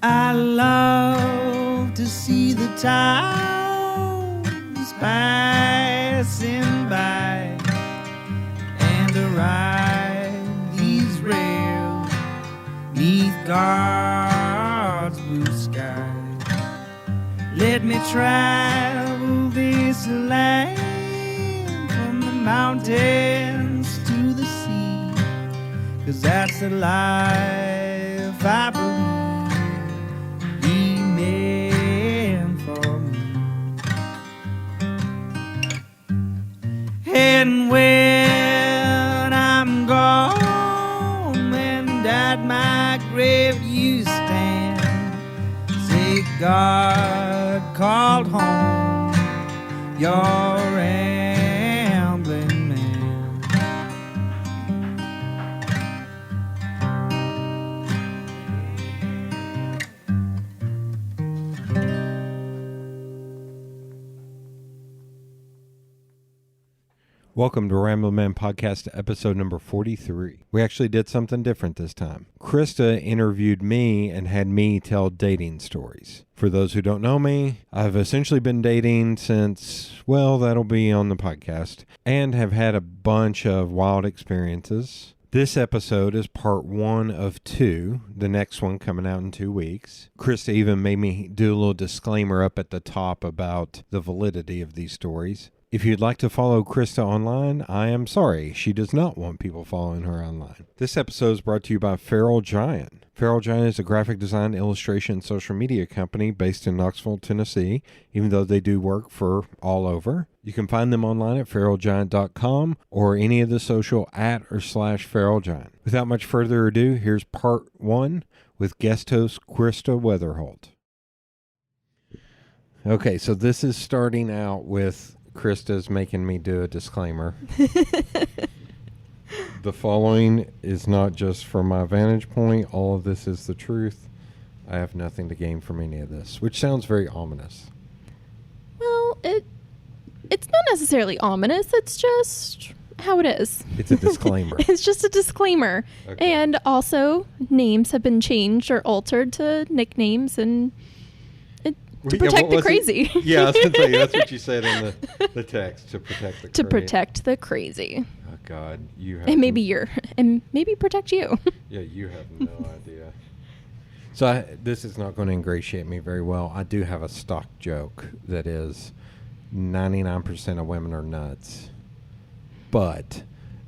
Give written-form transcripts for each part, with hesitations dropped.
I love to see the towns passing by and to ride these rails neath God's blue sky. Let me travel this land from the mountains to the sea, 'cause that's the life I believe He meant for me. And when I'm gone and at my grave you stand, say God called home your rambling man. Welcome to Ramblin' Man Podcast, episode number 43. We actually did something different this time. Krista interviewed me and had me tell dating stories. For those who don't know me, I've essentially been dating since, well, that'll be on the podcast, and have had a bunch of wild experiences. This episode is part 1 of 2, the next one coming out in 2 weeks. Krista even made me do a little disclaimer up at the top about the validity of these stories. If you'd like to follow Krista online, I am sorry. She does not want people following her online. This episode is brought to you by Feral Giant. Feral Giant is a graphic design, illustration, and social media company based in Knoxville, Tennessee, even though they do work for all over. You can find them online at feralgiant.com or any of the social @ or /Feral Giant. Without much further ado, here's part 1 with guest host Krista Weatherholt. Okay, so this is starting out with Krista's making me do a disclaimer. The following is not just from my vantage point. All of this is the truth. I have nothing to gain from any of this, which sounds very ominous. Well, it's not necessarily ominous. It's just how it is. It's a disclaimer. It's just a disclaimer. Okay. And also, names have been changed or altered to nicknames and to protect the crazy. Yeah, I was going to say, that's what you said in the text, to protect the crazy. To protect the crazy. Oh, God. You have And maybe maybe protect you. Yeah, you have no idea. So this is not going to ingratiate me very well. I do have a stock joke that is 99% of women are nuts, but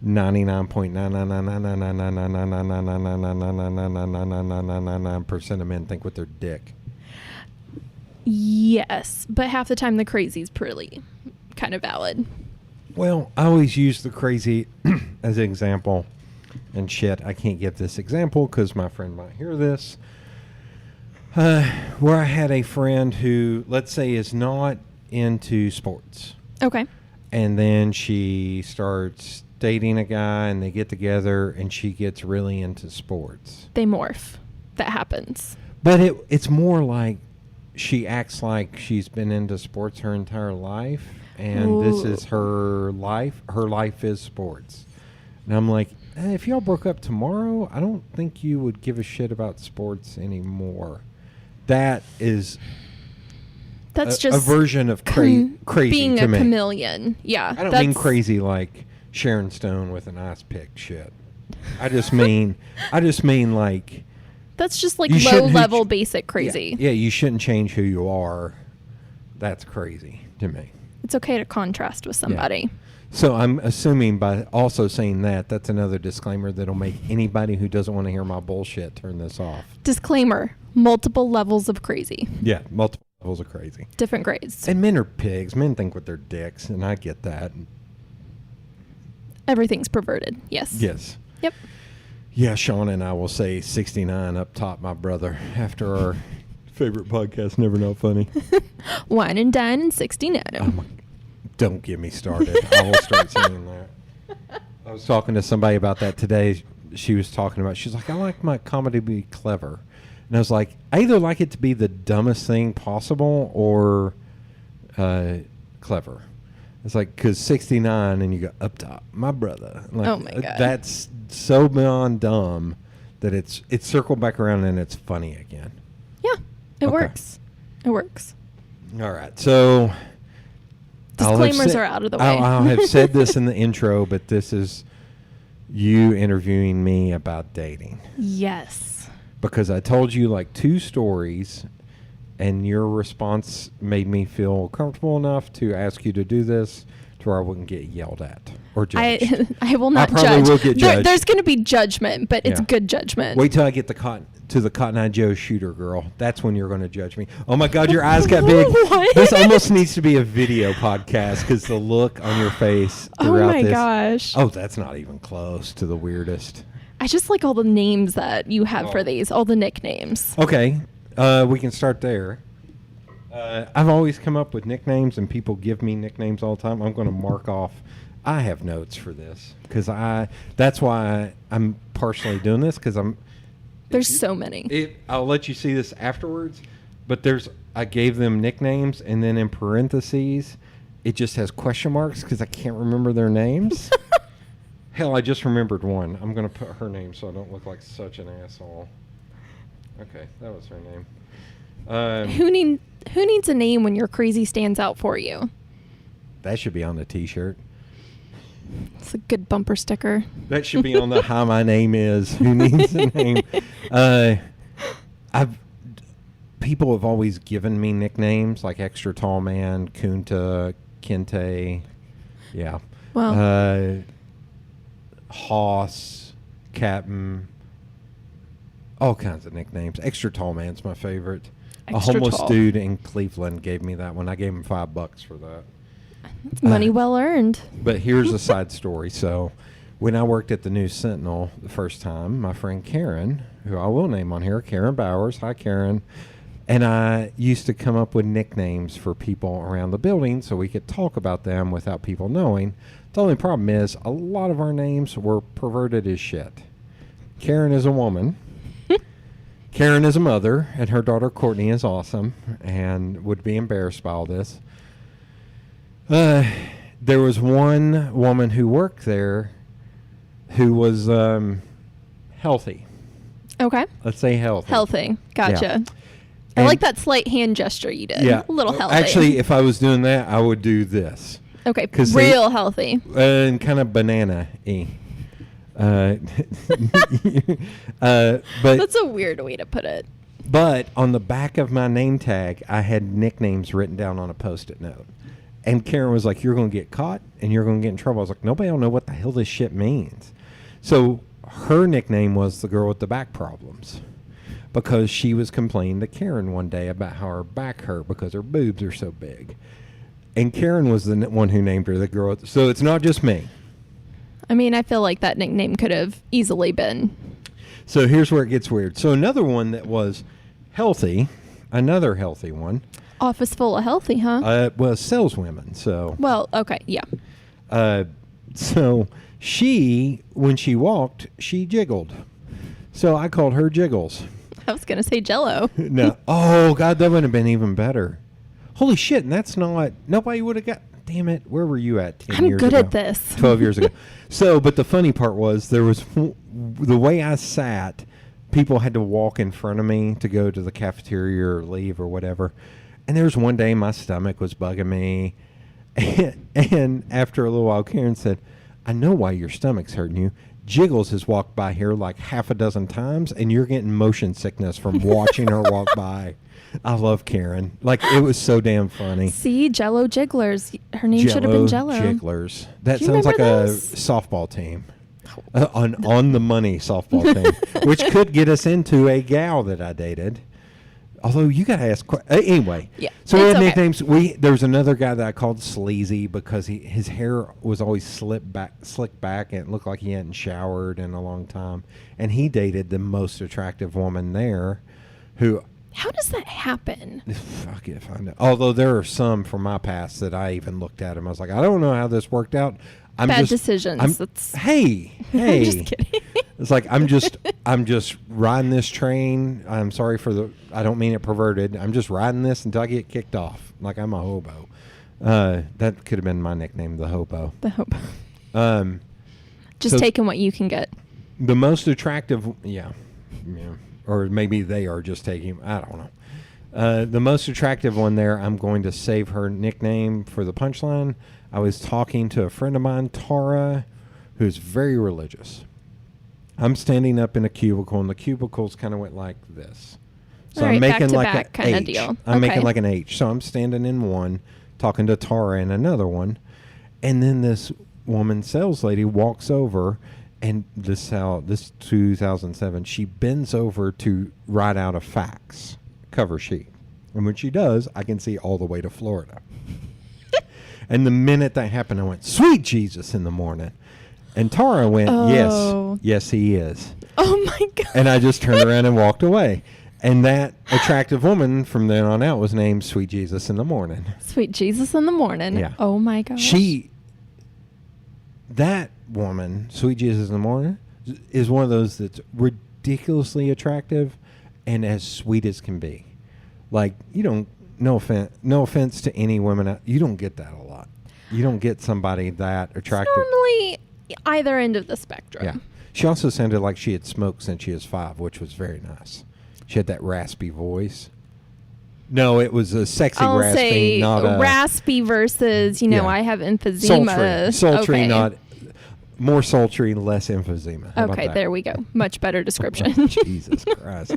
99.999999999999999% of men think with their dick. Yes, but half the time the crazy's pretty kind of valid. Well, I always use the crazy as an example, and shit, I can't give this example because my friend might hear this. Where I had a friend who, let's say, is not into sports. Okay. And then she starts dating a guy and they get together and she gets really into sports. They morph. That happens. But it's more like she acts like she's been into sports her entire life, and this is her life. Her life is sports. And I'm like, if y'all broke up tomorrow, I don't think you would give a shit about sports anymore. That's just a version of crazy being to a me. Chameleon. Yeah. I don't mean crazy like Sharon Stone with an ice pick shit. I just mean like, that's just like low-level basic crazy. Yeah, you shouldn't change who you are. That's crazy to me. It's okay to contrast with somebody. Yeah. So I'm assuming by also saying that's another disclaimer that'll make anybody who doesn't want to hear my bullshit turn this off. Disclaimer, multiple levels of crazy. Yeah, multiple levels of crazy. Different grades. And men are pigs. Men think with their dicks, and I get that. Everything's perverted. Yes. Yes. Yep. Yeah, Sean and I will say 69 up top, my brother, after our favorite podcast, Never Not Funny. Wine and dine and 69. Don't get me started. I will start saying that. I was talking to somebody about that today. She was talking about, she's like, I like my comedy to be clever. And I was like, I either like it to be the dumbest thing possible or clever. It's like, because 69 and you go up top, my brother. Like, oh my God. That's so beyond dumb that it's circled back around and it's funny again. It Okay. works. It works. All right. So Disclaimers are out of the way. I'll have said this in the intro, but this is you interviewing me about dating. Yes. Because I told you like 2 stories, and your response made me feel comfortable enough to ask you to do this to where I wouldn't get yelled at or judged. I will not probably judge. will get judged. There's going to be judgment, but it's Yeah. good judgment. Wait till I get to the Cotton Eye Joe shooter girl. That's when you're going to judge me. Oh my God, your eyes got big. What? This almost needs to be a video podcast because the look on your face throughout Oh my this. gosh. Oh, that's not even close to the weirdest. I just like all the names that you have Oh. for these, all the nicknames. Okay, we can start there. I've always come up with nicknames, and people give me nicknames all the time. I'm going to mark off. I have notes for this because that's why I'm partially doing this because There's so many. I'll let you see this afterwards, but I gave them nicknames, and then in parentheses, it just has question marks because I can't remember their names. Hell, I just remembered one. I'm going to put her name so I don't look like such an asshole. Okay, that was her name. Who needs a name when your crazy stands out for you? That should be on the T-shirt. It's a good bumper sticker. That should be on the "Hi, my name is." Who needs a name? People have always given me nicknames like Extra Tall Man, Kunta, Kente, yeah. Well, Hoss, Captain, all kinds of nicknames. Extra Tall Man's my favorite. A Extra homeless Tall. dude in Cleveland gave me that one. I gave him $5 for that. it's money well earned. But here's a side story. So when I worked at the News Sentinel the first time, my friend Karen, who I will name on here, Karen Bowers, hi Karen, and I used to come up with nicknames for people around the building so we could talk about them without people knowing. The only problem is a lot of our names were perverted as shit. Karen is a woman. Karen is a mother, and her daughter Courtney is awesome and would be embarrassed by all this. There was one woman who worked there who was healthy. Okay. Let's say healthy. Healthy. Gotcha. Yeah. I And- like that slight hand gesture you did. Yeah. A little healthy. Actually, if I was doing that, I would do this. okay. 'cause Real healthy. And kind of banana-y. But That's a weird way to put it. But on the back of my name tag, I had nicknames written down on a Post-it note. And Karen was like, you're going to get caught and you're going to get in trouble. I was like, nobody will know what the hell this shit means. So her nickname was the girl with the back problems because she was complaining to Karen one day about how her back hurt because her boobs are so big. And Karen was the one who named her the girl. So it's not just me. I mean, I feel like that nickname could have easily been. So here's where it gets weird. So another one that was healthy, another healthy one, Office full of healthy, huh? was saleswomen. So, Well, okay. Yeah. so she, when she walked, she jiggled. So I called her Jiggles. I was going to say Jello. No. Oh, God, that would have been even better. Holy shit, and that's not, nobody would have got, damn it, where were you at 10 I'm years good ago? at this. 12 years ago. So, but the funny part was the way I sat, people had to walk in front of me to go to the cafeteria or leave or whatever. And there was one day my stomach was bugging me. And after a little while, Karen said, I know why your stomach's hurting you. Jiggles has walked by here like half a dozen times, and you're getting motion sickness from watching her walk by. I love Karen. Like, it was so damn funny. See, Jello Jigglers. Her name should have been Jello. Jigglers. That Do you sounds like remember a this? softball team. On the money softball team, which could get us into a gal that I dated. Although you got to ask. Anyway. Yeah, So we it's had okay. nicknames. There was another guy that I called Sleazy because his hair was always slicked back, and it looked like he hadn't showered in a long time. And he dated the most attractive woman there, who. How does that happen? Fuck if I know. Although there are some from my past that I even looked at him. I was like, I don't know how this worked out. Bad decisions. That's- Hey. I'm just kidding. It's like I'm just riding this train. I'm sorry for I don't mean it perverted. I'm just riding this until I get kicked off. Like I'm a hobo. That could have been my nickname, the hobo. The hope. Just So- taking what you can get. The most attractive, yeah. Or maybe they are just taking. I don't The most attractive one there, I'm going to save her nickname for the punchline. I was talking to a friend of mine, Tara, who's very religious. I'm standing up in a cubicle, and the cubicles kind of went like this. So I'm making like an H. Deal. I'm making like an H. So I'm standing in one, talking to Tara in another one, and then this woman sales lady walks over, and this 2007. She bends over to write out a fax cover sheet, and when she does, I can see all the way to Florida. And the minute that happened, I went, "Sweet Jesus in the morning." And Tara went, yes, he is. Oh, my God. And I just turned around and walked away. And that attractive woman from then on out was named Sweet Jesus in the Morning. Sweet Jesus in the Morning. Yeah. Oh, my gosh. That woman, Sweet Jesus in the Morning, is one of those that's ridiculously attractive and as sweet as can be. Like, you don't, no offense to any women, you don't get that a lot. You don't get somebody that attractive. It's normally either end of the spectrum. Yeah. She also sounded like she had smoked since she was 5, which was very nice. She had that raspy voice. No, it was a sexy I'll raspy, say not a raspy versus, I have emphysema. Sultry, okay. not more sultry, less emphysema. How about Okay, that? there we go. Much better description. Jesus Christ.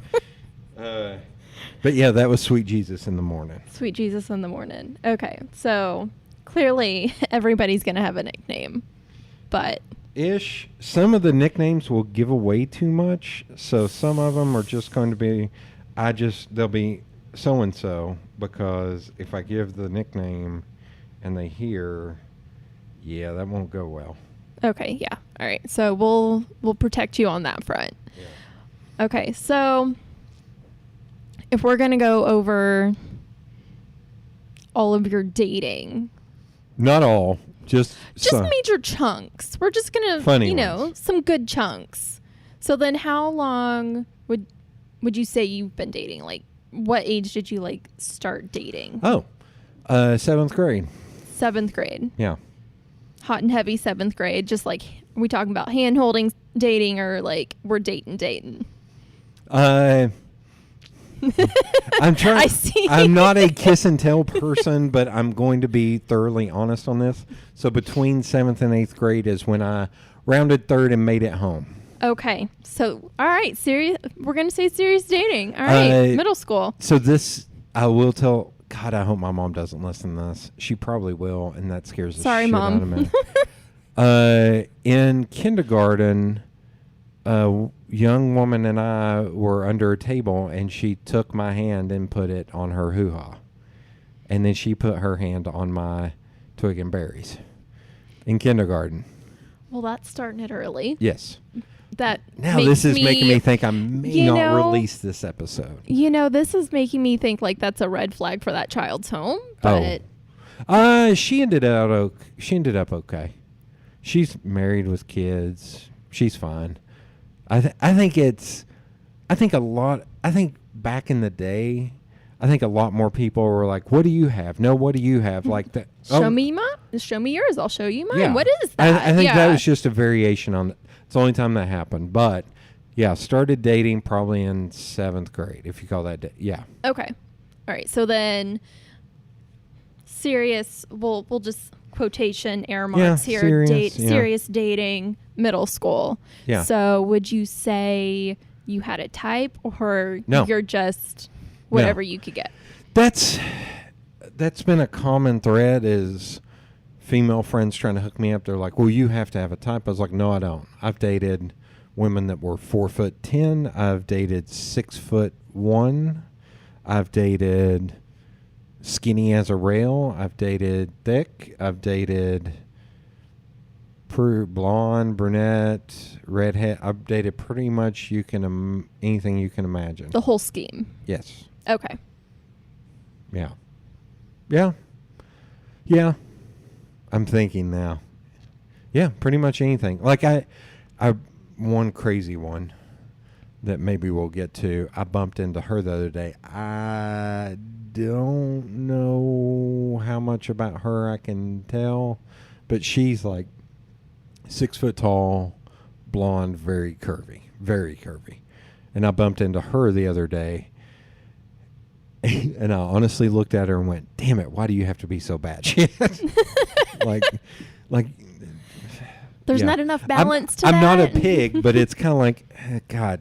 But yeah, that was Sweet Jesus in the Morning. Sweet Jesus in the Morning. Okay, so clearly everybody's going to have a nickname, but Ish. Some of the nicknames will give away too much, so some of them are just going to be, they'll be so-and-so, because if I give the nickname and they hear, that won't go well. okay, yeah. All right, so we'll protect you on that front. Yeah. Okay, so if we're going to go over all of your dating. Not all. Just some. Major chunks. We're just going to, Funny ones. some good chunks. So then how long would you say you've been dating? Like, what age did you, start dating? Oh, 7th grade. 7th grade. Yeah. Hot and heavy 7th grade. Just are we talking about hand-holding dating or, we're dating? I'm trying. I see. I'm not a kiss and tell person, but I'm going to be thoroughly honest on this. So between 7th and 8th grade is when I rounded 3rd and made it home. Okay. So, all right. We're going to say serious dating. All right. Middle school. So this, I will tell, God, I hope my mom doesn't listen to this. She probably will, and that scares the Sorry, shit Mom. out of me. In kindergarten, a young woman and I were under a table, and she took my hand and put it on her hoo-ha. And then she put her hand on my twig and berries in kindergarten. Well, that's starting it early. Yes. That Now makes this is me, making me think I may not release this episode. This is making me think that's a red flag for that child's home. But she ended up okay. She's married with kids. She's fine. I think back in the day, I think a lot more people were like, "What do you have? No, what do you have?" Like that. Show me yours. I'll show you mine. Yeah. What is that? I think that was just a variation on. It's the only time that happened. But yeah, started dating probably in 7th grade, if you call that. Yeah. Okay. All right. So then, serious. We'll just quotation air marks here. Serious dating, middle school. Yeah. So would you say you had a type, or No. you're just whatever you could get? That's been a common thread is female friends trying to hook me up. They're like, "Well, you have to have a type." I was like, "No, I don't." I've dated women that were 4'10". I've dated 6'1". I've dated skinny as a rail. I've dated thick. I've dated blonde, brunette, redhead. I've dated pretty much anything you can imagine. The whole scheme. Yes. Okay. Yeah. I'm thinking now. Yeah, pretty much anything. Like I one crazy one that maybe we'll get to. I bumped into her the other day. I don't know how much about her I can tell, but she's like 6 foot tall, blonde, very curvy. And I bumped into her the other day. And I honestly looked at her and went, damn it, why do you have to be so bad? like, There's yeah. not enough balance to I'm that. not a pig, but it's kind of like, God,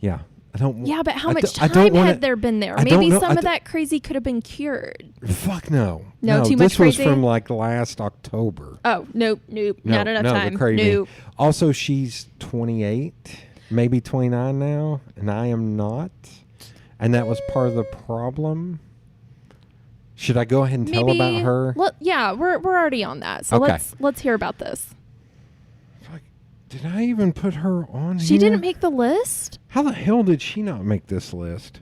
yeah. I don't. Yeah, but how I much don't- I don't time wanna- had there been there? I don't Maybe know. some of that crazy could have been cured. Fuck no. No, too much This was crazy? from like last October. Oh, nope, No, not enough no, time. the craving. Nope. Also, she's 28, maybe 29 now, and I am not. And that was part of the problem. Should I go ahead and tell about her? Yeah, we're already on that. So Okay. let's hear about this. Fuck, did I even put her on here? She didn't make the list? How the hell did she not make this list?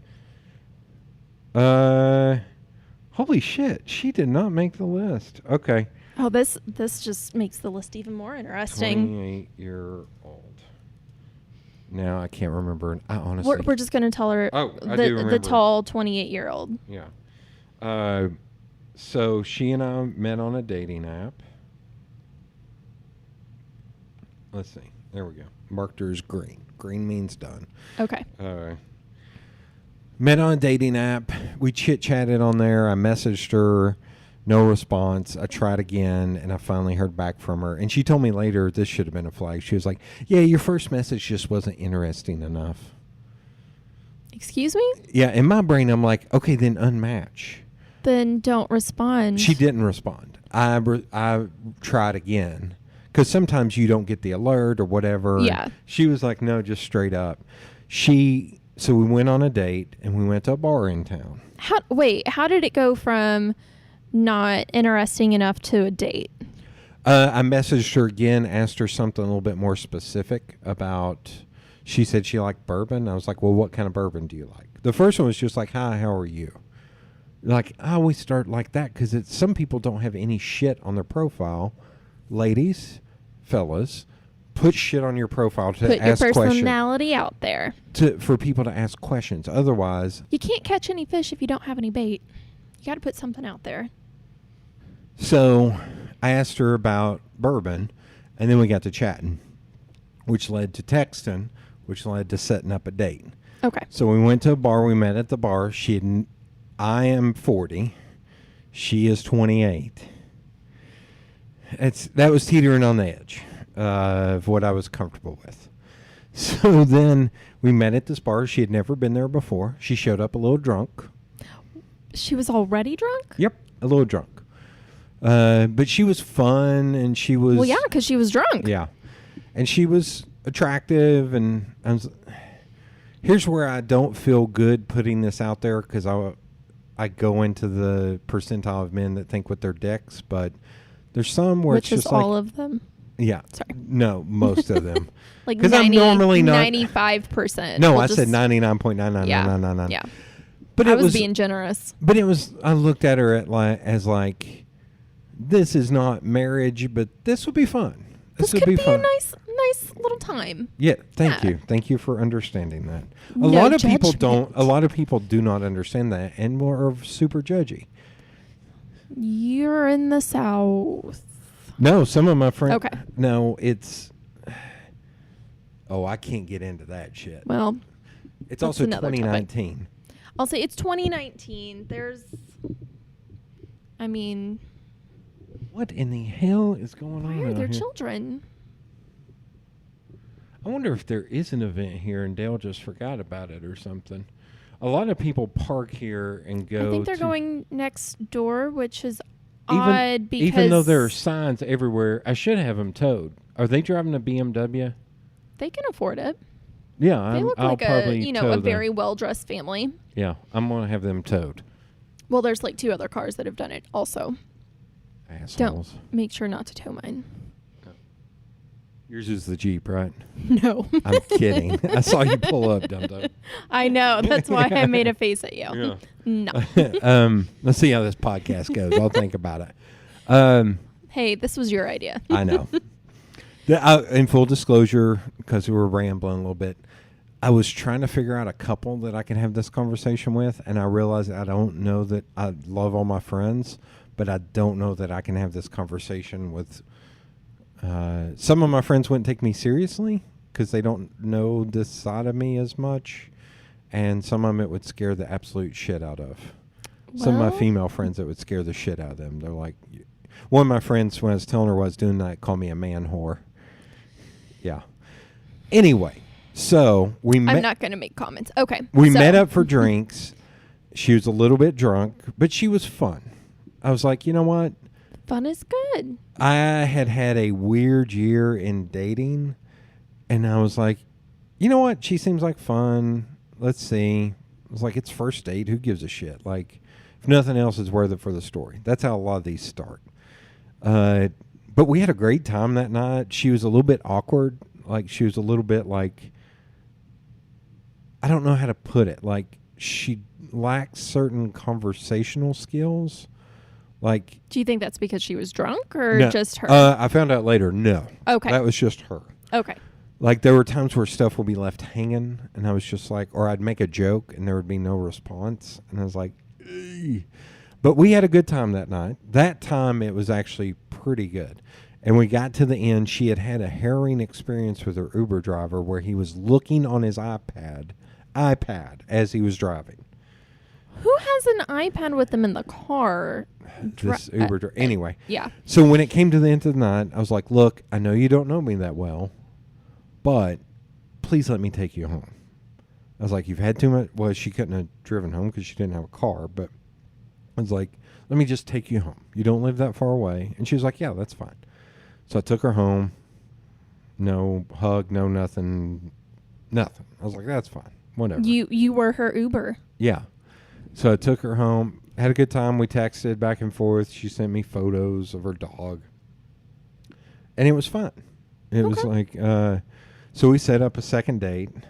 Holy shit, she did not make the list. Okay. Oh, this just makes the list even more interesting. 28-year-old. Now I can't remember. I honestly. We're just going to tell her Oh, I do the remember. tall 28-year-old. Yeah. So she and I met on a dating app. Let's see. There we go. Marked her as green. Green means done. Okay. Met on a dating app. We chit-chatted on there. I messaged her. No response. I tried again, and I finally heard back from her. And she told me later, this should have been a flag. She was like, yeah, your first message just wasn't interesting enough. Excuse me? Yeah, in my brain, I'm like, okay, then unmatch. Then don't respond. She didn't respond. I tried again. Because sometimes you don't get the alert or whatever. Yeah. She was like, no, just straight up. So we went on a date, and we went to a bar in town. How did it go from not interesting enough to a date? I messaged her again, asked her something a little bit more specific about, she said she liked bourbon. I was like, well, what kind of bourbon do you like? The first one was just like, hi, how are you? Like, I always start like that because some people don't have any shit on their profile. Ladies, fellas, put shit on your profile to Put your ask questions. personality out there. For people to ask questions. Otherwise, You can't catch any fish if you don't have any bait. You got to put something out there. so I asked her about bourbon, and then we got to chatting, which led to texting, which led to setting up a date. Okay. So we went to a bar. We met at the bar. I am 40. She is 28. That was teetering on the edge of what I was comfortable with. So then we met at this bar. She had never been there before. She showed up a little drunk. She was already drunk? Yep, a little drunk. But she was fun, and she was... Well, yeah, because she was drunk. Yeah. And she was attractive, and here's where I don't feel good putting this out there, because I go into the percentile of men that think with their dicks, but there's some where Which it's is just all like... of them? Yeah. Sorry. No, most of them. Like 'Cause I'm normally not... 95%. No, We'll I just- said 99.99999. Yeah. But I it was being generous. But it was... I looked at her as like, this is not marriage, but this would be fun. This would could be fun. a nice little time. Yeah, thank Yeah. you. Thank you for understanding that. No A lot of people judgment. do not understand that and are super judgy. You're in the South. No, some of my friends... Okay. No, it's... Oh, I can't get into that shit. Well, It's that's also another topic. 2019. I'll say it's 2019. I mean, What in the hell is going on why are out there here? children? I wonder if there is an event here and Dale just forgot about it or something. A lot of people park here and go. I think they're going next door, which is even, odd because even though there are signs everywhere. I should have them towed. Are they driving a BMW? they can afford it. Yeah, They look I'll like probably a tow a them. very well dressed family. Yeah, I'm gonna have them towed. Well, there's like 2 other cars that have done it also. Assholes. Make sure not to tow mine. Yours is the Jeep, right? No. I'm kidding. I saw you pull up, dum-dum. I know. That's why I made a face at you. Yeah. No. Let's see how this podcast goes. I'll think about it. Hey, this was your idea. I know. In full disclosure, because we were rambling a little bit, I was trying to figure out a couple that I can have this conversation with, and I realized I don't know that I love all my friends, but I don't know that I can have this conversation with... some of my friends wouldn't take me seriously because they don't know this side of me as much. and some of them it would scare the absolute shit out of. Some of my Well- female friends, it would scare the shit out of them. They're like, one of my friends, when I was telling her what I was doing tonight, called me a man whore. Yeah. Anyway, so we met. I'm not going to make comments. Okay. We so- met up for drinks. She was a little bit drunk, but she was fun. I was like, you know what? Fun is good. I had a weird year in dating, and I was like, you know what? She seems like fun. Let's see. I was like, it's first date. Who gives a shit? Like, if nothing else, it's worth it for the story. That's how a lot of these start. But we had a great time that night. She was a little bit awkward. Like, she was a little bit like, I don't know how to put it. Like, she lacks certain conversational skills. Like, Do you think that's because she was drunk or no, just her? I found out later. No. Okay. That was just her. Okay. Like, there were times where stuff would be left hanging, and I was just like, or I'd make a joke, and there would be no response, and I was like, "Ugh." But we had a good time that night. That time, it was actually pretty good. And we got to the end. She had had a harrowing experience with her Uber driver where he was looking on his iPad as he was driving. Who has an iPad with them in the car? This Uber driver. Anyway. Yeah. So when it came to the end of the night, I was like, look, I know you don't know me that well, but please let me take you home. I was like, you've had too much. Well, she couldn't have driven home because she didn't have a car, but I was like, let me just take you home. You don't live that far away. And she was like, yeah, that's fine. So I took her home. No hug, no nothing. Nothing. I was like, that's fine. Whatever. You were her Uber. Yeah. So I took her home, had a good time. We texted back and forth. She sent me photos of her dog. And it was fun. It was like, so we set up a second date. I'm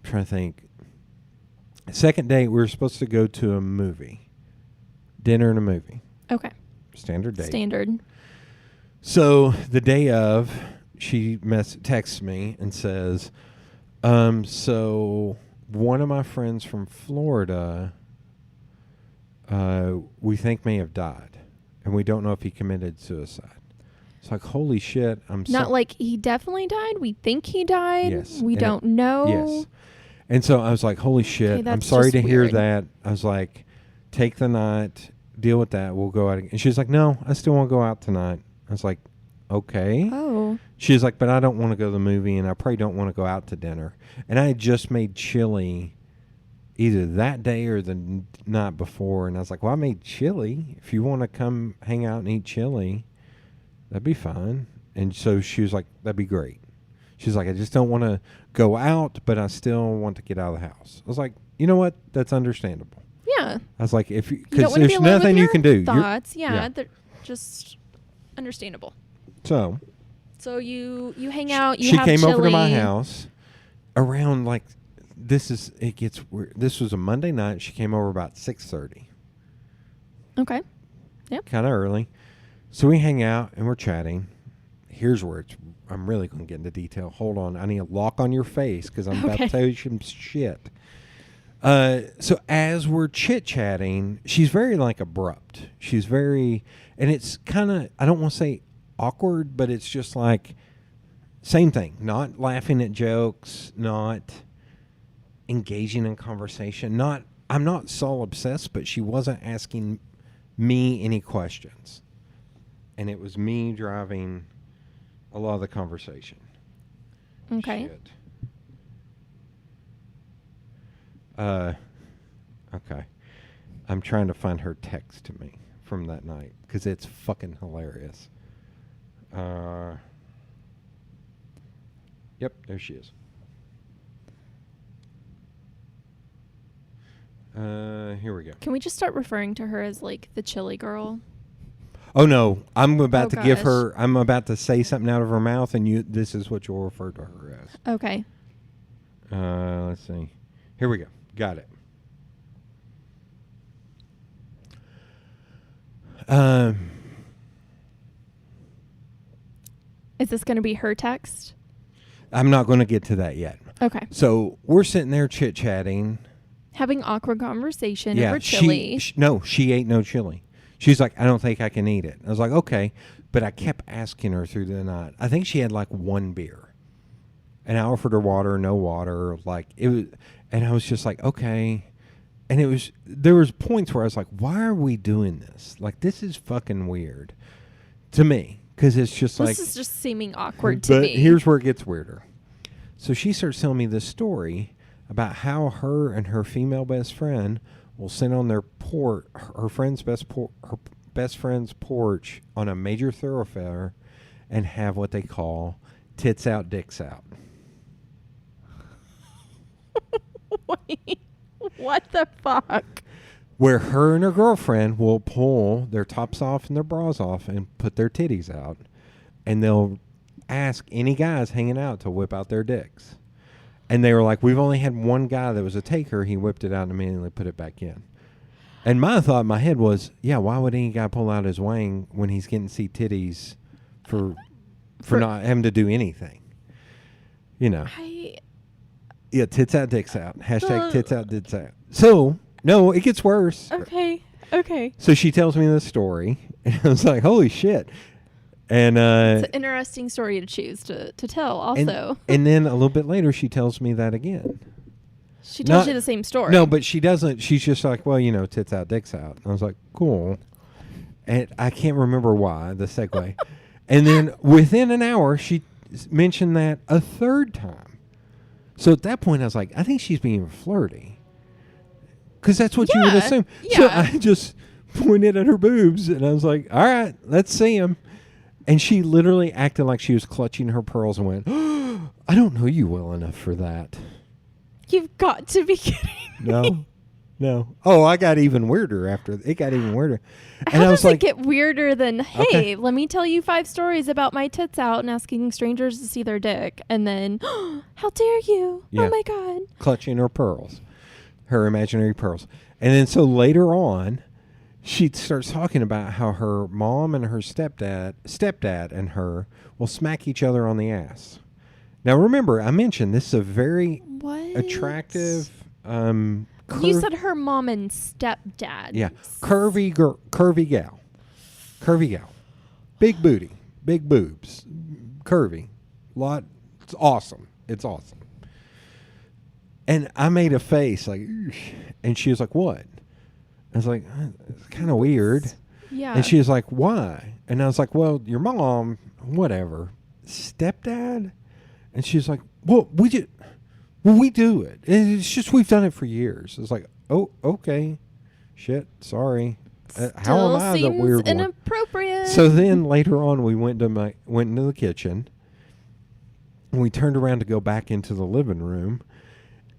trying to think. Second date, we were supposed to go to a movie. Dinner and a movie. Okay. Standard date. Standard. So the day of, she texts me and says, so one of my friends from Florida, we think may have died, and we don't know if he committed suicide. It's like, holy shit! Not like he definitely died. We think he died. Yes. We And don't know. Yes. And so I was like, holy shit! Okay, I'm that's sorry just to hear weird. that. I was like, take the night, deal with that. We'll go out again. And she was like, no, I still want to go out tonight. I was like, okay. Oh. She was like, but I don't want to go to the movie, and I probably don't want to go out to dinner. And I had just made chili either that day or the night before, and I was like, well, I made chili. If you want to come hang out and eat chili, that'd be fine. And so she was like, that'd be great. She's like, I just don't want to go out, but I still want to get out of the house. I was like, you know what? That's understandable. Yeah. I was like, if You don't because want to be there's alone with nothing you your can do. You're- Thoughts. Yeah. yeah. They're just understandable. So So you hang out. You she have came over to my chili. house around like it gets weird. This was a Monday night. She came over about 6:30, Okay. Yep. kind of early. So we hang out and we're chatting. Here's where I'm really going to get into detail. Hold on, I need a lock on your face because I'm about to Okay. tell you some shit. So as we're chit chatting, she's very like abrupt. She's very, and it's kind of, I don't want to say awkward, but it's just like same thing. Not laughing at jokes, not engaging in conversation. I'm not soul obsessed, but she wasn't asking me any questions, and it was me driving a lot of the conversation. Okay. Shit. Okay. I'm trying to find her text to me from that night because it's fucking hilarious. Yep, there she is. Here we go. Can we just start referring to her as like the chili girl? Oh no, I'm about to give gosh. her. I'm about to say something out of her mouth, and this is what you'll refer to her as. Okay. Let's see. Here we go. Got it. Is this going to be her text? I'm not going to get to that yet. Okay. So we're sitting there chit chatting. Having awkward conversation Yeah, over chili. she ate no chili. She's like, I don't think I can eat it. I was like, okay, but I kept asking her through the night. I think she had like one beer, and I offered her water, no water. Like it was, And I was just like, okay. And there was points where I was like, why are we doing this? Like, this is fucking weird to me. Because it's just this like... is just seeming awkward to me. But here's where it gets weirder. So she starts telling me this story about how her and her female best friend will sit on their porch, her best friend's porch on a major thoroughfare and have what they call tits out, dicks out. Wait, what the fuck? Where her and her girlfriend will pull their tops off and their bras off and put their titties out. And they'll ask any guys hanging out to whip out their dicks. And they were like, we've only had one guy that was a taker. He whipped it out and immediately put it back in. And my thought in my head was, yeah, why would any guy pull out his wang when he's getting to see titties for not having to do anything? You know. Yeah, tits out, dicks out. Hashtag tits out, dicks out. So, no, it gets worse. Okay. So she tells me this story. And I was like, holy shit. And it's an interesting story to choose to tell also. And then a little bit later, she tells me that again. She tells you the same story. No, but she doesn't. She's just like, well, you know, tits out, dicks out. And I was like, cool. And I can't remember why, the segue. And then within an hour, she mentioned that a third time. So at that point, I was like, I think she's being flirty. Because that's what you would assume. Yeah. So I just pointed at her boobs, and I was like, all right, let's see them. And she literally acted like she was clutching her pearls and went, oh, I don't know you well enough for that. You've got to be kidding me. No. Oh, I got even weirder after. It got even weirder. And How I was does like, it get weirder than, hey, okay, let me tell you 5 stories about my tits out and asking strangers to see their dick. And then, how dare you? Yeah. Oh, my God. clutching her pearls, her imaginary pearls. And then so later on, she starts talking about how her mom and her stepdad and her will smack each other on the ass. Now, remember, I mentioned this is a very attractive, you said her mom and stepdad. yeah, curvy gal. Big booty, big boobs, curvy. It's awesome. And I made a face like, and she was like, what? I was like, it's kind of weird. Yeah. And she was like, why? And I was like, well, your mom, whatever. Stepdad? And she was like, well, we do it. It's just we've done it for years. It's like, oh, okay. Shit, sorry. How am I the weird one? Inappropriate. So then later on, we went into the kitchen. And we turned around to go back into the living room.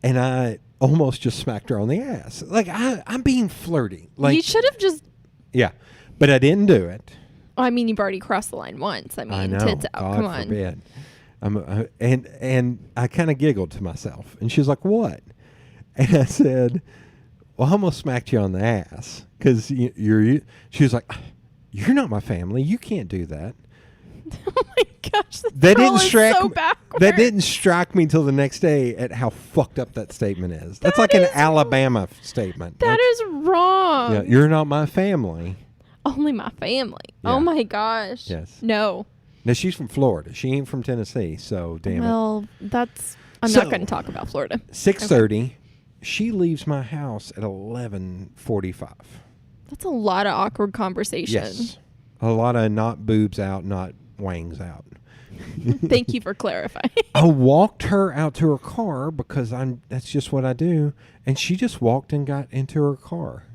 And I almost just smacked her on the ass. Like, I'm being flirty. Like, you should have just... Yeah, but I didn't do it. I mean, you've already crossed the line once. I mean, I know. tits out. God Come on. forbid. And I kind of giggled to myself. And she was like, what? And I said, well, I almost smacked you on the ass. Because she was like, you're not my family. You can't do that. Oh my gosh, That didn't strike so backwards. That didn't strike me till the next day at how fucked up that statement is. That's like an Alabama statement. That is wrong. Yeah, you're not my family. Only my family. Yeah. Oh my gosh. Yes. No. Now she's from Florida. She ain't from Tennessee, so damn it. Well, I'm not going to talk about Florida. 6:30. Okay. She leaves my house at 11:45. That's a lot of awkward conversation. Yes. A lot of not boobs out, not wangs out. Thank you for clarifying. I walked her out to her car because that's just what I do. And she just walked and got into her car.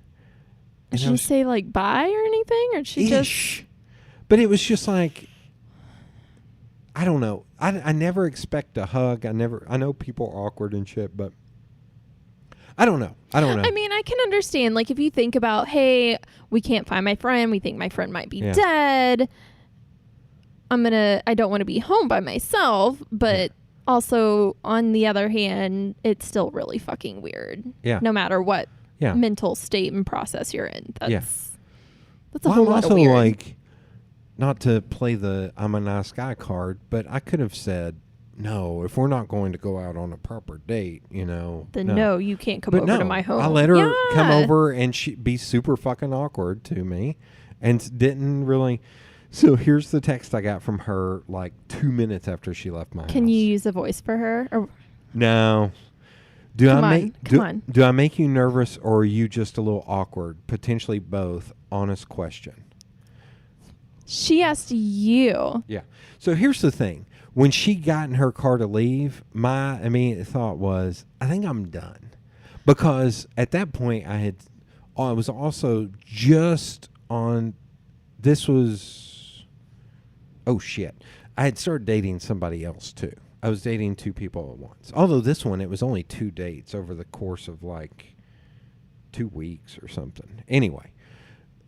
Did she say like bye or anything? Or did she just... But it was just like, I don't know. I never expect a hug. I know people are awkward and shit, but I don't know. I mean, I can understand. Like, if you think about, hey, we can't find my friend. We think my friend might be dead. I don't want to be home by myself. But also, on the other hand, it's still really fucking weird. Yeah. No matter what mental state and process you're in. That's a whole lot of weird. Like, not to play the I'm a nice guy card, but I could have said, no, if we're not going to go out on a proper date, then no, you can't come over to my home. I let her come over and she be super fucking awkward to me and didn't really. So here's the text I got from her like 2 minutes after she left my house. Can you use a voice for her? Or? No. Come on. Do I make you nervous, or are you just a little awkward? Potentially both. Honest question. She asked you. Yeah. So here's the thing. When she got in her car to leave, my immediate thought was, I think I'm done. Because at that point, I was also just on, oh shit. I had started dating somebody else too. I was dating 2 people at once. Although this one, it was only 2 dates over the course of like 2 weeks or something. Anyway,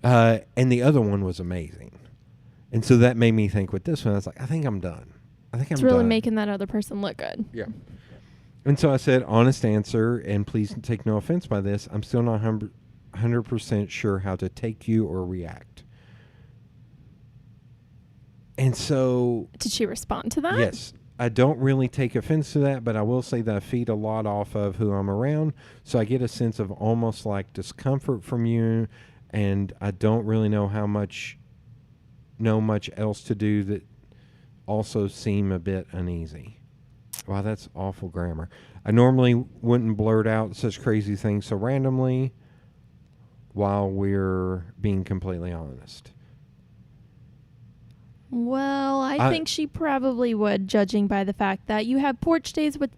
and the other one was amazing. And so that made me think with this one, I was like, I think I'm done. It's really making that other person look good. Yeah. And so I said, honest answer, and please take no offense by this, I'm still not 100% sure how to take you or react. And so... Did she respond to that? Yes. I don't really take offense to that, but I will say that I feed a lot off of who I'm around, so I get a sense of almost like discomfort from you, and I don't really know much else to do that also seem a bit uneasy. Wow, that's awful grammar. I normally wouldn't blurt out such crazy things so randomly while we're being completely honest. Well, I think she probably would, judging by the fact that you have porch days with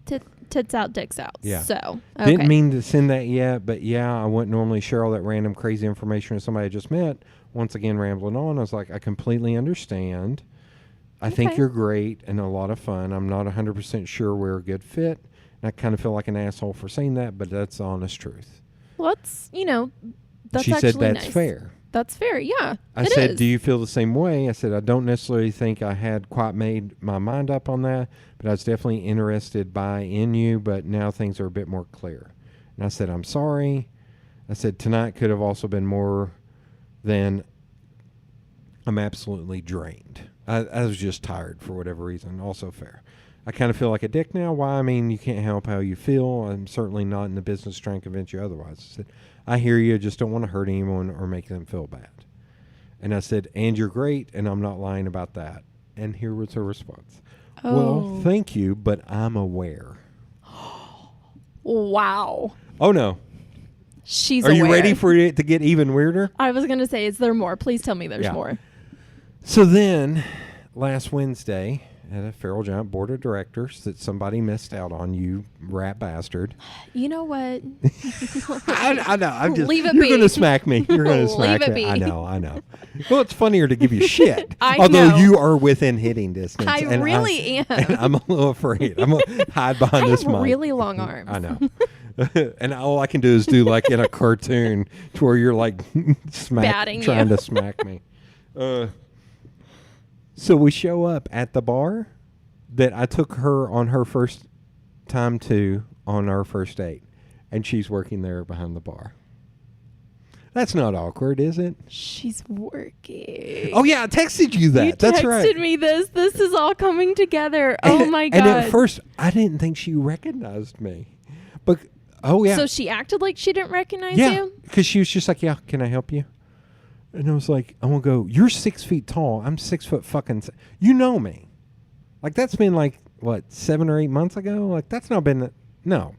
tits out, dicks out. Yeah. So, okay. Didn't mean to send that yet, but yeah, I wouldn't normally share all that random crazy information with somebody I just met. Once again, rambling on, I was like, I completely understand. I think you're great and a lot of fun. I'm not 100% sure we're a good fit. And I kind of feel like an asshole for saying that, but that's the honest truth. Well, that's she actually said that's nice. fair. That's fair, yeah. I said, do you feel the same way? I said, I don't necessarily think I had quite made my mind up on that, but I was definitely interested in you, but now things are a bit more clear. And I said, I'm sorry. I said, tonight could have also been more than I'm absolutely drained. I was just tired for whatever reason. Also fair. I kind of feel like a dick now. Why? I mean, you can't help how you feel. I'm certainly not in the business trying to convince you otherwise. I said, I hear you. Just don't want to hurt anyone or make them feel bad. And I said, and you're great, and I'm not lying about that. And here was her response. Oh. Well, thank you, but I'm aware. Wow. Oh, no. She's Are aware. you ready for it to get even weirder? I was going to say, is there more? Please tell me there's more. So then, last Wednesday, at a Feral Giant board of directors that somebody missed out on, you rat bastard. You know what? I know. I'm just. Leave it You're be. going to smack me. You're going to smack Leave it me. be. I know. Well, it's funnier to give you shit. Although know. You are within hitting distance. I really am. And I'm a little afraid. I'm going to hide behind this mic. I have really long arms. I know. And all I can do is do like in a cartoon to where you're like trying to smack me. So we show up at the bar that I took her on her first time to on our first date. And she's working there behind the bar. That's not awkward, is it? She's working. Oh, yeah. I texted you that. That's right. You texted me this. This is all coming together. Oh, my God. And at first, I didn't think she recognized me. But, oh, yeah. So she acted like she didn't recognize you? Yeah. Because she was just like, yeah, can I help you? And I was like, I'm going to go, you're 6 feet tall. I'm 6 foot fucking. You know me. Like, that's been like, what, 7 or 8 months ago? Like, that's not been, no.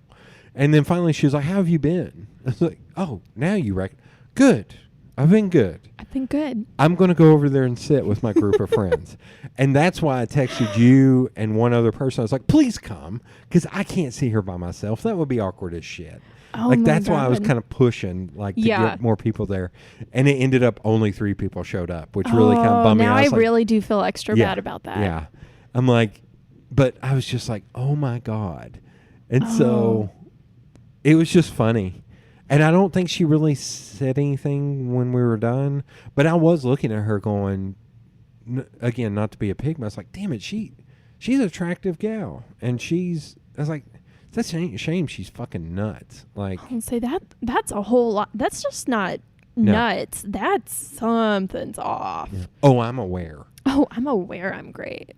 And then finally she was like, how have you been? I was like, oh, now you reckon. Good. I've been good. I've been good. I'm going to go over there and sit with my group of friends. And that's why I texted you and one other person. I was like, please come, because I can't see her by myself. That would be awkward as shit. Oh, like, my that's God. why I was kind of pushing, like, to get more people there. And it ended up only 3 people showed up, which really kind of bummed me out. Now I like, really do feel extra bad about that. Yeah. I'm like, but I was just like, oh, my God. And so it was just funny. And I don't think she really said anything when we were done. But I was looking at her going, again, not to be a pig, but I was like, damn it, she's an attractive gal. And I was like, that's a shame she's fucking nuts. Like, I say that's a whole lot. That's just not nuts. That's something's off. Yeah. Oh, I'm aware. Oh, I'm aware I'm great.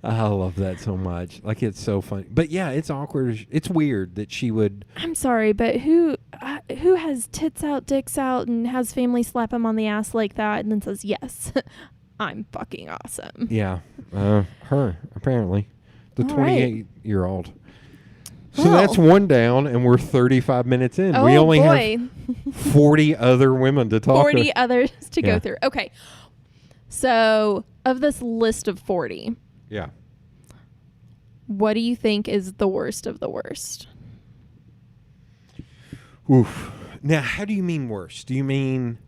I love that so much. Like, it's so funny. But yeah, it's awkward. It's weird that she would. I'm sorry, but who has tits out, dicks out, and has family slap him on the ass like that and then says, yes, I'm fucking awesome. Yeah. Her, apparently. The 28-year-old. So that's one down, and we're 35 minutes in. Oh, we only boy. have 40 other women to talk 40 to. others to Yeah. go through. Okay. So, of this list of 40, Yeah. what do you think is the worst of the worst? Oof. Now, how do you mean worse? Do you mean...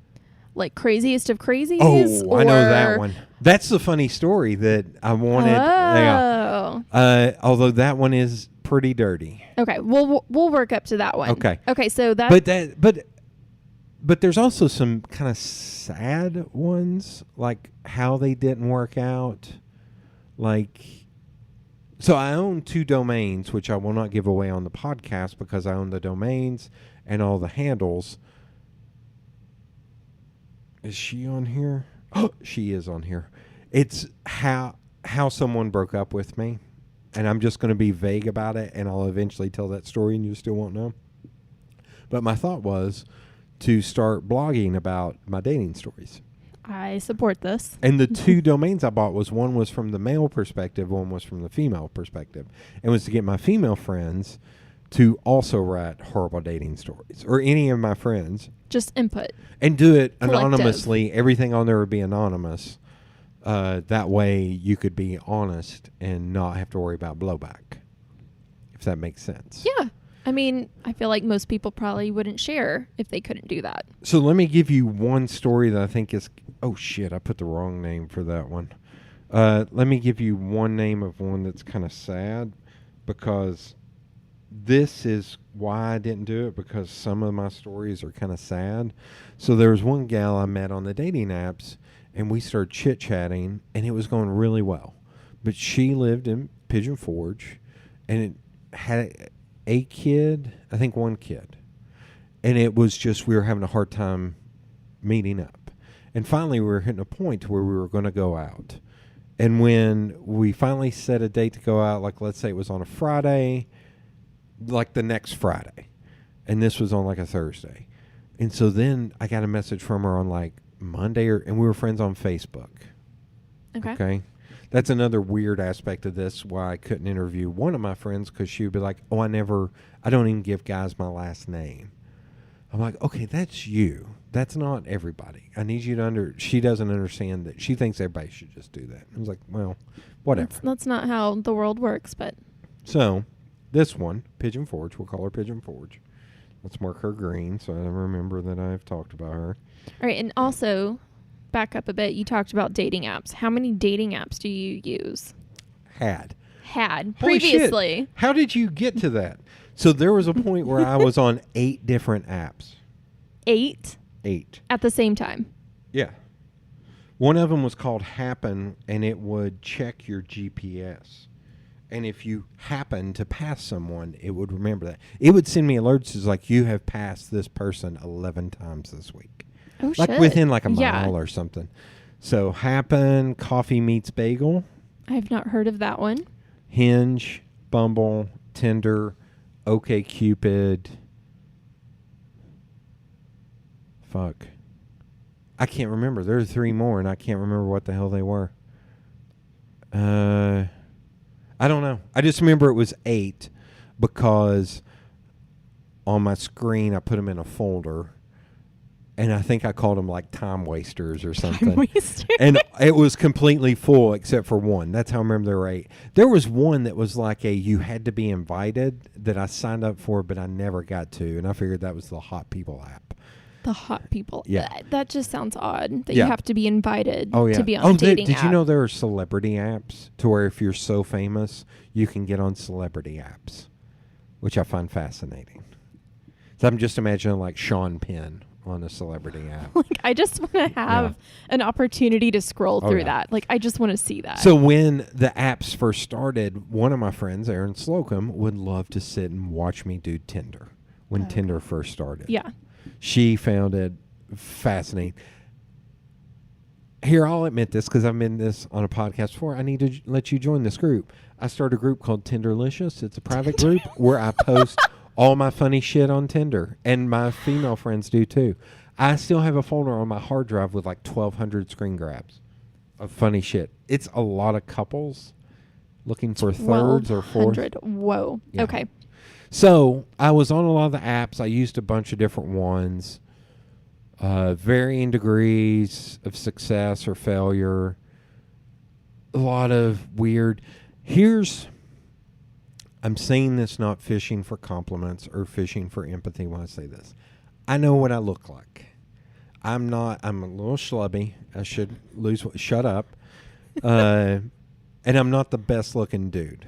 Like craziest of crazies? Oh, I know that one. That's the funny story that I wanted. Oh. Yeah. Although that one is pretty dirty. Okay. We'll work up to that one. Okay. Okay. So that. But there's also some kind of sad ones, like how they didn't work out. Like, so I own 2 domains, which I will not give away on the podcast because I own the domains and all the handles. Is she on here? Oh, she is on here. It's how someone broke up with me, and I'm just going to be vague about it, and I'll eventually tell that story, and you still won't know. But my thought was to start blogging about my dating stories. I support this. And the 2 domains I bought one was from the male perspective, one was from the female perspective. And was to get my female friends to also write horrible dating stories, or any of my friends. Just input. And do it Collective. anonymously. Everything on there would be anonymous. That way you could be honest and not have to worry about blowback, if that makes sense. Yeah. I mean, I feel like most people probably wouldn't share if they couldn't do that. So let me give you one story that I think is... Oh, shit, I put the wrong name for that one. Let me give you one name of one that's kind of sad, because this is why I didn't do it, because some of my stories are kind of sad. So there was one gal I met on the dating apps, and we started chit-chatting, and it was going really well. But she lived in Pigeon Forge, and it had a kid, I think one kid. And it was just, we were having a hard time meeting up. And finally, we were hitting a point where we were going to go out. And when we finally set a date to go out, like let's say it was on a Friday, like the next Friday. And this was on like a Thursday. And so then I got a message from her on like Monday, and we were friends on Facebook. Okay. That's another weird aspect of this, why I couldn't interview one of my friends, because she would be like, oh, I don't even give guys my last name. I'm like, okay, that's you. That's not everybody. I need you to she doesn't understand that. She thinks everybody should just do that. I was like, well, whatever. That's not how the world works, but. So, this one, Pigeon Forge, we'll call her Pigeon Forge. Let's mark her green so I remember that I've talked about her. All right, and also, back up a bit, you talked about dating apps. How many dating apps do you use? Had Previously. Shit. How did you get to that? So there was a point where I was on 8 different apps. 8? 8. At the same time? Yeah. One of them was called Happen, and it would check your GPS. And if you happen to pass someone, it would remember that. It would send me alerts as like, you have passed this person 11 times this week. Oh, like shit. within like a mile or something. So Happen, Coffee Meets Bagel. I've not heard of that one. Hinge, Bumble, Tinder, OkCupid. Fuck. I can't remember. There are 3 more, and I can't remember what the hell they were. I don't know. I just remember it was 8 because on my screen I put them in a folder, and I think I called them like time wasters or something. Time wasters. And it was completely full except for one. That's how I remember there were 8. There was one that was like you had to be invited that I signed up for, but I never got to, and I figured that was the Hot People app. The hot people. Yeah. That just sounds odd that Yeah. you have to be invited Oh, yeah. to be on a dating did app. you know there are celebrity apps to where if you're so famous, you can get on celebrity apps, which I find fascinating. So I'm just imagining like Sean Penn on a celebrity app. Like, I just want to have an opportunity to scroll through that. Like, I just want to see that. So when the apps first started, one of my friends, Aaron Slocum, would love to sit and watch me do Tinder when Tinder first started. Yeah. She found it fascinating. Here, I'll admit this because I've been this on a podcast before. I need to let you join this group. I started a group called Tinderlicious. It's a private group where I post all my funny shit on Tinder, and my female friends do too. I still have a folder on my hard drive with like 1,200 screen grabs of funny shit. It's a lot of couples looking for thirds or fourths. 1,200. Whoa. Yeah. Okay. So I was on a lot of the apps. I used a bunch of different ones, varying degrees of success or failure. A lot of weird. I'm saying this not fishing for compliments or fishing for empathy when I say this. I know what I look like. I'm a little schlubby. I should shut up. And I'm not the best looking dude.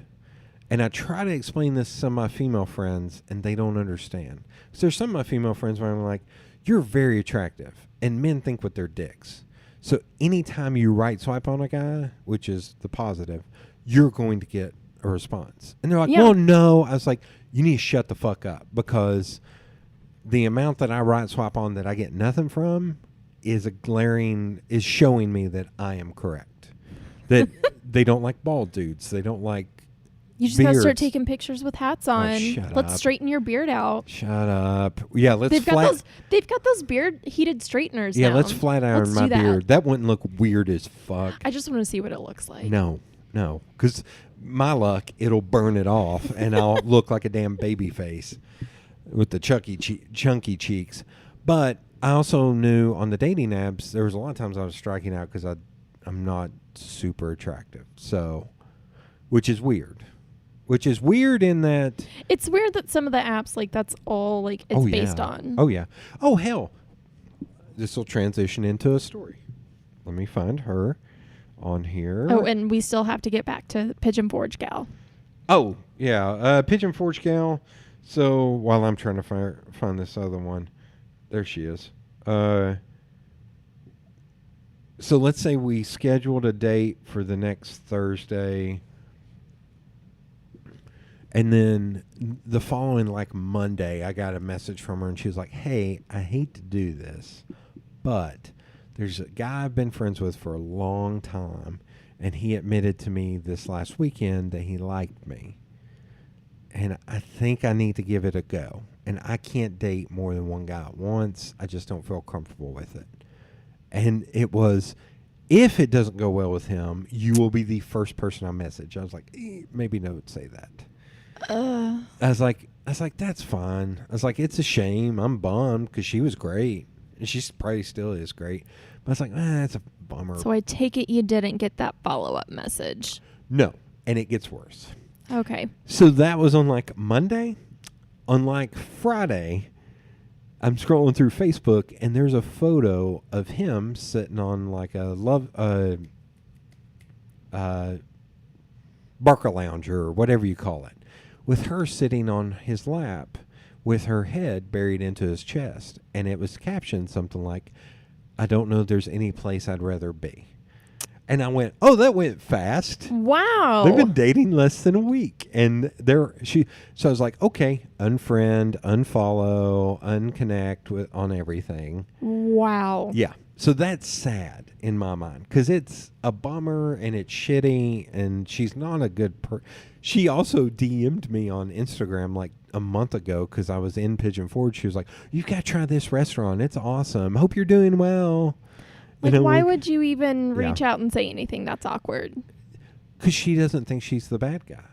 And I try to explain this to some of my female friends, and they don't understand. So there's some of my female friends where I'm like, you're very attractive. And men think with their dicks. So anytime you right swipe on a guy, which is the positive, you're going to get a response. And they're like, well, no. I was like, you need to shut the fuck up, because the amount that I right swipe on that I get nothing from is showing me that I am correct. That they don't like bald dudes. They don't like You just gotta start taking pictures with hats on. Let's straighten your beard out. Shut up. Yeah, they've got those beard heated straighteners. Yeah, now. let's flat iron my beard. That wouldn't look weird as fuck. I just want to see what it looks like. No, because my luck, it'll burn it off, and I'll look like a damn baby face with the chunky cheeks. But I also knew on the dating apps, there was a lot of times I was striking out because I'm not super attractive. So, which is weird. Which is weird in that... It's weird that some of the apps, like, that's all, like, it's based on. Oh, yeah. Oh, hell. This will transition into a story. Let me find her on here. Oh, and we still have to get back to Pigeon Forge Gal. Oh, yeah. Pigeon Forge Gal. So, while I'm trying to find this other one. There she is. So, let's say we scheduled a date for the next Thursday... And then the following, like, Monday, I got a message from her, and she was like, hey, I hate to do this, but there's a guy I've been friends with for a long time, and he admitted to me this last weekend that he liked me. And I think I need to give it a go. And I can't date more than one guy at once. I just don't feel comfortable with it. And it was, if it doesn't go well with him, you will be the first person I message. I was like, maybe don't say that. I was like, that's fine. I was like, it's a shame. I'm bummed because she was great. And she probably still is great. But I was like, that's a bummer. So I take it you didn't get that follow-up message. No. And it gets worse. Okay. So that was on like Monday. On like Friday, I'm scrolling through Facebook, and there's a photo of him sitting on like a Barker Lounger or whatever you call it, with her sitting on his lap with her head buried into his chest. And it was captioned something like, I don't know if there's any place I'd rather be. And I went, oh, that went fast. Wow. They've been dating less than a week. And so I was like, okay, unfriend, unfollow, unconnect on everything. Wow. Yeah. So that's sad in my mind because it's a bummer and it's shitty and she's not a good person. She also DM'd me on Instagram like a month ago because I was in Pigeon Forge. She was like, you got to try this restaurant. It's awesome. Hope you're doing well. Like, why would you even reach out and say anything? That's awkward. Because she doesn't think she's the bad guy.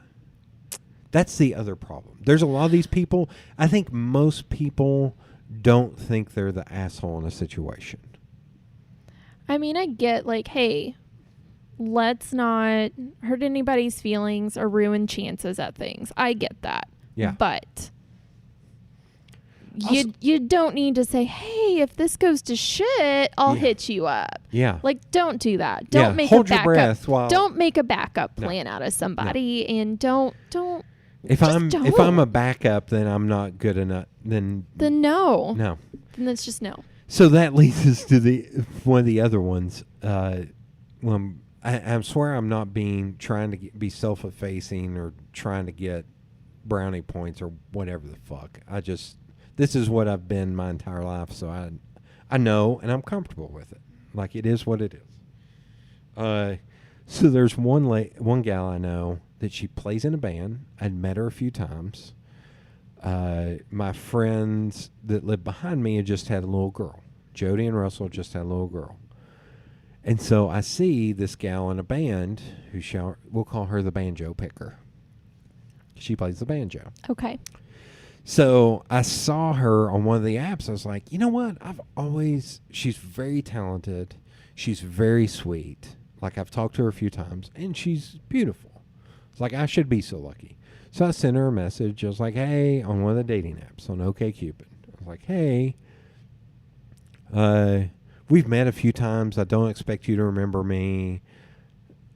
That's the other problem. There's a lot of these people. I think most people don't think they're the asshole in a situation. I mean, I get like, hey, let's not hurt anybody's feelings or ruin chances at things. I get that. Yeah. But you don't need to say, hey, if this goes to shit, I'll hit you up. Yeah. Like, don't do that. Don't make hold a backup. Your breath while don't make a backup plan out of somebody, and don't. If I'm a backup, then I'm not good enough. Then no. No. Then it's just no. So that leads us to one of the other ones. When I swear I'm not trying to be self-effacing or trying to get brownie points or whatever the fuck. This is what I've been my entire life, so I know and I'm comfortable with it. Like, it is what it is. So there's one gal I know that she plays in a band. I'd met her a few times. My friends that live behind me had just had a little girl. Jody and Russell just had a little girl. And so I see this gal in a band we'll call her the banjo picker. She plays the banjo. Okay. So I saw her on one of the apps. I was like, you know what? She's very talented. She's very sweet. Like, I've talked to her a few times, and she's beautiful. It's like, I should be so lucky. So I sent her a message. I was like, hey, on one of the dating apps, on OkCupid. I was like, hey, we've met a few times. I don't expect you to remember me.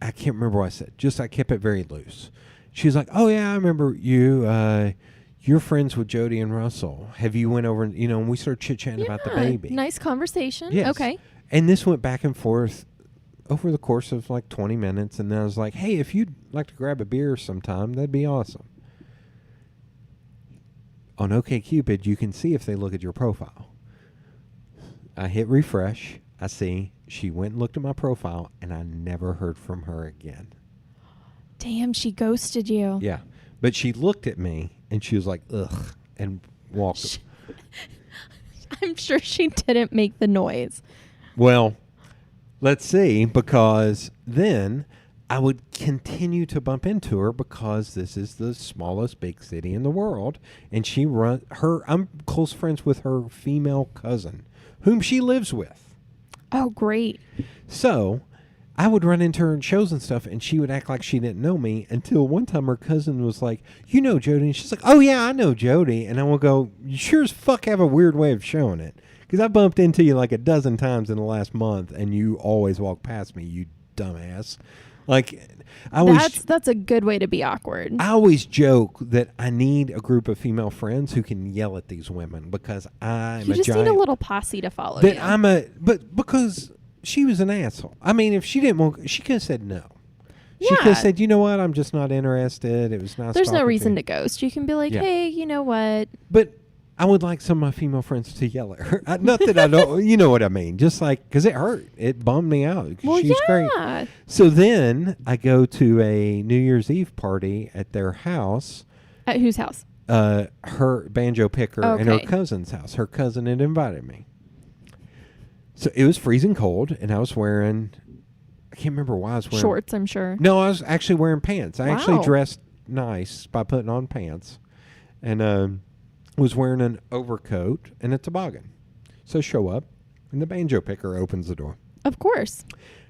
I can't remember what I said. Just I kept it very loose. She's like, oh, yeah, I remember you. You're friends with Jody and Russell. Have you went over, and we started chit-chatting about the baby. Nice conversation. Yes. Okay. And this went back and forth over the course of like 20 minutes. And then I was like, hey, if you'd like to grab a beer sometime, that'd be awesome. On OkCupid, you can see if they look at your profile. I hit refresh. I see she went and looked at my profile, and I never heard from her again. Damn, she ghosted you. Yeah. But she looked at me, and she was like, ugh, and walked. I'm sure she didn't make the noise. Well, let's see, because then I would continue to bump into her because this is the smallest big city in the world, and I'm close friends with her female cousin, whom she lives with. Oh, great. So I would run into her in shows and stuff, and she would act like she didn't know me until one time her cousin was like, you know Jody? And she's like, oh, yeah, I know Jody. And I will go, you sure as fuck have a weird way of showing it. Because I bumped into you like a dozen times in the last month, and you always walk past me, you dumbass. Like, That's a good way to be awkward. I always joke that I need a group of female friends who can yell at these women because I'm a giant. You just need a little posse to follow you. But because she was an asshole. I mean, if she didn't want, she could have said no. She Yeah. could have said, you know what, I'm just not interested. It was nice. There's no talking reason to to ghost. You can be like, Yeah. hey, you know what? But I would like some of my female friends to yell at her. Not that I don't, you know what I mean. Just like, because it hurt. It bummed me out. Well, She's great. So then I go to a New Year's Eve party at their house. At whose house? Her banjo picker and her Okay. cousin's house. Her cousin had invited me. So it was freezing cold, and I was wearing, I can't remember why I was wearing. Shorts, I'm sure. No, I was actually wearing pants. I actually Wow. dressed nice by putting on pants. And was wearing an overcoat and a toboggan. So show up, and the banjo picker opens the door. Of course.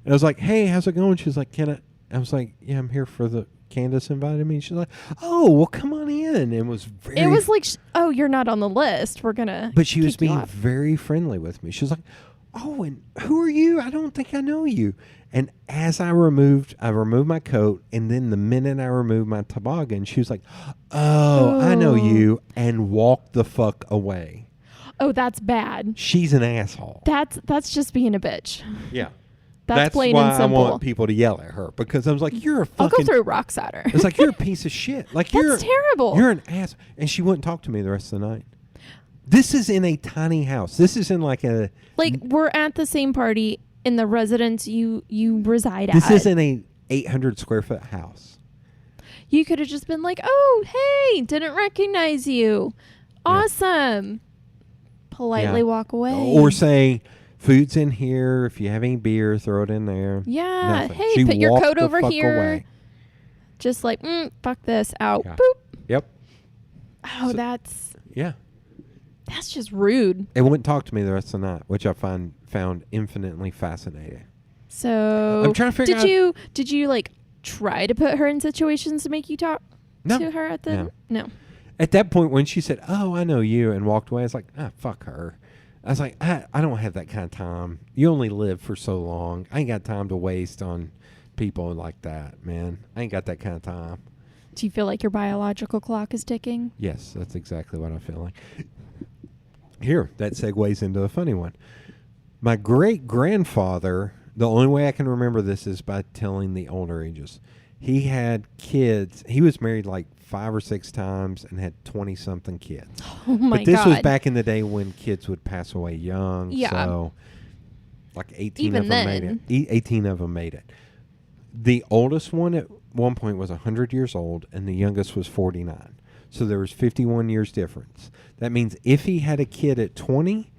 And I was like, hey, how's it going? She's like, I was like, yeah, I'm here for Candace invited me. She's like, oh, well, come on in. And was very. It was like, oh, you're not on the list. We're going to. But she was kick you being off. very friendly with me. She was like, oh, and who are you? I don't think I know you. And as I removed my coat, and then the minute I removed my toboggan, she was like, oh, I know you, and walked the fuck away. Oh, that's bad. She's an asshole. That's just being a bitch. Yeah. That's plain why and simple. I want people to yell at her, because I was like, you're a fucking. I'll go throw rocks at her. It's like, you're a piece of shit. Like, That's terrible. You're an ass. And she wouldn't talk to me the rest of the night. This is in a tiny house. This is in like a. Like, we're at the same party in the residence you reside This at. is in a 800 square foot house. You could have just been like, oh, hey, didn't recognize you. Awesome. Politely walk away. Or say, food's in here. If you have any beer, throw it in there. Yeah. Nothing. Hey, She put your walked coat the over fuck here. away. Just like, fuck this, out. Yeah. Boop. Yep. Oh, that's Yeah. just rude. It wouldn't talk to me the rest of the night, which I found infinitely fascinating. So I'm trying to figure out. Did you like try to put her in situations to make you talk No. to her at the no. At that point, when she said, oh, I know you, and walked away, I was like, fuck her. I was like, I don't have that kind of time. You only live for so long. I ain't got time to waste on people like that, man. I ain't got that kind of time. Do you feel like your biological clock is ticking? Yes, that's exactly what I feel like. Here, that segues into the funny one. My great-grandfather, the only way I can remember this is by telling the older ages. He had kids. He was married like 5 or 6 times and had 20-something kids. Oh, my God. But this was back in the day when kids would pass away young. Yeah. So like 18 Even of them then. made it. 18 of them made it. The oldest one at one point was 100 years old, and the youngest was 49. So there was 51 years difference. That means if he had a kid at 20,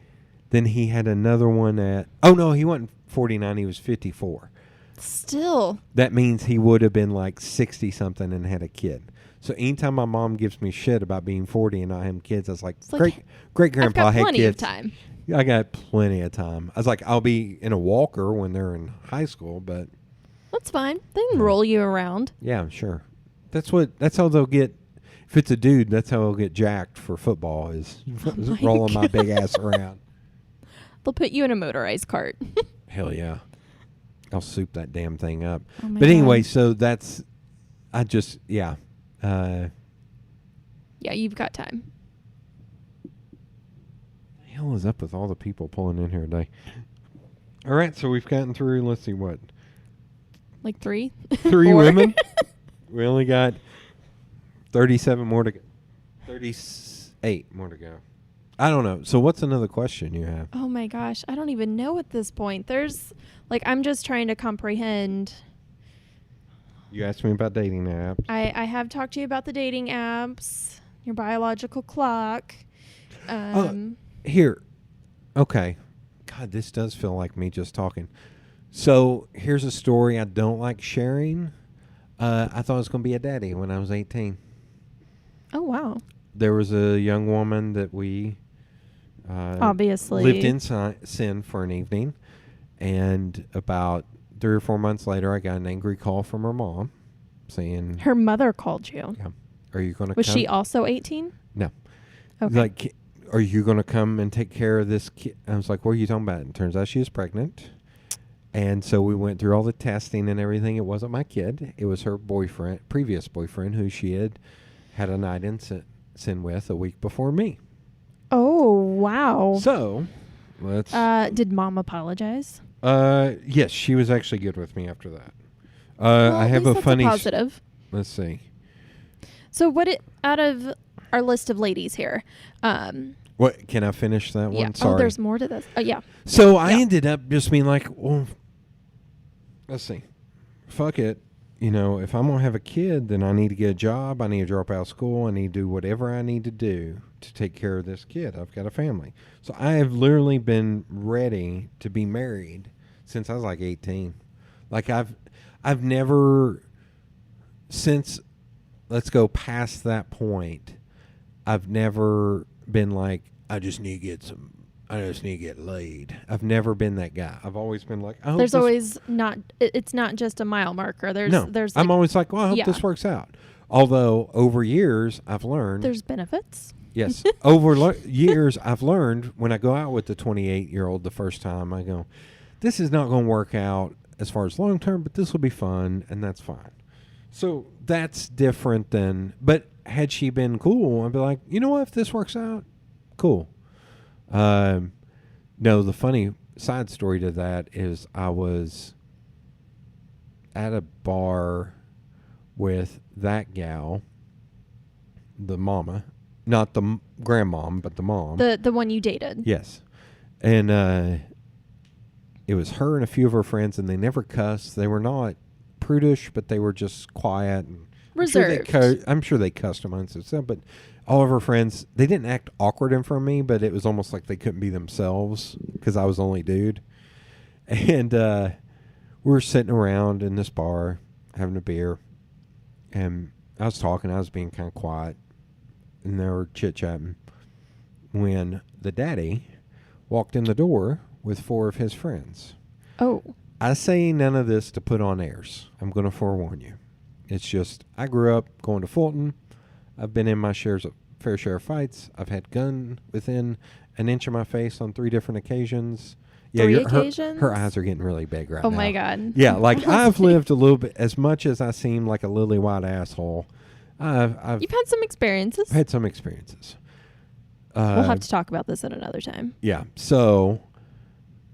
then he had another one at... Oh, no, he wasn't 49. He was 54. Still. That means he would have been like 60-something and had a kid. So anytime my mom gives me shit about being 40 and not having kids, I was like, It's like, great grandpa I've got had plenty kids. of time. I got plenty of time. I was like, I'll be in a walker when they're in high school, but That's fine. They can roll you around. yeah, sure. That's how they'll get. If it's a dude, that's how he'll get jacked for football is rolling my big ass around. They'll put you in a motorized cart. Hell yeah. I'll soup that damn thing up. Oh my But anyway, God. so that's, yeah. Yeah, you've got time. The hell is up with all the people pulling in here today? All right, so we've gotten through, let's see what, Like 3? 3 4? women. We only got 37 more to go. 38 more to go. I don't know. So what's another question you have? Oh my gosh. I don't even know at this point. There's, like, I'm just trying to comprehend. You asked me about dating apps. I have talked to you about the dating apps, your biological clock. Here. Okay. God, this does feel like me just talking. So here's a story I don't like sharing. I thought I was going to be a daddy when I was 18. Oh, wow. There was a young woman that we Obviously. lived in sin for an evening. And about 3 or 4 months later, I got an angry call from her mom saying, Her mother called you. yeah, are you going to Was come? she also 18? No. Okay. Like, are you going to come and take care of this kid? I was like, what are you talking about? And it turns out she was pregnant. And so we went through all the testing and everything. It wasn't my kid. It was her boyfriend, previous boyfriend, who she had a night in sin with a week before me. Oh, wow. So, let's... Did mom apologize? yes, she was actually good with me after that. Well, I at have least a that's funny... positive. Let's see. So out of our list of ladies here, What, can I finish that yeah. one? Sorry. Oh, there's more to this. Oh, yeah. So I Yeah. ended up just being like, well, let's see. Fuck it. You know, if I'm going to have a kid, then I need to get a job. I need to drop out of school. I need to do whatever I need to do to take care of this kid. I've got a family. So I have literally been ready to be married since I was like 18. Like I've never, since, let's go past that point, I've never been like, I just need to get laid. I've never been that guy. I've always been like, I hope There's this always not. It's not just a mile marker. There's There's like, I'm always like, well, I hope yeah. this works out. Although over years I've learned, there's benefits. yes, years I've learned when I go out with the 28-year-old the first time, I go, this is not going to work out as far as long term, but this will be fun, and that's fine. So that's different than. But had she been cool, I'd be like, you know what, if this works out, cool. No, the funny side story to that is I was at a bar with that gal, the mama, not the grandmom, but the mom. The one you dated. Yes. And it was her and a few of her friends, and they never cussed. They were not prudish, but they were just quiet. And Reserved. I'm sure they cussed amongst themselves, but all of her friends, they didn't act awkward in front of me, but it was almost like they couldn't be themselves because I was the only dude. And we were sitting around in this bar having a beer, and I was talking. I was being kind of quiet, and they were chit-chatting when the daddy walked in the door with 4 of his friends. Oh. I say none of this to put on airs. I'm going to forewarn you. It's just, I grew up going to Fulton. I've been in my fair share of fights. I've had gun within an inch of my face on 3 different occasions. Yeah, 3 occasions? Her eyes are getting really big right now. Oh my God. Yeah, like I've lived a little bit, as much as I seem like a lily white asshole. I've You've had some experiences. had some experiences. We'll have to talk about this at another time. Yeah. So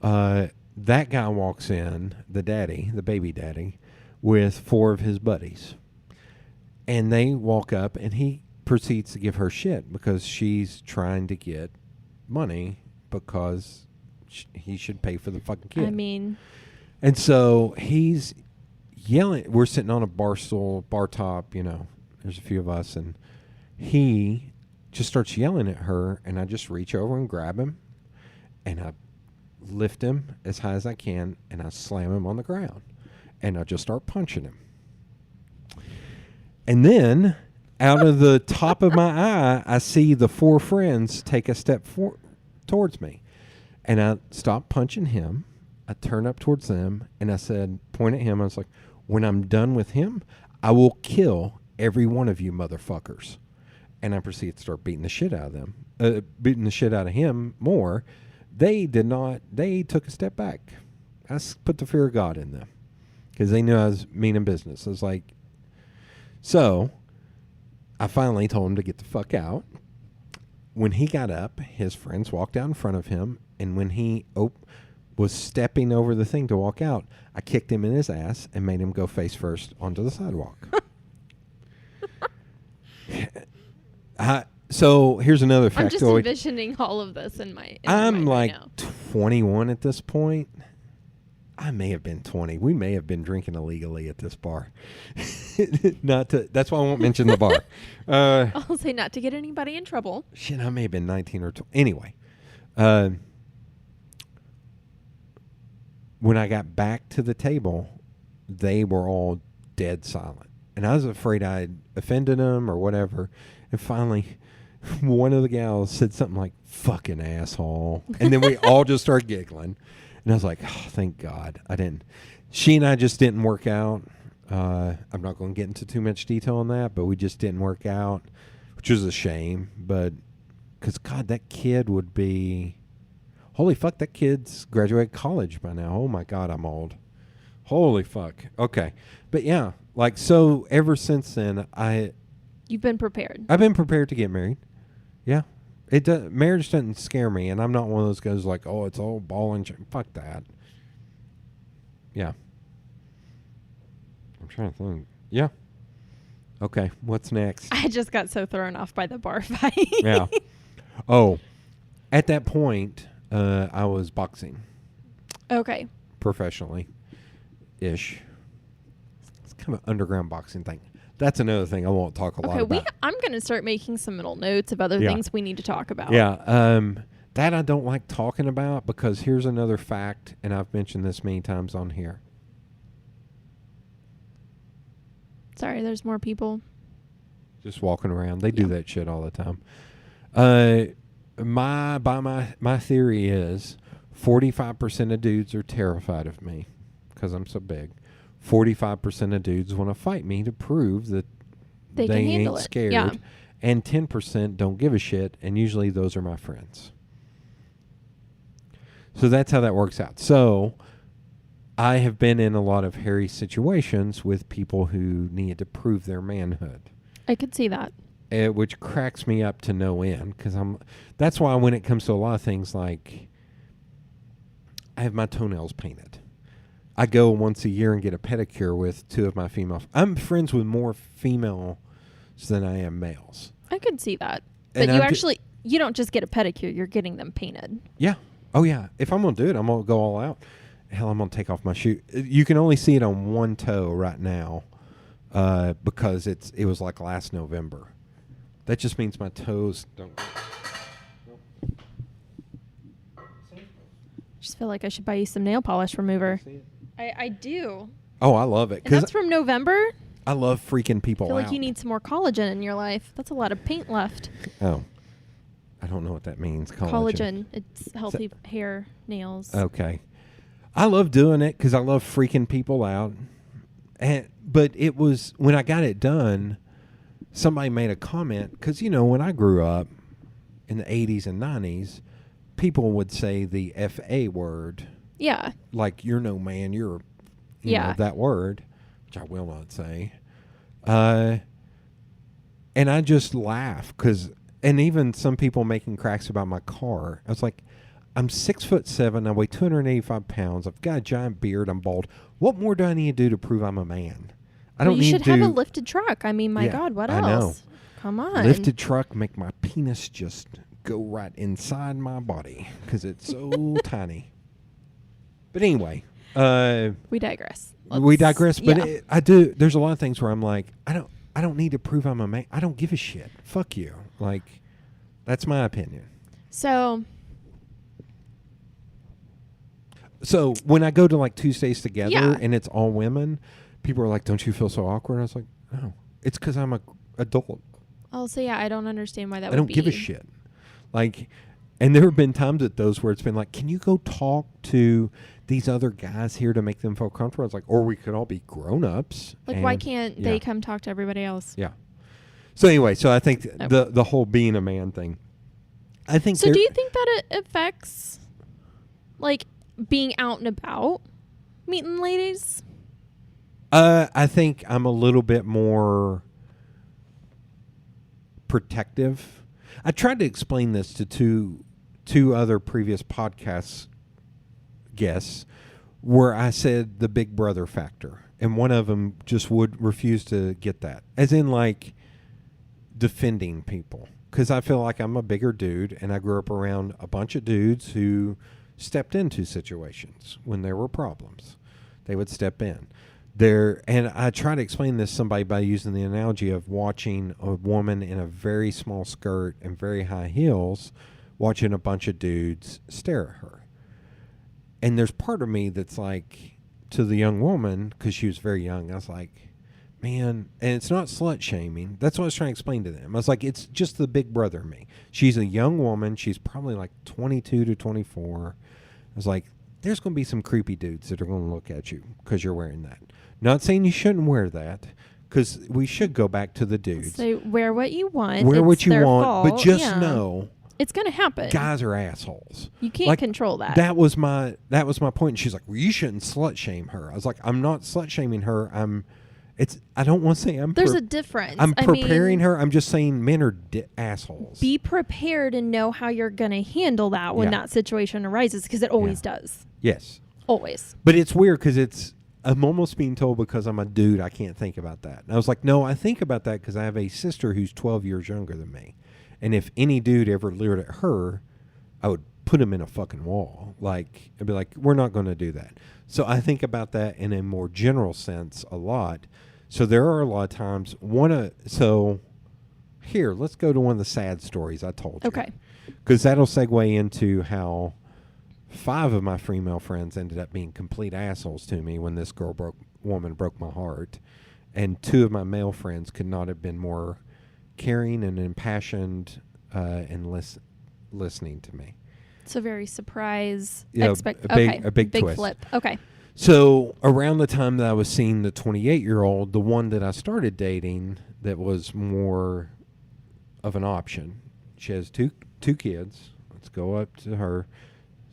that guy walks in, the daddy, the baby daddy, with 4 of his buddies. And they walk up, and he proceeds to give her shit because she's trying to get money because he should pay for the fucking kid. I mean, and so he's yelling. We're sitting on a bar stool, bar top, you know, there's a few of us, and he just starts yelling at her, and I just reach over and grab him, and I lift him as high as I can, and I slam him on the ground, and I just start punching him. And then out of the top of my eye, I see the 4 friends take a step towards me. And I stopped punching him. I turned up towards them, and I said, point at him. I was like, when I'm done with him, I will kill every one of you motherfuckers. And I proceeded to start beating the shit out of them. Beating the shit out of him more. They did not. They took a step back. I put the fear of God in them. Because they knew I was meaning business. I was like, so I finally told him to get the fuck out. When he got up, his friends walked out in front of him. And when he was stepping over the thing to walk out, I kicked him in his ass and made him go face first onto the sidewalk. So here's another factoid. I'm just envisioning all of this in my I'm mind like right now. 21 at this point. I may have been 20. We may have been drinking illegally at this bar. That's why I won't mention the bar. I'll say not to get anybody in trouble. Shit, I may have been 19 or 20. Anyway. When I got back to the table, they were all dead silent. And I was afraid I'd offended them or whatever. And finally, one of the gals said something like, fucking asshole. And then we all just started giggling. And I was like, oh, thank God I didn't. She and I just didn't work out. I'm not going to get into too much detail on that, but we just didn't work out, which was a shame. But because, God, that kid would be... Holy fuck, that kid's graduated college by now. Oh, my God, I'm old. Holy fuck. Okay. But, yeah, like, so ever since then, You've been prepared. I've been prepared to get married. Yeah. Marriage doesn't scare me, and I'm not one of those guys like, oh, it's all ball and fuck that. Yeah. I'm trying to think. Yeah. Okay, what's next? I just got so thrown off by the bar fight. Yeah. Oh, at that point, I was boxing. Okay. Professionally-ish. It's kind of an underground boxing thing. That's another thing I won't talk a lot about. I'm going to start making some little notes of other things we need to talk about. Yeah. That I don't like talking about because here's another fact, and I've mentioned this many times on here. Sorry, there's more people. Just walking around. They do that shit all the time. My theory is 45% of dudes are terrified of me because I'm so big. 45% of dudes want to fight me to prove that they ain't scared. Yeah. And 10% don't give a shit, and usually those are my friends. So that's how that works out. So I have been in a lot of hairy situations with people who need to prove their manhood. I could see that. Which cracks me up to no end because that's why when it comes to a lot of things, like I have my toenails painted. I go once a year and get a pedicure with 2 of my females. I'm friends with more females than I am males. I could see that. But you don't just get a pedicure, you're getting them painted. Yeah. Oh, yeah. If I'm going to do it, I'm going to go all out. Hell, I'm going to take off my shoe. You can only see it on one toe right now because it was like last November. That just means my toes don't... Just feel like I should buy you some nail polish remover. I do. Oh, I love it. And that's from November? I love freaking people out. I feel like you need some more collagen in your life. That's a lot of paint left. Oh. I don't know what that means. Collagen. It's healthy hair, nails. Okay. I love doing it because I love freaking people out. But it was, when I got it done, somebody made a comment. Because, when I grew up in the 80s and 90s, people would say the F-A word. Yeah. Like, you're no man, you're, you know, that word, which I will not say. And I just laugh and even some people making cracks about my car. I was like, I'm 6'7", I weigh 285 pounds, I've got a giant beard, I'm bald. What more do I need to do to prove I'm a man? You should have a lifted truck. I mean, my God, what else? I know. Come on. Lifted truck, make my penis just go right inside my body because it's so tiny. But anyway, we digress. But there's a lot of things where I'm like, I don't need to prove I'm a man. I don't give a shit. Fuck you. Like, that's my opinion. So when I go to like Tuesdays Together and it's all women, people are like, don't you feel so awkward? And I was like, no. It's because I'm a adult. Oh, so yeah, I don't understand why that would I don't be. give a shit. Like, and there have been times at those where it's been like, can you go talk to these other guys here to make them feel comfortable? It's like, or we could all be grown-ups. Like, why can't they come talk to everybody else? Yeah. So anyway, so I think Okay. the whole being a man thing, I think. So do you think that it affects, like, being out and about, meeting ladies? I think I'm a little bit more protective. I tried to explain this to two other previous podcast guests where I said the big brother factor, and one of them just would refuse to get that, as in like defending people, because I feel like I'm a bigger dude and I grew up around a bunch of dudes who stepped into situations when there were problems. They would step in there, and I try to explain this to somebody by using the analogy of watching a woman in a very small skirt and very high heels watching a bunch of dudes stare at her. And there's part of me that's like, to the young woman, because she was very young, I was like, man, and it's not slut shaming. That's what I was trying to explain to them. I was like, it's just the big brother in me. She's a young woman. She's probably like 22 to 24. I was like, there's going to be some creepy dudes that are going to look at you because you're wearing that. Not saying you shouldn't wear that, because we should go back to the dudes. So wear what you want. Wear what you their want, fault. but just Yeah. know It's going to happen. guys are assholes. You can't Like, control that. That was my point. And she's like, well, you shouldn't slut shame her. I was like, I'm not slut shaming her. I don't want to say There's a difference. I'm I preparing mean, her. I'm just saying men are assholes. Be prepared and know how you're going to handle that when Yeah. that situation arises, because it always does. Yes. Always. But it's weird because I'm almost being told because I'm a dude, I can't think about that. And I was like, no, I think about that because I have a sister who's 12 years younger than me. And if any dude ever leered at her, I would put him in a fucking wall. Like, I'd be like, we're not going to do that. So I think about that in a more general sense a lot. So there are a lot of times, so here, let's go to one of the sad stories I told you. Okay. Because that'll segue into how 5 of my female friends ended up being complete assholes to me when this woman broke my heart. And 2 of my male friends could not have been more caring and impassioned and listening to me. So very surprise. Yeah, a big twist. Flip. Okay. So around the time that I was seeing the 28-year-old, the one that I started dating that was more of an option, she has two kids. Let's go up to her.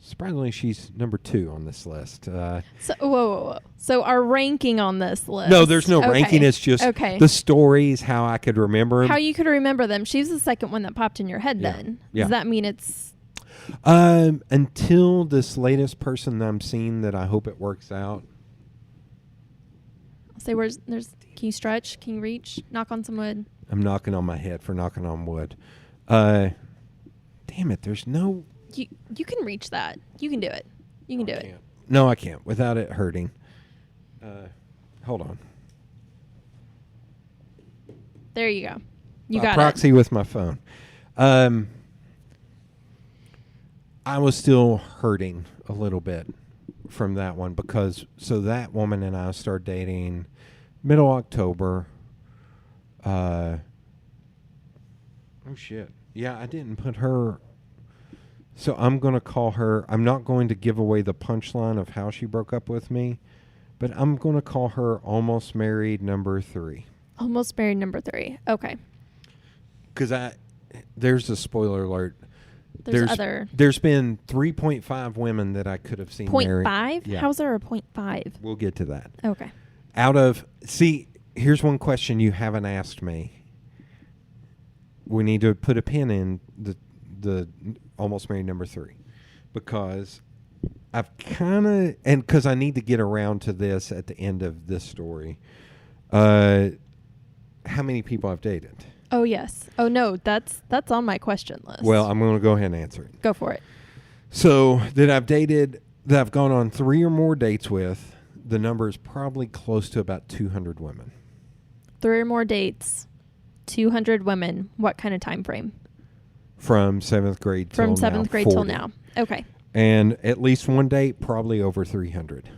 Surprisingly, she's number 2 on this list. So whoa. So our ranking on this list. No, there's no ranking. It's just the stories, how I could remember them. How you could remember them. She was the second one that popped in your head then. Yeah. Does that mean it's... Until this latest person that I'm seeing that I hope it works out. Say can you stretch? Can you reach? Knock on some wood. I'm knocking on my head for knocking on wood. Damn it, there's no... You can reach that. You can do it. You can do it. No, I can't without it hurting. Hold on. There you go. You got proxy it. with my phone. I was still hurting a little bit from that one because that woman and I started dating middle October. Oh shit. Yeah, I didn't put her. So I'm going to call her. I'm not going to give away the punchline of how she broke up with me, but I'm going to call her almost married number 3. Almost married number 3. Okay. Because there's a spoiler alert. There's been 3.5 women that I could have seen married. 0.5? Yeah. How's there a 0.5? We'll get to that. Okay. Here's one question you haven't asked me. We need to put a pin in the almost married number 3 because I've because I need to get around to this at the end of this story. How many people I've dated? Oh yes. Oh no, that's on my question list. Well, I'm going to go ahead and answer it. Go for it. So that I've gone on 3 or more dates with, the number is probably close to about 200 women. 3 or more dates, 200 women. What kind of time frame? From 7th grade till now. From 7th grade 40. till now. Okay. And at least one date, probably over 300.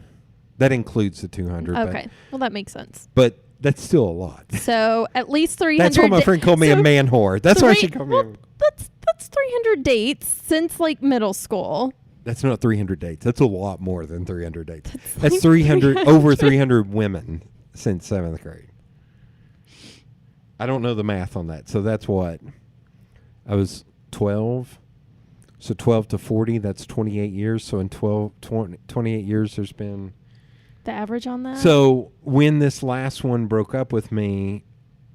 That includes the 200. Okay. Well, that makes sense. But That's still a lot. So at least 300. That's why my friend called me a man whore. That's why she called me. That's 300 dates since like middle school. That's not 300 dates. That's a lot more than 300 dates. That's 300 over 300 women since 7th grade. I don't know the math on that. So that's what? I was 12. So 12 to 40, that's 28 years. So in 28 years, there's been... The average on that? So when this last one broke up with me,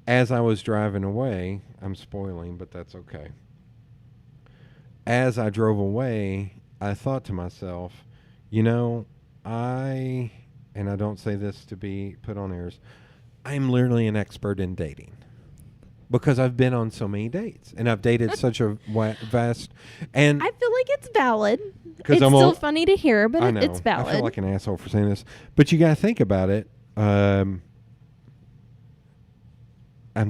as I was driving away, I'm spoiling, but that's okay. As I drove away, I thought to myself, and I don't say this to be put on airs, I'm literally an expert in dating. Because I've been on so many dates, and I've dated such a vast, and I feel like it's valid. It's still funny to hear, but it's valid. I feel like an asshole for saying this, but you got to think about it. I'm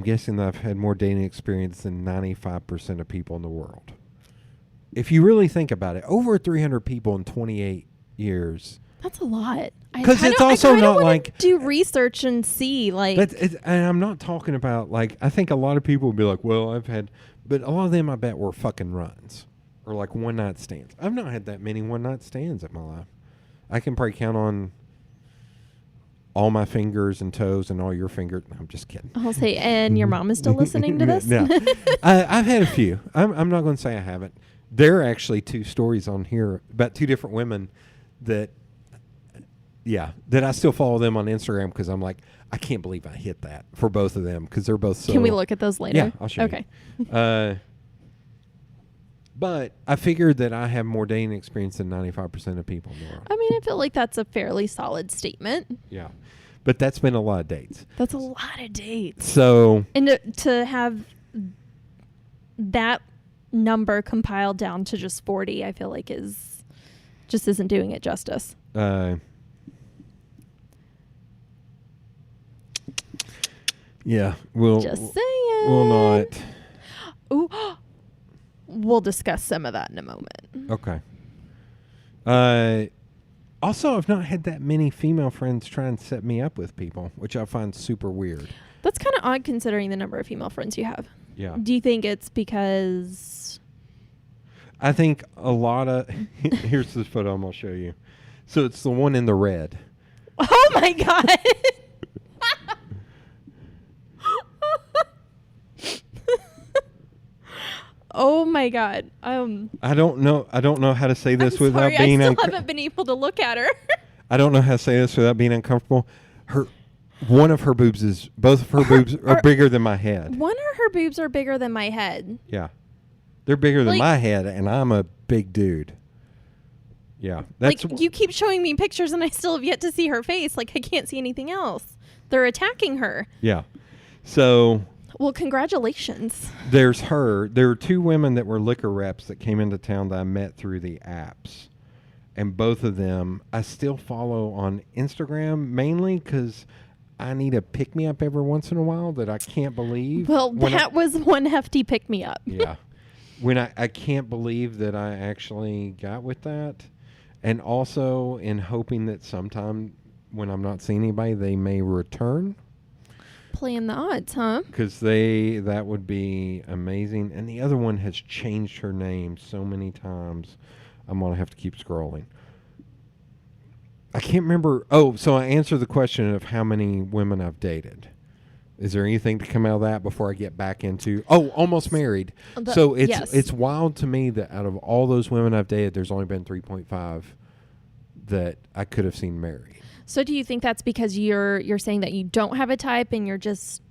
guessing that I've had more dating experience than 95% of people in the world. If you really think about it, over 300 people in 28 years. That's a lot. Because it's also not like do research and see like. And I'm not talking about like I think a lot of people would be like, well, but a lot of them I bet were fucking runs or like one night stands. I've not had that many one night stands in my life. I can probably count on all my fingers and toes and all your fingers. No, I'm just kidding. I'll say, and your mom is still listening to this. No, I've had a few. I'm not going to say I haven't. There are actually 2 stories on here about 2 different women that I still follow them on Instagram because I'm like, I can't believe I hit that for both of them because they're both so... Can we look at those later? Yeah, I'll show you. Okay. But I figured that I have more dating experience than 95% of people in the world. I mean, I feel like that's a fairly solid statement. Yeah. But that's been a lot of dates. That's a lot of dates. So... And to have that number compiled down to just 40, I feel like isn't doing it justice. Yeah, we'll just saying. We'll not. Ooh, we'll discuss some of that in a moment. Okay. Also, I've not had that many female friends try and set me up with people, which I find super weird. That's kind of odd considering the number of female friends you have. Yeah. Do you think it's because... I think a lot of... Here's this photo I'm going to show you. So it's the one in the red. Oh, my God. Oh my God! I don't know how to say this without being. I still haven't been able to look at her. I don't know how to say this without being uncomfortable. Both of her boobs are bigger than my head. One of her boobs are bigger than my head. Yeah, they're bigger than my head, and I'm a big dude. Yeah, that's like you keep showing me pictures, and I still have yet to see her face. Like I can't see anything else. They're attacking her. Yeah, so. Well, congratulations. There's her. There were 2 women that were liquor reps that came into town that I met through the apps. And both of them I still follow on Instagram, mainly because I need a pick-me-up every once in a while that I can't believe. Well, that was one hefty pick-me-up. Yeah. When I can't believe that I actually got with that. And also in hoping that sometime when I'm not seeing anybody, they may return. Playing the odds, huh? Because that would be amazing. And the other one has changed her name so many times. I'm going to have to keep scrolling. I can't remember. Oh, so I answered the question of how many women I've dated. Is there anything to come out of that before I get back into... Oh, almost married. So it's wild to me that out of all those women I've dated, there's only been 3.5 that I could have seen married. So do you think that's because you're saying that you don't have a type and you're just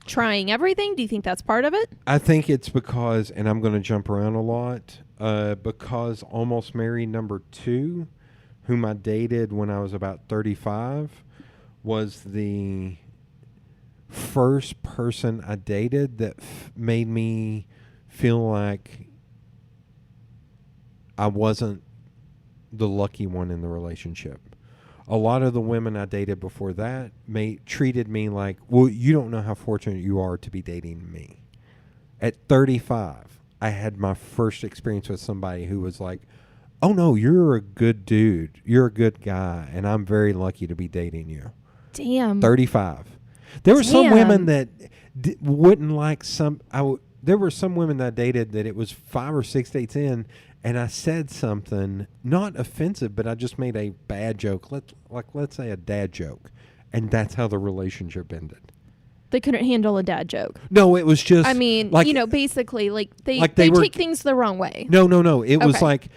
trying everything? Do you think that's part of it? I think it's because, and I'm going to jump around a lot, because almost married number 2, whom I dated when I was about 35, was the first person I dated that made me feel like I wasn't the lucky one in the relationship. A lot of the women I dated before that treated me like, well, you don't know how fortunate you are to be dating me. At 35, I had my first experience with somebody who was like, oh, no, you're a good dude. You're a good guy, and I'm very lucky to be dating you. Damn. 35. There were some women Damn. that wouldn't like some. There were some women that I dated that it was 5 or 6 dates in, and I said something not offensive, but I just made a bad joke. Let's say a dad joke, and that's how the relationship ended. They couldn't handle a dad joke. No, it was just. I mean, like, basically, they they were, take things the wrong way. No. It was Okay. like,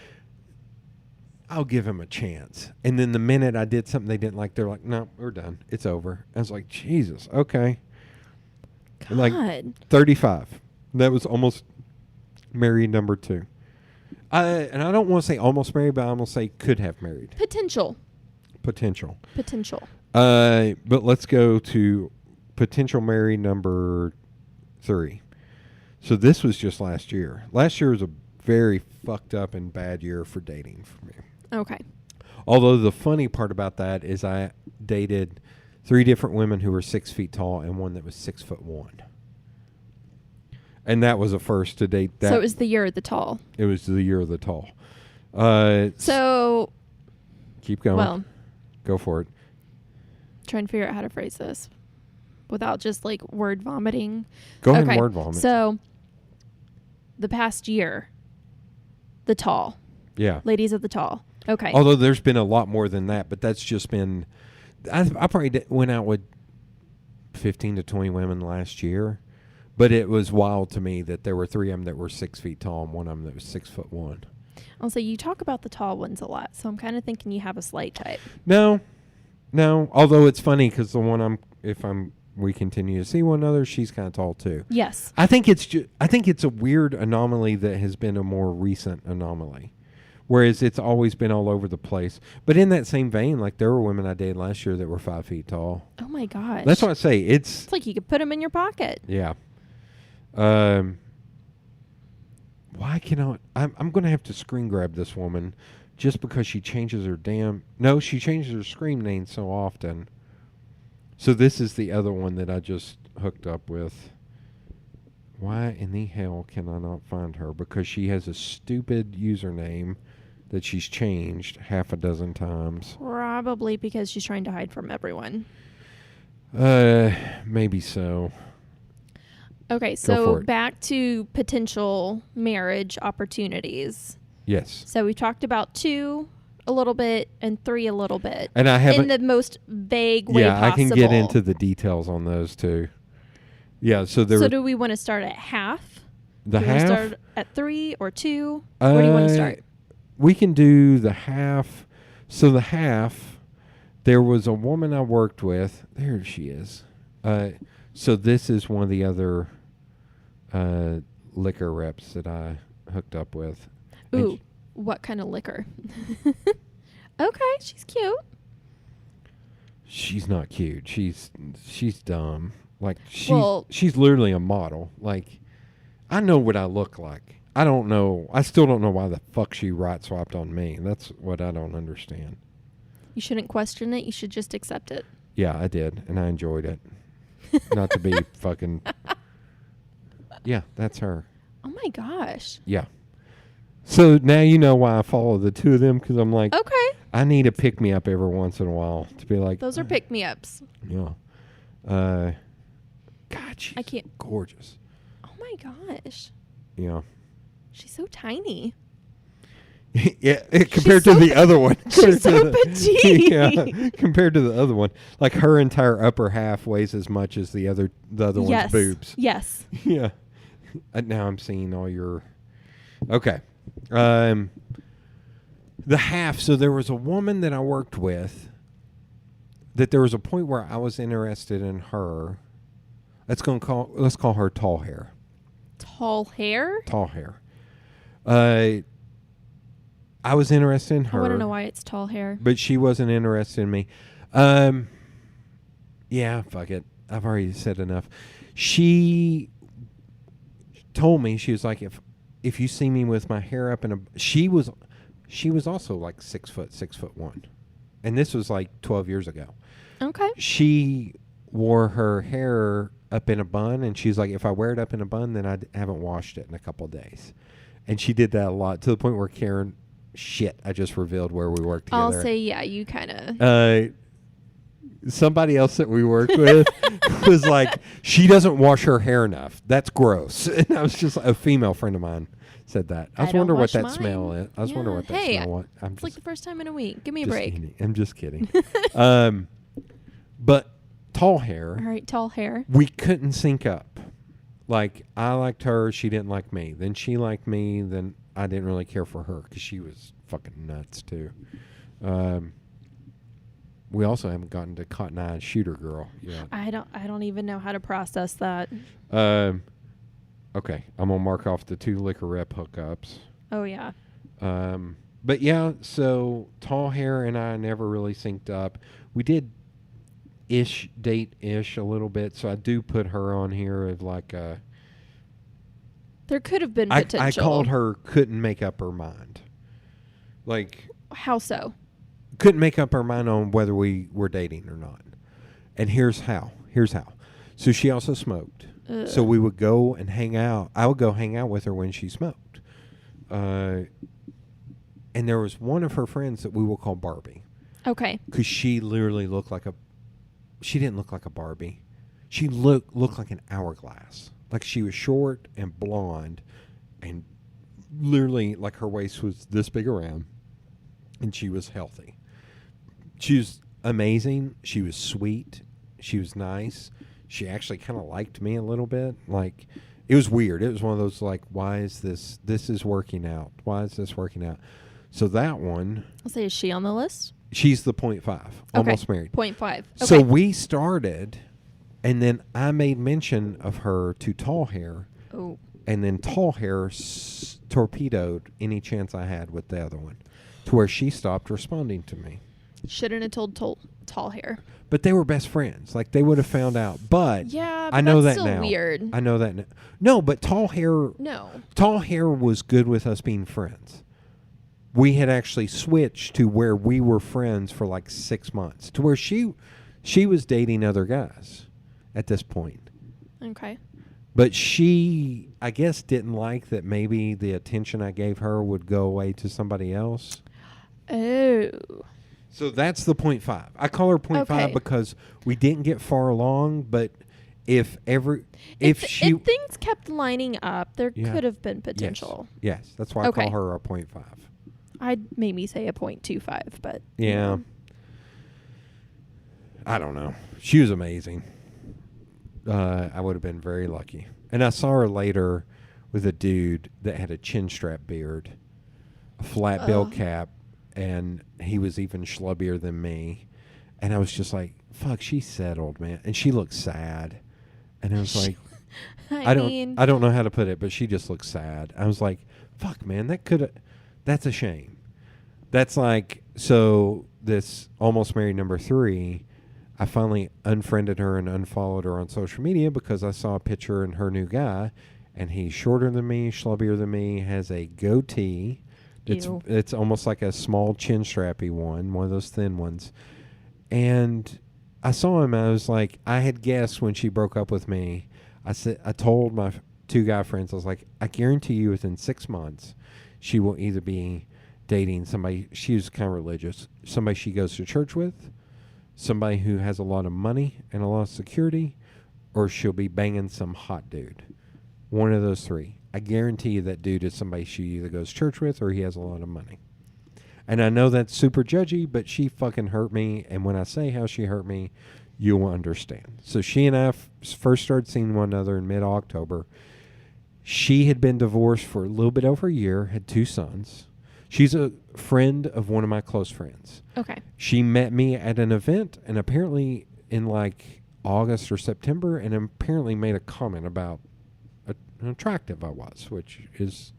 I'll give him a chance. And then the minute I did something they didn't like, they're like, no, we're done. It's over. I was like, Jesus, okay. God. Like 35. That was almost married number 2. And I don't want to say almost married, but I'm going to say could have married. Potential. Potential. But let's go to potential married number 3. So this was just last year. Last year was a very fucked up and bad year for dating for me. Okay. Although the funny part about that is I dated 3 different women who were 6 feet tall and one that was 6'1". And that was a first to date that. So it was the year of the tall. It was the year of the tall. So. Keep going. Well. Go for it. Trying to figure out how to phrase this without just like word vomiting. Go ahead and word vomit. So the past year, the tall. Yeah. Ladies of the tall. Okay. Although there's been a lot more than that, but that's just been. I probably went out with 15 to 20 women last year. But it was wild to me that there were 3 of them that were 6 feet tall and one of them that was 6'1". I'll say you talk about the tall ones a lot, so I'm kind of thinking you have a slight type. No. Although it's funny because the one we continue to see one another, she's kind of tall too. Yes. I think it's a weird anomaly that has been a more recent anomaly, whereas it's always been all over the place. But in that same vein, like there were women I dated last year that were 5 feet tall. Oh my gosh. That's what I say. It's like you could put them in your pocket. Yeah. Why cannot I'm going to have to screen grab this woman just because she changes her she changes her screen name so often. So this is the other one that I just hooked up with. Why in the hell can I not find her? Because she has a stupid username that she's changed half a dozen times. Probably because she's trying to hide from everyone. Maybe so. Okay, so back to potential marriage opportunities. Yes. So we talked about 2 a little bit and 3 a little bit. And I haven't in the most vague way possible. Yeah, I can get into the details on those too. Yeah, so do we want to start at half? The do we half? Want to start at 3 or 2? Where do you want to start? We can do the half. So the half, there was a woman I worked with. There she is. So this is one of the other liquor reps that I hooked up with. Ooh, what kind of liquor? Okay, she's cute. She's not cute. She's dumb. Like she's literally a model. Like I know what I look like. I don't know. I still don't know why the fuck she right swiped on me. That's what I don't understand. You shouldn't question it. You should just accept it. Yeah, I did, and I enjoyed it. Not to be fucking. Yeah, that's her. Oh my gosh. Yeah. So now you know why I follow the 2 of them, because I'm like, okay, I need a pick me up every once in a while to be like. Those are pick me ups. Yeah. God, she's gorgeous. Oh my gosh. Yeah. She's so tiny. Yeah, compared to the other one. She's so petite. Yeah, compared to the other one, like her entire upper half weighs as much as the other one's boobs. Yes. Yeah. Now I'm seeing all your. Okay. The half. So there was a woman that I worked with. That there was a point where I was interested in her. Let's call her tall hair. Tall hair. Tall hair. I was interested in her. I want to know why it's tall hair. But she wasn't interested in me. Yeah, fuck it. I've already said enough. She told me, she was like, if you see me with my hair up in a... She was also like 6'1". And this was like 12 years ago. Okay. She wore her hair up in a bun, and she's like, if I wear it up in a bun, then I haven't washed it in a couple of days. And she did that a lot, to the point where Karen... Shit, I just revealed where we worked together. I'll say, yeah, you kind of... somebody else that we worked with was like, she doesn't wash her hair enough. That's gross. And I was just a female friend of mine said that. I was wondering what that smell is. I was wondering what that smell was. It's like the first time in a week. Give me a just break. kidding. I'm just kidding. But tall hair. All right, tall hair. We couldn't sync up. Like, I liked her. She didn't like me. Then she liked me. Then I didn't really care for her because she was fucking nuts, too. We also haven't gotten to Cotton Eye Shooter Girl yet. I don't even know how to process that. Okay, I'm gonna mark off the 2 liquor rep hookups. Oh yeah. But yeah, so tall hair and I never really synced up. We did date-ish a little bit, so I do put her on here of like a... There could have been potential. I called her couldn't make up her mind. Like... How so? Couldn't make up her mind on whether we were dating or not. And here's how. So she also smoked. So we would go and hang out. I would go hang out with her when she smoked. And there was one of her friends that we will call Barbie. Okay. Because she literally looked like she didn't look like a Barbie. She looked like an hourglass. Like she was short and blonde and literally like her waist was this big around and she was healthy. She was amazing. She was sweet. She was nice. She actually kind of liked me a little bit. Like, it was weird. It was one of those, like, why is this is working out? Why is this working out? So that one. I'll say, is she on the list? She's the 0.5. Almost married. 0.5. Okay. So we started, and then I made mention of her to Tall Hair. Oh. And then Tall Hair torpedoed any chance I had with the other one to where she stopped responding to me. Shouldn't have told Tall Hair. But they were best friends. Like, they would have found out. But yeah, I know that's that still now. Weird. I know that now. No, but Tall Hair. No. Tall Hair was good with us being friends. We had actually switched to where we were friends for like 6 months, to where she was dating other guys at this point. Okay. But she, I guess, didn't like that maybe the attention I gave her would go away to somebody else. Oh. So that's the 0.5. I call her 0.5 because we didn't get far along, but if things kept lining up, there could have been potential. Yes, that's why I call her a 0.5. I'd maybe say a 0.25, but... Yeah. I don't know. She was amazing. I would have been very lucky. And I saw her later with a dude that had a chin strap beard, a flat bill cap, and he was even schlubbier than me. And I was just like, fuck, she settled, man. And she looked sad. And I was like, I don't know how to put it, but she just looked sad. I was like, fuck, man, that's a shame. That's like, so this almost married number 3, I finally unfriended her and unfollowed her on social media because I saw a picture in her new guy, and he's shorter than me, schlubbier than me, has a goatee. It's almost like a small chin strappy one of those thin ones. And I saw him, and I was like, I had guessed when she broke up with me, I told my 2 guy friends, I was like, I guarantee you within 6 months, she will either be dating somebody, she was kind of religious, somebody she goes to church with, somebody who has a lot of money and a lot of security, or she'll be banging some hot dude. One of those 3. I guarantee you that dude is somebody she either goes to church with or he has a lot of money. And I know that's super judgy, but she fucking hurt me. And when I say how she hurt me, you'll understand. So she and I first started seeing one another in mid-October. She had been divorced for a little bit over a year, had 2 sons. She's a friend of one of my close friends. Okay. She met me at an event, and apparently in like August or September, and apparently made a comment about how attractive I was, which is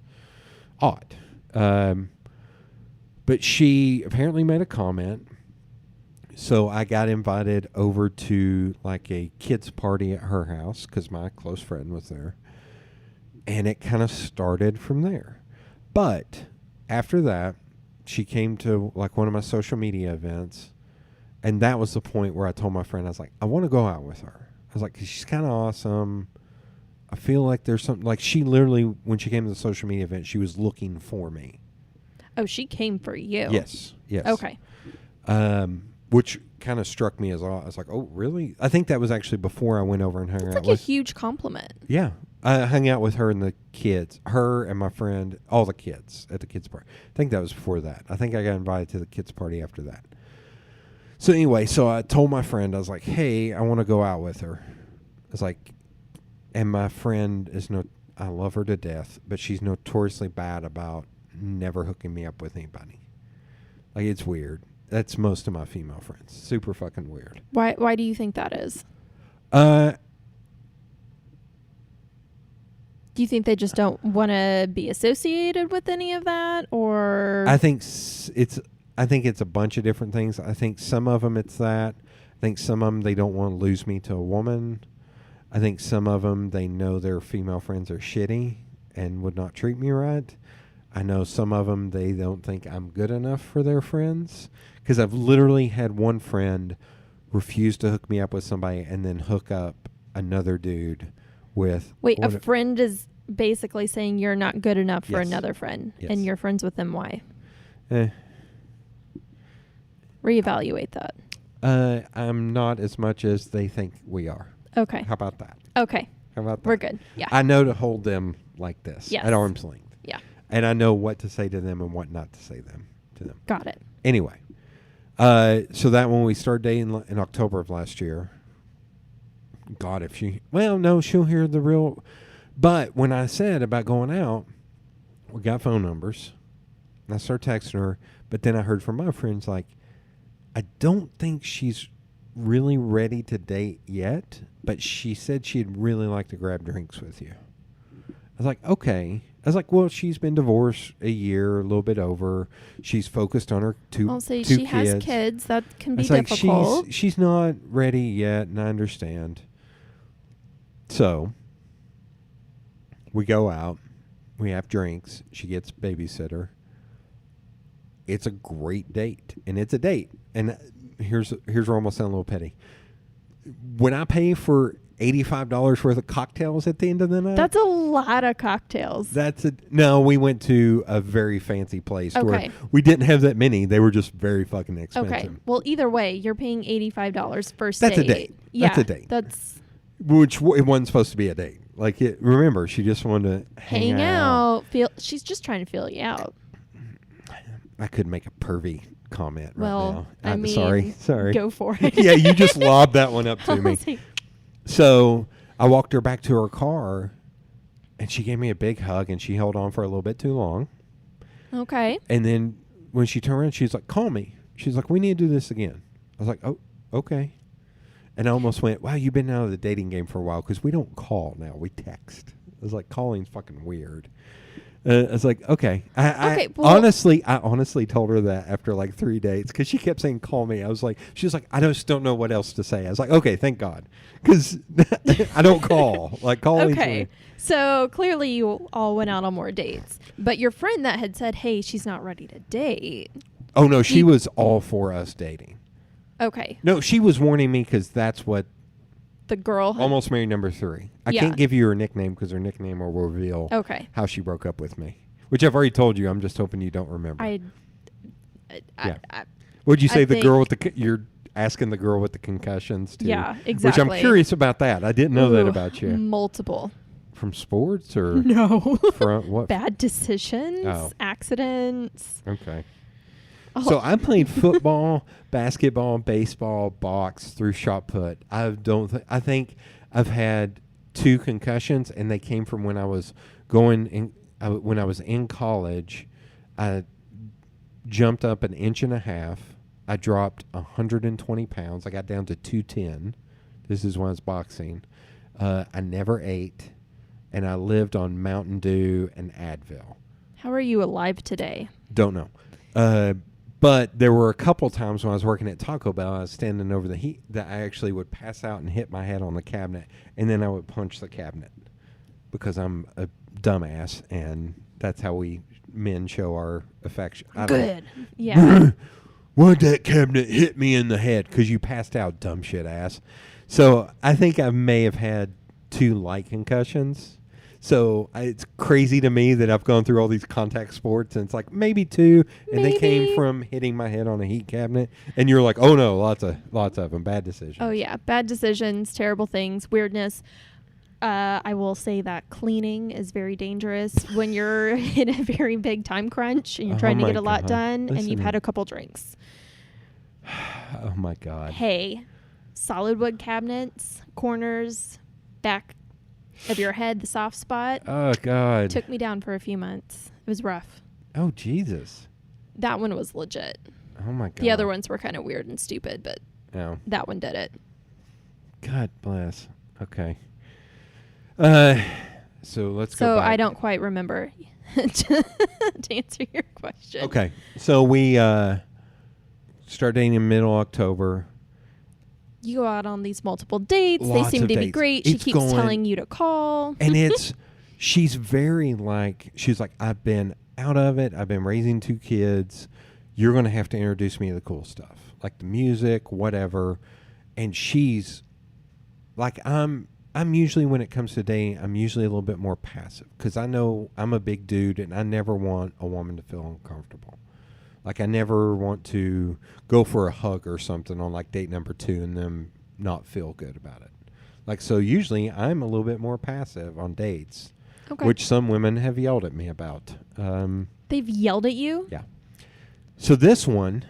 odd. But she apparently made a comment. So I got invited over to like a kids party at her house because my close friend was there. And it kind of started from there. But after that, she came to like one of my social media events. And that was the point where I told my friend, I was like, I want to go out with her. I was like, 'cause she's kind of awesome. I feel like there's something, like she literally, when she came to the social media event, she was looking for me. Oh, she came for you. Yes. Okay. which kind of struck me as odd. I was like, oh, really? I think that was actually before I went over and hung It's out like with. a huge compliment. Yeah. I hung out with her and the kids, her and my friend, all the kids at the kids' party. I think that was before that. I think I got invited to the kids' party after that. So anyway, so I told my friend, I was like, hey, I want to go out with her. I was like, and my friend is I love her to death, but she's notoriously bad about never hooking me up with anybody. Like, it's weird. That's most of my female friends. Super fucking weird. Why do you think that is? Do you think they just don't want to be associated with any of that, or? I think it's a bunch of different things. I think some of them it's that. I think some of them they don't want to lose me to a woman. I think some of them they know their female friends are shitty and would not treat me right. I know some of them they don't think I'm good enough for their friends, because I've literally had one friend refuse to hook me up with somebody and then hook up another dude with. Wait, a friend is basically saying you're not good enough for Yes. another friend, Yes. and you're friends with them. Why? Eh. Reevaluate that. I'm not as much as they think we are. Okay. How about that? Okay. How about that? We're good. Yeah. I know to hold them like this Yes. at arm's length. Yeah. And I know what to say to them and what not to say to them. Got it. Anyway, so that when we started dating in October of last year, God, if she'll hear the real. But when I said about going out, we got phone numbers. And I started texting her, but then I heard from my friends like, I don't think she's really ready to date yet, but she said she'd really like to grab drinks with you. I was like, okay. I was like, well, she's been divorced a year, a little bit over. She's focused on her two I'll say two she kids. has kids. That can I be was like, difficult. she's not ready yet, and I understand. So we go out. We have drinks. She gets babysitter. It's a great date, and it's a date. And here's where I'm gonna sound a little petty. When I pay for $85 worth of cocktails at the end of the night, That's a lot of cocktails. no. We went to a very fancy place where Okay. we didn't have that many. They were just very fucking expensive. Okay. Well, either way, you're paying $85 first That's date. a date. Yeah, That's a date. That's Which it wasn't supposed to be a date. Like, remember, she just wanted to hang out. She's just trying to feel you out. I could make a pervy comment right Well, now. I I'm mean, sorry. Go for it. Yeah, you just lobbed that one up to me. Say, So I walked her back to her car, and she gave me a big hug, and she held on for a little bit too long. okay. And then when she turned around, she's like, call me. She's like, we need to do this again. I was like, oh, okay. And I almost went, wow, you've been out of the dating game for a while, because we don't call now. We text. I was like, calling's fucking weird. I was like, okay. I honestly told her that after like 3 dates, because she kept saying, call me. She was like, I just don't know what else to say. I was like, okay, thank God. Because I don't call. Like, calling. Okay. So clearly you all went out on more dates. But your friend that had said, hey, she's not ready to date. Oh, no, she was all for us dating. Okay. No, she was warning me because that's what The girl. almost married number 3. I Yeah. can't give you her nickname because her nickname will reveal Okay. how she broke up with me, which I've already told you. I'm just hoping you don't remember. Yeah. Would you say I the girl think- with the you're asking the girl with the concussions too? Yeah, Which exactly. I'm curious about that. I didn't know that Ooh, about you. Multiple. From sports or No. from what? Bad decisions, Oh. accidents. Okay. Oh. So I played football, basketball, baseball, box through shot put. I think I've had 2 concussions, and they came from when I was when I was in college. I jumped up 1.5 inches. I dropped 120 pounds. I got down to 210. This is when I was boxing. I never ate, and I lived on Mountain Dew and Advil. How are you alive today? Don't know. But there were a couple times when I was working at Taco Bell, I was standing over the heat, that I actually would pass out and hit my head on the cabinet, and then I would punch the cabinet because I'm a dumbass, and that's how we men show our affection. Good. Yeah. Why'd that cabinet hit me in the head? Because you passed out, dumb shit ass. So I think I may have had 2 light concussions. So it's crazy to me that I've gone through all these contact sports, and it's like maybe 2, and they came from hitting my head on a heat cabinet. And you're like, oh no, lots of them, bad decisions. Oh yeah, bad decisions, terrible things, weirdness. I will say that cleaning is very dangerous when you're in a very big time crunch and you're trying to get a lot done and you've had a couple drinks. Oh my God. Hey, solid wood cabinets, corners, back of your head, the soft spot. Oh God. Took me down for a few months. It was rough. Oh Jesus. That one was legit. Oh my God. The other ones were kind of weird and stupid, but that one did it. God bless. Okay. So let's go back. So I don't quite remember to answer your question. Okay. So we start dating in middle October. You go out on these multiple dates. Lots they seem of to be dates. great. It's She keeps going- telling you to call. And she's very she's like, I've been out of it. I've been raising 2 kids. You're going to have to introduce me to the cool stuff, like the music, whatever. And she's like, I'm usually, when it comes to dating, I'm usually a little bit more passive because I know I'm a big dude and I never want a woman to feel uncomfortable. Like I never want to go for a hug or something on like date number 2 and them not feel good about it. Like, so usually I'm a little bit more passive on dates, which some women have yelled at me about. They've yelled at you? Yeah. So this one,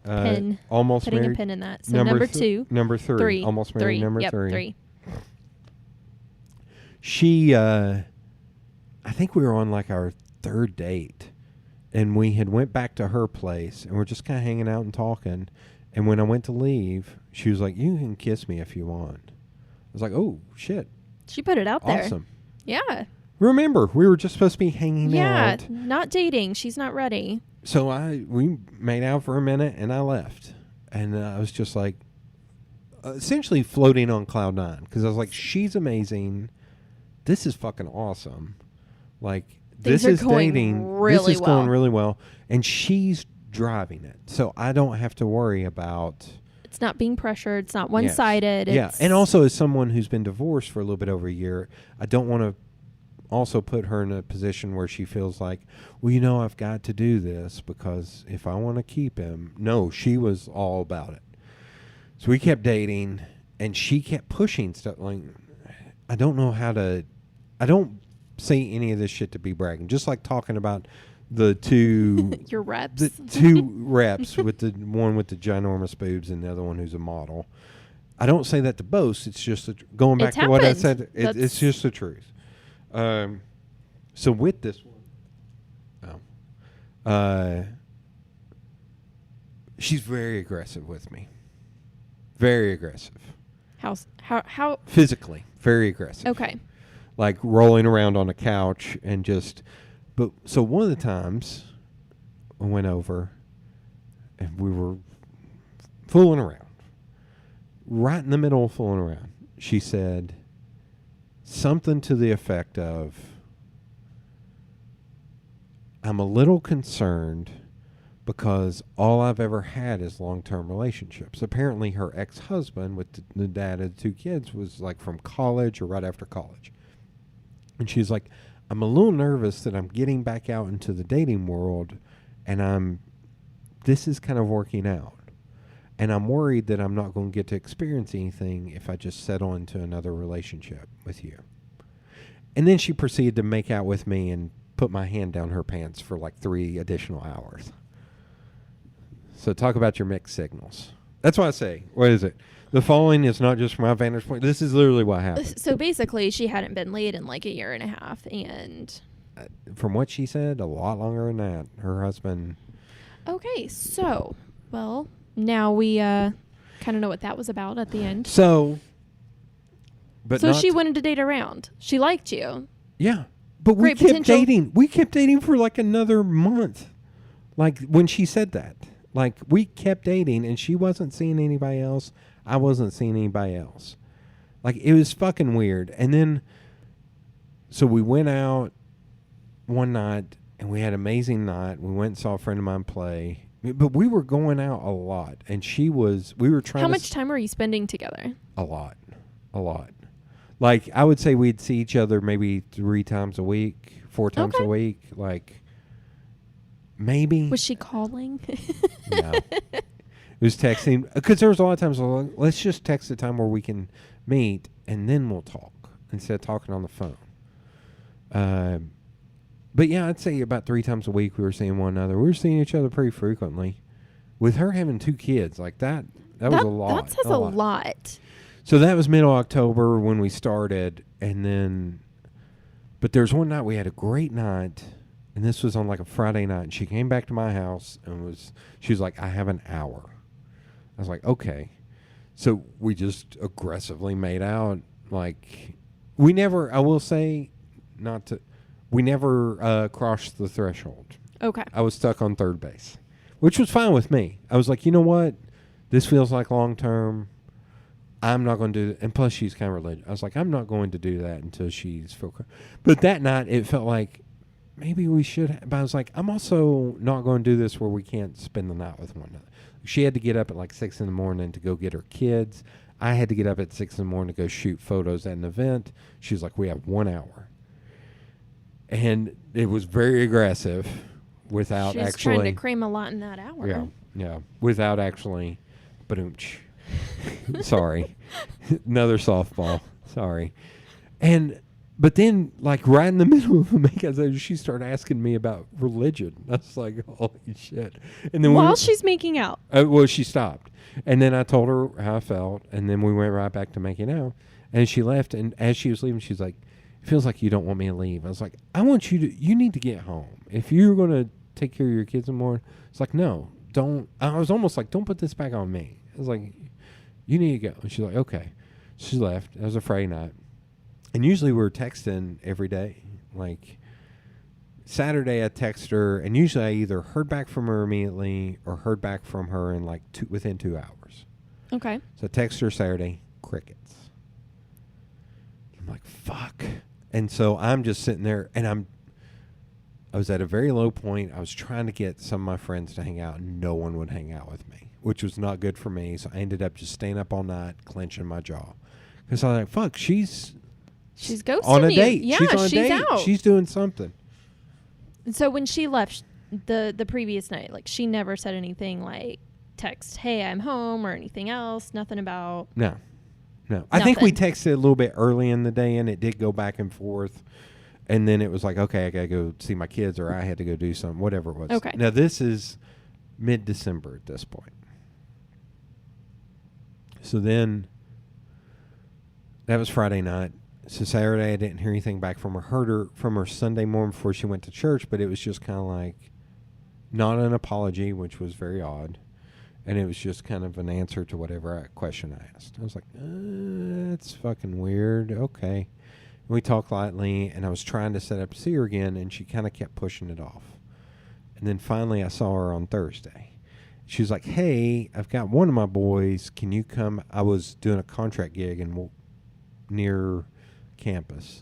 Pin. almost Putting married. a pin in that. So number 2. Number 3. 3. Almost married. 3. Number Yep, 3. 3. She, I think we were on like our 3rd date, and we had went back to her place, and we're just kind of hanging out and talking. And when I went to leave, she was like, "You can kiss me if you want." I was like, "Oh shit!" She put it out there. Awesome. Yeah. Remember, we were just supposed to be hanging out. Yeah, not dating. She's not ready. So we made out for a minute, and I left, and I was just like, essentially floating on cloud 9 because I was like, "She's amazing. This is fucking awesome. Like this is dating. Really this is going really well, and she's driving it, so I don't have to worry about." It's not being pressured. It's not one-sided. Yeah, and also as someone who's been divorced for a little bit over a year, I don't want to also put her in a position where she feels like, well, I've got to do this because if I want to keep him. No, she was all about it. So we kept dating, and she kept pushing stuff. Like, I don't know how to. I don't say any of this shit to be bragging. Just like talking about the 2 your reps. The 2 reps with the one with the ginormous boobs and the other one who's a model. I don't say that to boast. It's just going back to what I said. It's just the truth. So with this one, she's very aggressive with me. Very aggressive. How Physically, very aggressive. Okay. Like rolling around on a couch and so one of the times I went over and we were fooling around. Right in the middle of fooling around, she said something to the effect of, "I'm a little concerned because all I've ever had is long-term relationships." Apparently her ex-husband with the dad of the 2 kids was like from college or right after college. And she's like, "I'm a little nervous that I'm getting back out into the dating world and this is kind of working out. And I'm worried that I'm not going to get to experience anything if I just settle into another relationship with you." And then she proceeded to make out with me and put my hand down her pants for like 3 additional hours. So talk about your mixed signals. That's what I say. What is it? The following is not just from my vantage point. This is literally what happened. So basically, she hadn't been laid in like a year and a half, and from what she said, a lot longer than that. Her husband. Okay, so now we kind of know what that was about at the end. So she wanted to date around. She liked you. Yeah, but we kept dating. We kept dating for like another month. Like when she said that, like we kept dating, and she wasn't seeing anybody else. I wasn't seeing anybody else. Like it was fucking weird. And then, so we went out one night, and we had an amazing night. We went and saw a friend of mine play. But we were going out a lot, and we were trying. How much time were you spending together? A lot. Like, I would say we'd see each other maybe 3 times a week, 4 times a week. Like, maybe. Was she calling? No. It was texting. Because there was a lot of times, like, let's just text the time where we can meet, and then we'll talk instead of talking on the phone. But, yeah, I'd say about 3 times a week we were seeing one another. We were seeing each other pretty frequently. With her having 2 kids, like that was a lot. That says a lot. So that was middle October when we started, and then, but there's one night we had a great night, and this was on like a Friday night, and she came back to my house and she was like, I have an hour. I was like, okay. So we just aggressively made out. Like, we never, I will say, we never crossed the threshold. Okay. I was stuck on third base, which was fine with me. I was like, you know what? This feels like long term. I'm not going to do it. And plus, she's kind of religious. I was like, I'm not going to do that until she's feel. But that night, it felt like maybe we should. But I was like, I'm also not going to do this where we can't spend the night with one another. She had to get up at like 6 in the morning to go get her kids. I had to get up at 6 in the morning to go shoot photos at an event. She was like, we have 1 hour. And it was very aggressive without She's actually. trying to cram a lot in that hour. Yeah. Without actually. Ba-doom-ch. Sorry. Another softball. Sorry. But then, like, right in the middle of the makeout, she started asking me about religion. I was like, holy shit. And then While she's making out. Well, she stopped. And then I told her how I felt, and then we went right back to making out. And she left, and as she was leaving, she's like, it feels like you don't want me to leave. I was like, you need to get home. If you're going to take care of your kids more, it's like, no, don't. I was almost like, don't put this back on me. I was like, you need to go. And she's like, okay. She left. It was a Friday night. And usually we're texting every day. Like, Saturday I text her, and usually I either heard back from her immediately or heard back from her in like within 2 hours. Okay. So I text her Saturday, crickets. I'm like, fuck. And so I'm just sitting there, and I was at a very low point. I was trying to get some of my friends to hang out, and no one would hang out with me, which was not good for me. So I ended up just staying up all night, clenching my jaw. Because I was like, fuck, she's ghosting on a you. date. Yeah, she's on a date. out. She's doing something. So when she left the previous night, like, she never said anything like text, hey, I'm home, or anything else? Nothing about... No. I think we texted a little bit early in the day, and it did go back and forth. And then it was like, okay, I got to go see my kids, or I had to go do something, whatever it was. Okay. Now, this is mid-December at this point. So then, that was Friday night. So Saturday, I didn't hear anything back from her. Heard her from her Sunday morning before she went to church, but it was just kind of like, not an apology, which was very odd. And it was just kind of an answer to whatever question I asked. I was like, that's fucking weird. Okay. And we talked lightly, and I was trying to set up to see her again, and she kind of kept pushing it off. And then finally I saw her on Thursday. She was like, hey, I've got one of my boys. Can you come? I was doing a contract gig near campus.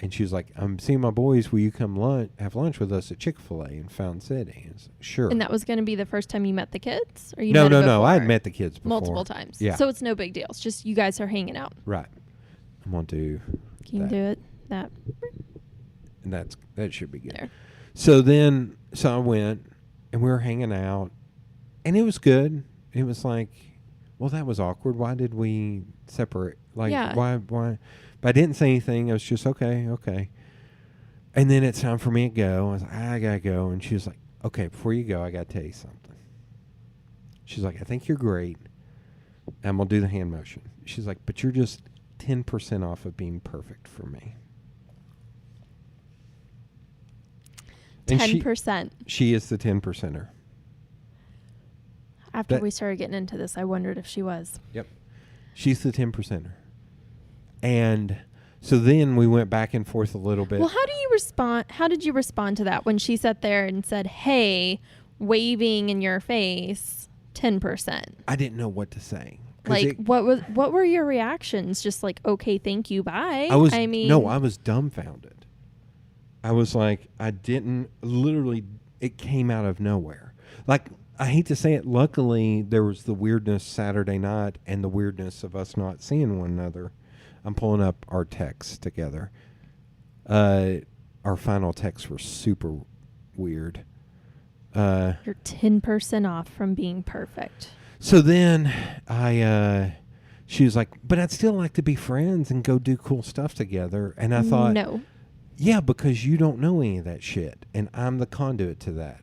And she was like, I'm seeing my boys. Will you come have lunch with us at Chick-fil-A in Fountain City? I was like, sure. And that was going to be the first time you met the kids? Or you No. before? I had met the kids before. Multiple times. Yeah. So it's no big deal. It's just you guys are hanging out. Right. I'm going to do Can you that. do it? That. And that should be good. There. So I went, and we were hanging out, and it was good. It was like, well, that was awkward. Why did we separate? Like, Yeah. why? But I didn't say anything. I was just, okay. And then it's time for me to go. I was like, I got to go. And she was like, okay, before you go, I got to tell you something. She's like, I think you're great. I'm going to do the hand motion. She's like, but you're just 10% off of being perfect for me. 10%. She is the 10%er. After we started getting into this, I wondered if she was. Yep. She's the 10%er. And so then we went back and forth a little bit. Well, how did you respond to that when she sat there and said, hey, waving in your face, 10%? I didn't know what to say. Like, what were your reactions? Just like, okay, thank you, bye. I was dumbfounded. I was like, it came out of nowhere. Like, I hate to say it, luckily there was the weirdness Saturday night and the weirdness of us not seeing one another. I'm pulling up our texts together. Our final texts were super weird. You're 10% off from being perfect. So then she was like, but I'd still like to be friends and go do cool stuff together. And I thought, no. Yeah, because you don't know any of that shit. And I'm the conduit to that.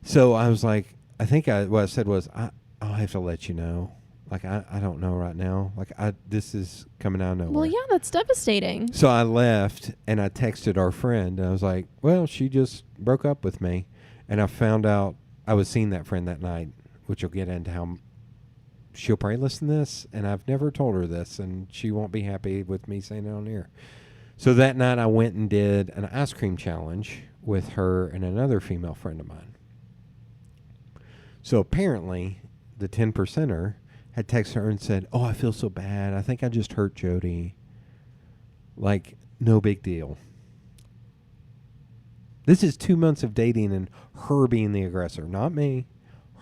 So I was like, what I said was, I'll have to let you know. Like, I don't know right now. Like, this is coming out of nowhere. Well, yeah, that's devastating. So I left, and I texted our friend, and I was like, well, she just broke up with me. And I found out I was seeing that friend that night, which will get into how she'll probably listen to this, and I've never told her this, and she won't be happy with me saying it on air. So that night I went and did an ice cream challenge with her and another female friend of mine. So apparently the 10%er had texted her and said, oh, I feel so bad. I think I just hurt Jody. Like, no big deal. This is 2 months of dating and her being the aggressor, not me.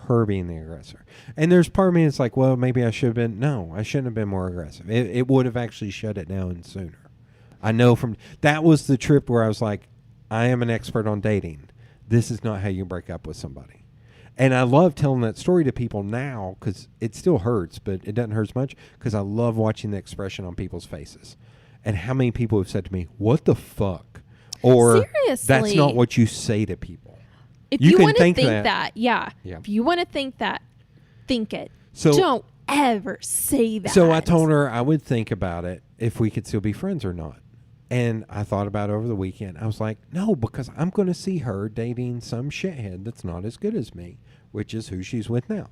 Her being the aggressor. And there's part of me that's like, well, maybe I should have been. No, I shouldn't have been more aggressive. It would have actually shut it down sooner. I know that was the trip where I was like, I am an expert on dating. This is not how you break up with somebody. And I love telling that story to people now because it still hurts, but it doesn't hurt as much because I love watching the expression on people's faces. And how many people have said to me, what the fuck? Or, seriously, that's not what you say to people. If you want to think that, that. If you want to think that, think it. So, don't ever say that. So I told her I would think about it if we could still be friends or not. And I thought about it over the weekend. I was like, no, because I'm going to see her dating some shithead that's not as good as me, which is who she's with now.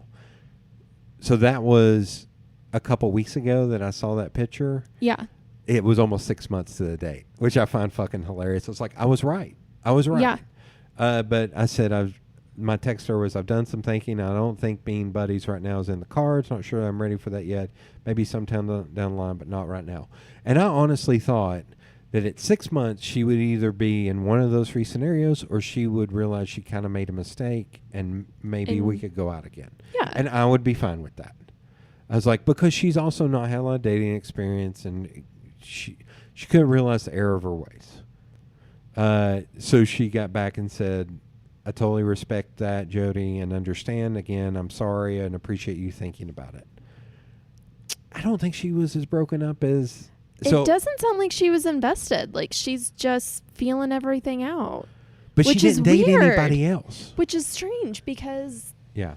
So that was a couple weeks ago that I saw that picture. Yeah. It was almost 6 months to the date, which I find fucking hilarious. It's like, I was right. Yeah. But I said, my text to her was, I've done some thinking. I don't think being buddies right now is in the cards. Not sure I'm ready for that yet. Maybe sometime down the line, but not right now. And I honestly thought that at 6 months, she would either be in one of those three scenarios or she would realize she kind of made a mistake and maybe we could go out again. Yeah. And I would be fine with that. I was like, because she's also not had a lot of dating experience and she couldn't realize the error of her ways. So she got back and said, I totally respect that, Jody, and understand. Again, I'm sorry and appreciate you thinking about it. I don't think she was as broken up as... It doesn't sound like she was invested. Like, she's just feeling everything out. But she didn't date anybody else. Which is strange because... Yeah.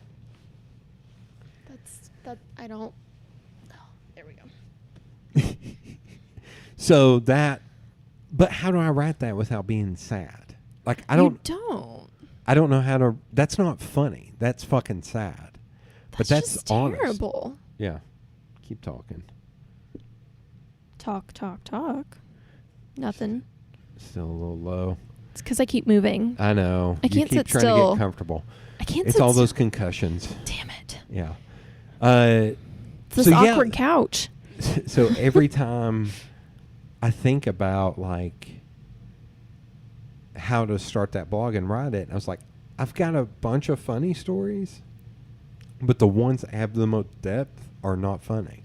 I don't... Oh, there we go. So that... But how do I write that without being sad? Like, I don't... You don't. I don't know how to... That's not funny. That's fucking sad. But that's just honest. Terrible. Yeah. Keep talking. Talk. Nothing. Still a little low. It's because I keep moving. I know. I can't you keep sit trying still. to get comfortable. I can't It's sit all still. those concussions. Damn it. Yeah. It's this awkward couch. So every time I think about like how to start that blog and write it, I was like, I've got a bunch of funny stories, but the ones that have the most depth are not funny.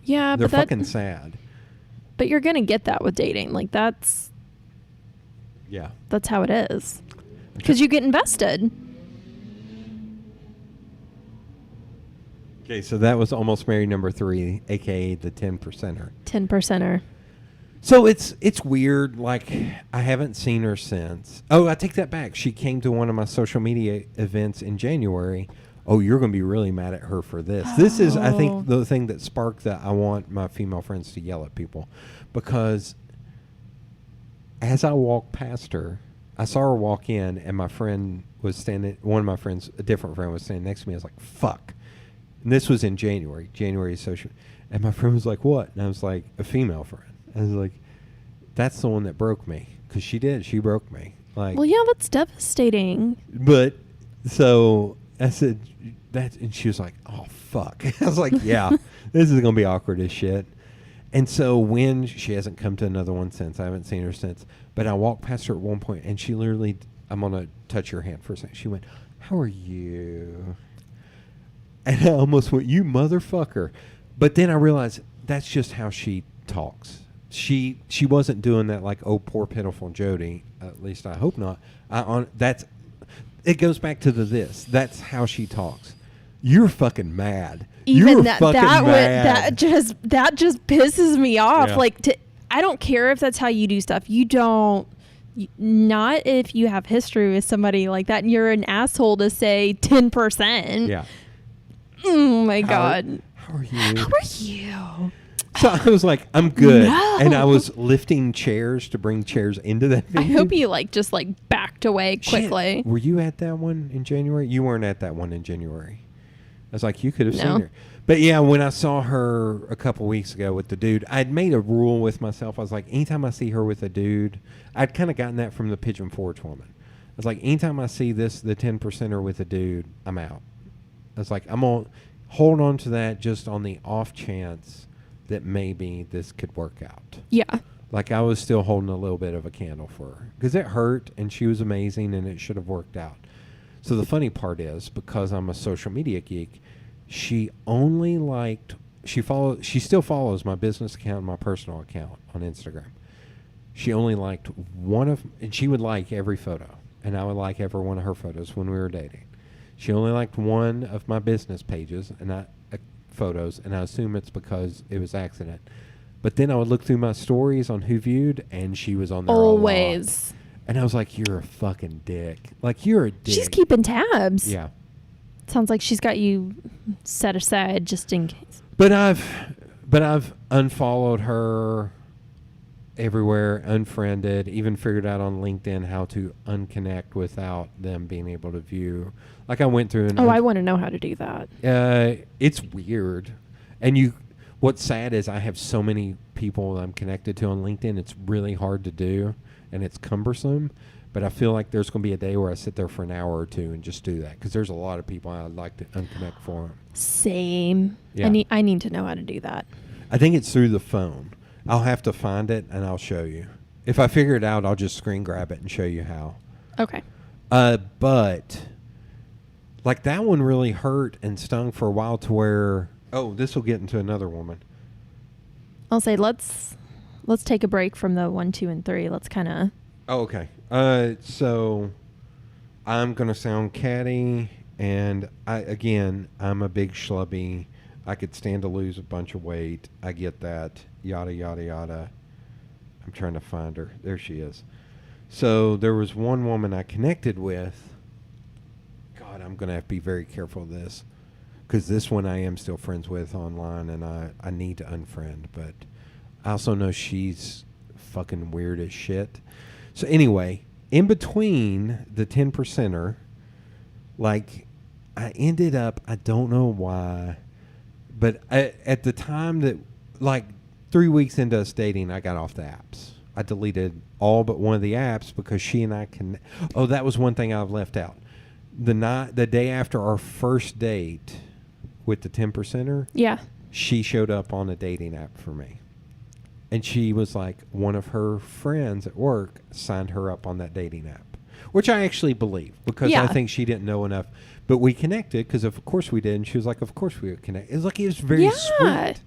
Yeah, they're but fucking sad. But you're gonna get that with dating. Like that's how it is. Because you get invested. Okay, so that was Almost Married number 3, aka the 10%er. 10%er. So it's weird. Like, I haven't seen her since. Oh, I take that back. She came to one of my social media events in January. Oh, you're going to be really mad at her for this. This is, I think, the thing that sparked that I want my female friends to yell at people. Because as I walked past her, I saw her walk in, and my friend was standing, one of my friends, a different friend, was standing next to me. I was like, fuck. And this was in January social. And my friend was like, what? And I was like, a female friend. I was like, that's the one that broke me. Because she did. She broke me. Like, well, yeah, that's devastating. But, so I said, that, and she was like, oh, fuck. I was like, yeah, this is going to be awkward as shit. And so when she hasn't come to another one since, I haven't seen her since, but I walked past her at one point, and she literally, I'm going to touch her hand for a second. She went, how are you? And I almost went, you motherfucker. But then I realized that's just how she talks. She wasn't doing that like, oh, poor pitiful Jody. At least I hope not. It goes back to this. That's how she talks. You're fucking mad. Even You're that fucking mad. that just pisses me off. Yeah. Like, I don't care if that's how you do stuff. You don't. Not if you have history with somebody like that and you're an asshole to say 10%. Yeah. Oh my God. How are you? How are you? So I was like, I'm good. No. And I was lifting chairs to bring chairs into that I venue. hope you just backed away Shit. quickly. Were you at that one in January? You weren't at that one in January. I was like, you could have No. seen her. But yeah, when I saw her a couple weeks ago with the dude, I'd made a rule with myself. I was like, anytime I see her with a dude, I'd kind of gotten that from the Pigeon Forge woman. I was like, anytime I see the 10%er with a dude, I'm out. I was like, I'm going to hold on to that just on the off chance that maybe this could work out. Yeah. Like I was still holding a little bit of a candle for her because it hurt and she was amazing and it should have worked out. So the funny part is, because I'm a social media geek, she only liked, she still follows my business account and my personal account on Instagram. She only liked and she would like every photo, and I would like every one of her photos when we were dating. She only liked one of my business pages and photos, and I assume it's because it was accident. But then I would look through my stories on Who Viewed, and she was on there Always. a lot. And I was like, you're a fucking dick. Like, you're a dick. She's keeping tabs. Yeah. Sounds like she's got you set aside just in case. But I've unfollowed her everywhere, unfriended, even figured out on LinkedIn how to unconnect without them being able to view. Like I went through and I want to know how to do that. It's weird. And what's sad is I have so many people I'm connected to on LinkedIn. It's really hard to do and it's cumbersome. But I feel like there's going to be a day where I sit there for an hour or two and just do that because there's a lot of people I'd like to unconnect for them. Same. Yeah. I need to know how to do that. I think it's through the phone. I'll have to find it and I'll show you. If I figure it out, I'll just screen grab it and show you how. Okay. But like that one really hurt and stung for a while to where, this will get into another woman. I'll say let's take a break from the 1, 2, and 3. Let's kind of. Oh, okay. So I'm going to sound catty, and I'm a big schlubby. I could stand to lose a bunch of weight. I get that. Yada, yada, yada. I'm trying to find her. There she is. So there was one woman I connected with. God, I'm going to have to be very careful of this because this one I am still friends with online, and I need to unfriend. But I also know she's fucking weird as shit. So anyway, in between the 10%er, like I ended up, I don't know why, but at the time that, like 3 weeks into us dating, I got off the apps. I deleted all but one of the apps because she and I that was one thing I've left out. The day after our first date with the 10%er, Yeah. she showed up on a dating app for me. And she was like, one of her friends at work signed her up on that dating app, which I actually believe because I think she didn't know enough. But we connected because of course we did. And she was like, of course we would connect. It was like, it was very sweet.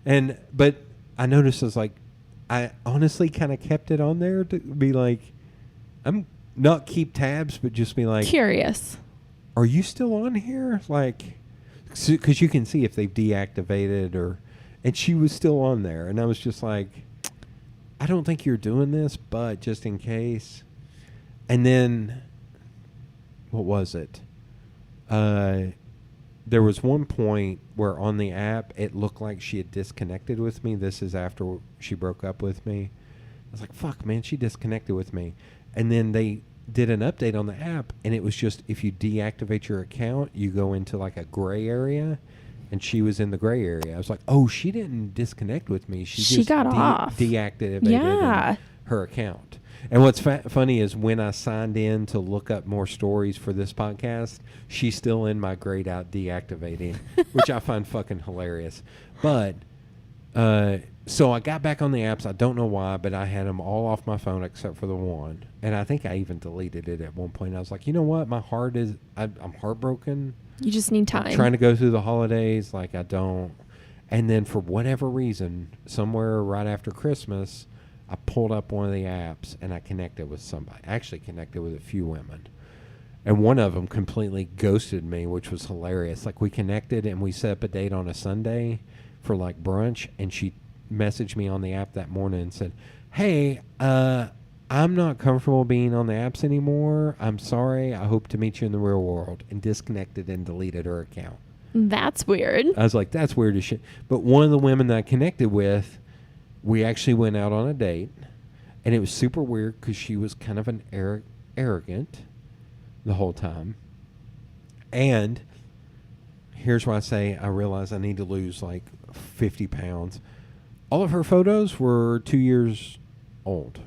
But I noticed I honestly kind of kept it on there to be like, I'm not keep tabs, but just be like, Curious. are you still on here? Like, because you can see if they've deactivated and she was still on there. And I was just like, I don't think you're doing this, but just in case. And then, what was it? There was one point where on the app, it looked like she had disconnected with me. This is after she broke up with me. I was like, fuck, man, she disconnected with me. And then they did an update on the app, and it was just if you deactivate your account, you go into like a gray area. And she was in the gray area. I was like, oh, she didn't disconnect with me. She just got off. Deactivated her account. And what's funny is when I signed in to look up more stories for this podcast, she's still in my grayed out deactivating, which I find fucking hilarious. But so I got back on the apps. I don't know why, but I had them all off my phone except for the one. And I think I even deleted it at one point. I was like, you know what? My heart is, I'm heartbroken. You just need time. I'm trying to go through the holidays like I don't. And then for whatever reason, somewhere right after Christmas, I pulled up one of the apps and I connected with somebody. I actually connected with a few women. And one of them completely ghosted me, which was hilarious. Like, we connected and we set up a date on a Sunday for like brunch, and she messaged me on the app that morning and said, "Hey, I'm not comfortable being on the apps anymore. I'm sorry. I hope to meet you in the real world," and disconnected and deleted her account. That's weird. I was like, that's weird as shit. But one of the women that I connected with, we actually went out on a date, and it was super weird because she was kind of an arrogant the whole time. And here's why I say I realize I need to lose like 50 pounds. All of her photos were 2 years old,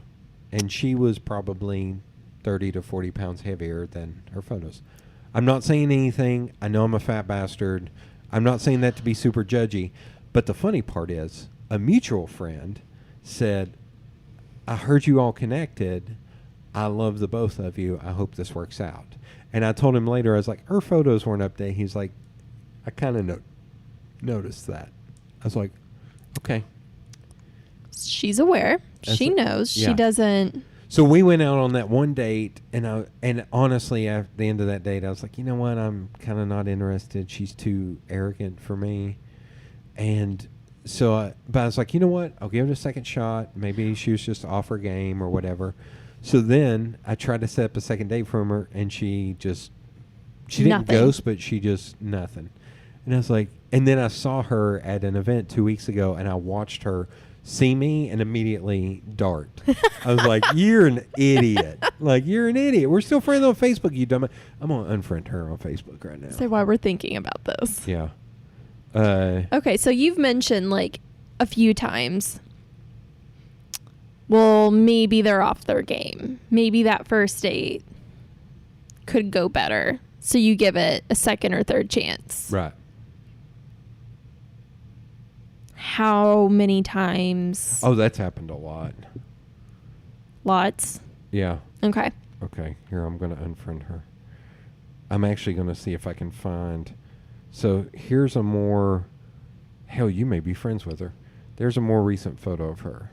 and she was probably 30 to 40 pounds heavier than her photos. I'm not saying anything. I know I'm a fat bastard. I'm not saying that to be super judgy. But the funny part is, a mutual friend said, "I heard you all connected. I love the both of you. I hope this works out." And I told him later, I was like, her photos weren't updated. He's like, I kind of noticed that. I was like, okay. She's aware. She knows. Yeah. She doesn't. So we went out on that one date, and honestly, at the end of that date, I was like, you know what? I'm kind of not interested. She's too arrogant for me. And so, but I was like, you know what? I'll give it a second shot. Maybe she was just off her game or whatever. So then I tried to set up a second date from her, and she didn't Nothing. ghost, but she just nothing. And I was like, and then I saw her at an event 2 weeks ago, and I watched her see me and immediately dart. I was like, you're an idiot. Like, you're an idiot. We're still friends on Facebook, you dumb. I'm going to unfriend her on Facebook right now. Say why we're thinking about this. Yeah. Okay, so you've mentioned like a few times, well, maybe they're off their game. Maybe that first date could go better. So you give it a second or third chance. Right. How many times? Oh, that's happened a lot. Lots? Yeah. Okay. Okay, here, I'm going to unfriend her. I'm actually going to see if I can find. So here's a more, hell, you may be friends with her. There's a more recent photo of her.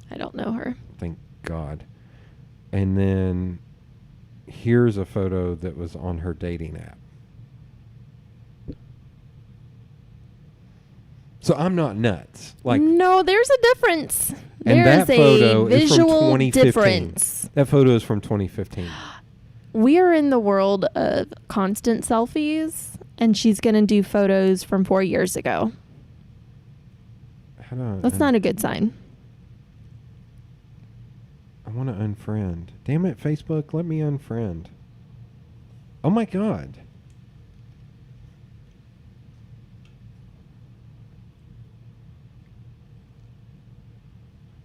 I don't know her. Thank God. And then here's a photo that was on her dating app. So I'm not nuts. Like, no, there's a difference. and There's that photo a is from visual 2015. difference. That photo is from 2015. We are in the world of constant selfies, and she's going to do photos from 4 years ago. That's not a good sign. I want to unfriend. Damn it, Facebook, let me unfriend. Oh my God.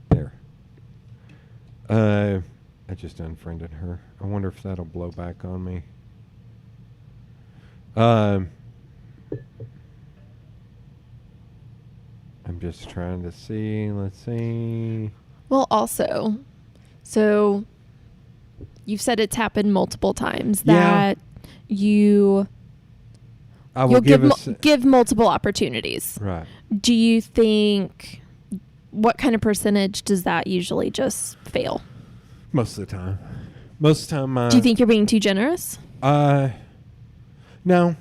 There. I just unfriended her. I wonder if that'll blow back on me. I'm just trying to see. Let's see. Well, also, so you've said it's happened multiple times Yeah. that you'll give multiple opportunities. Right. Do you think, what kind of percentage does that usually just fail? Most of the time. Most of the time. Do you think you're being too generous? No.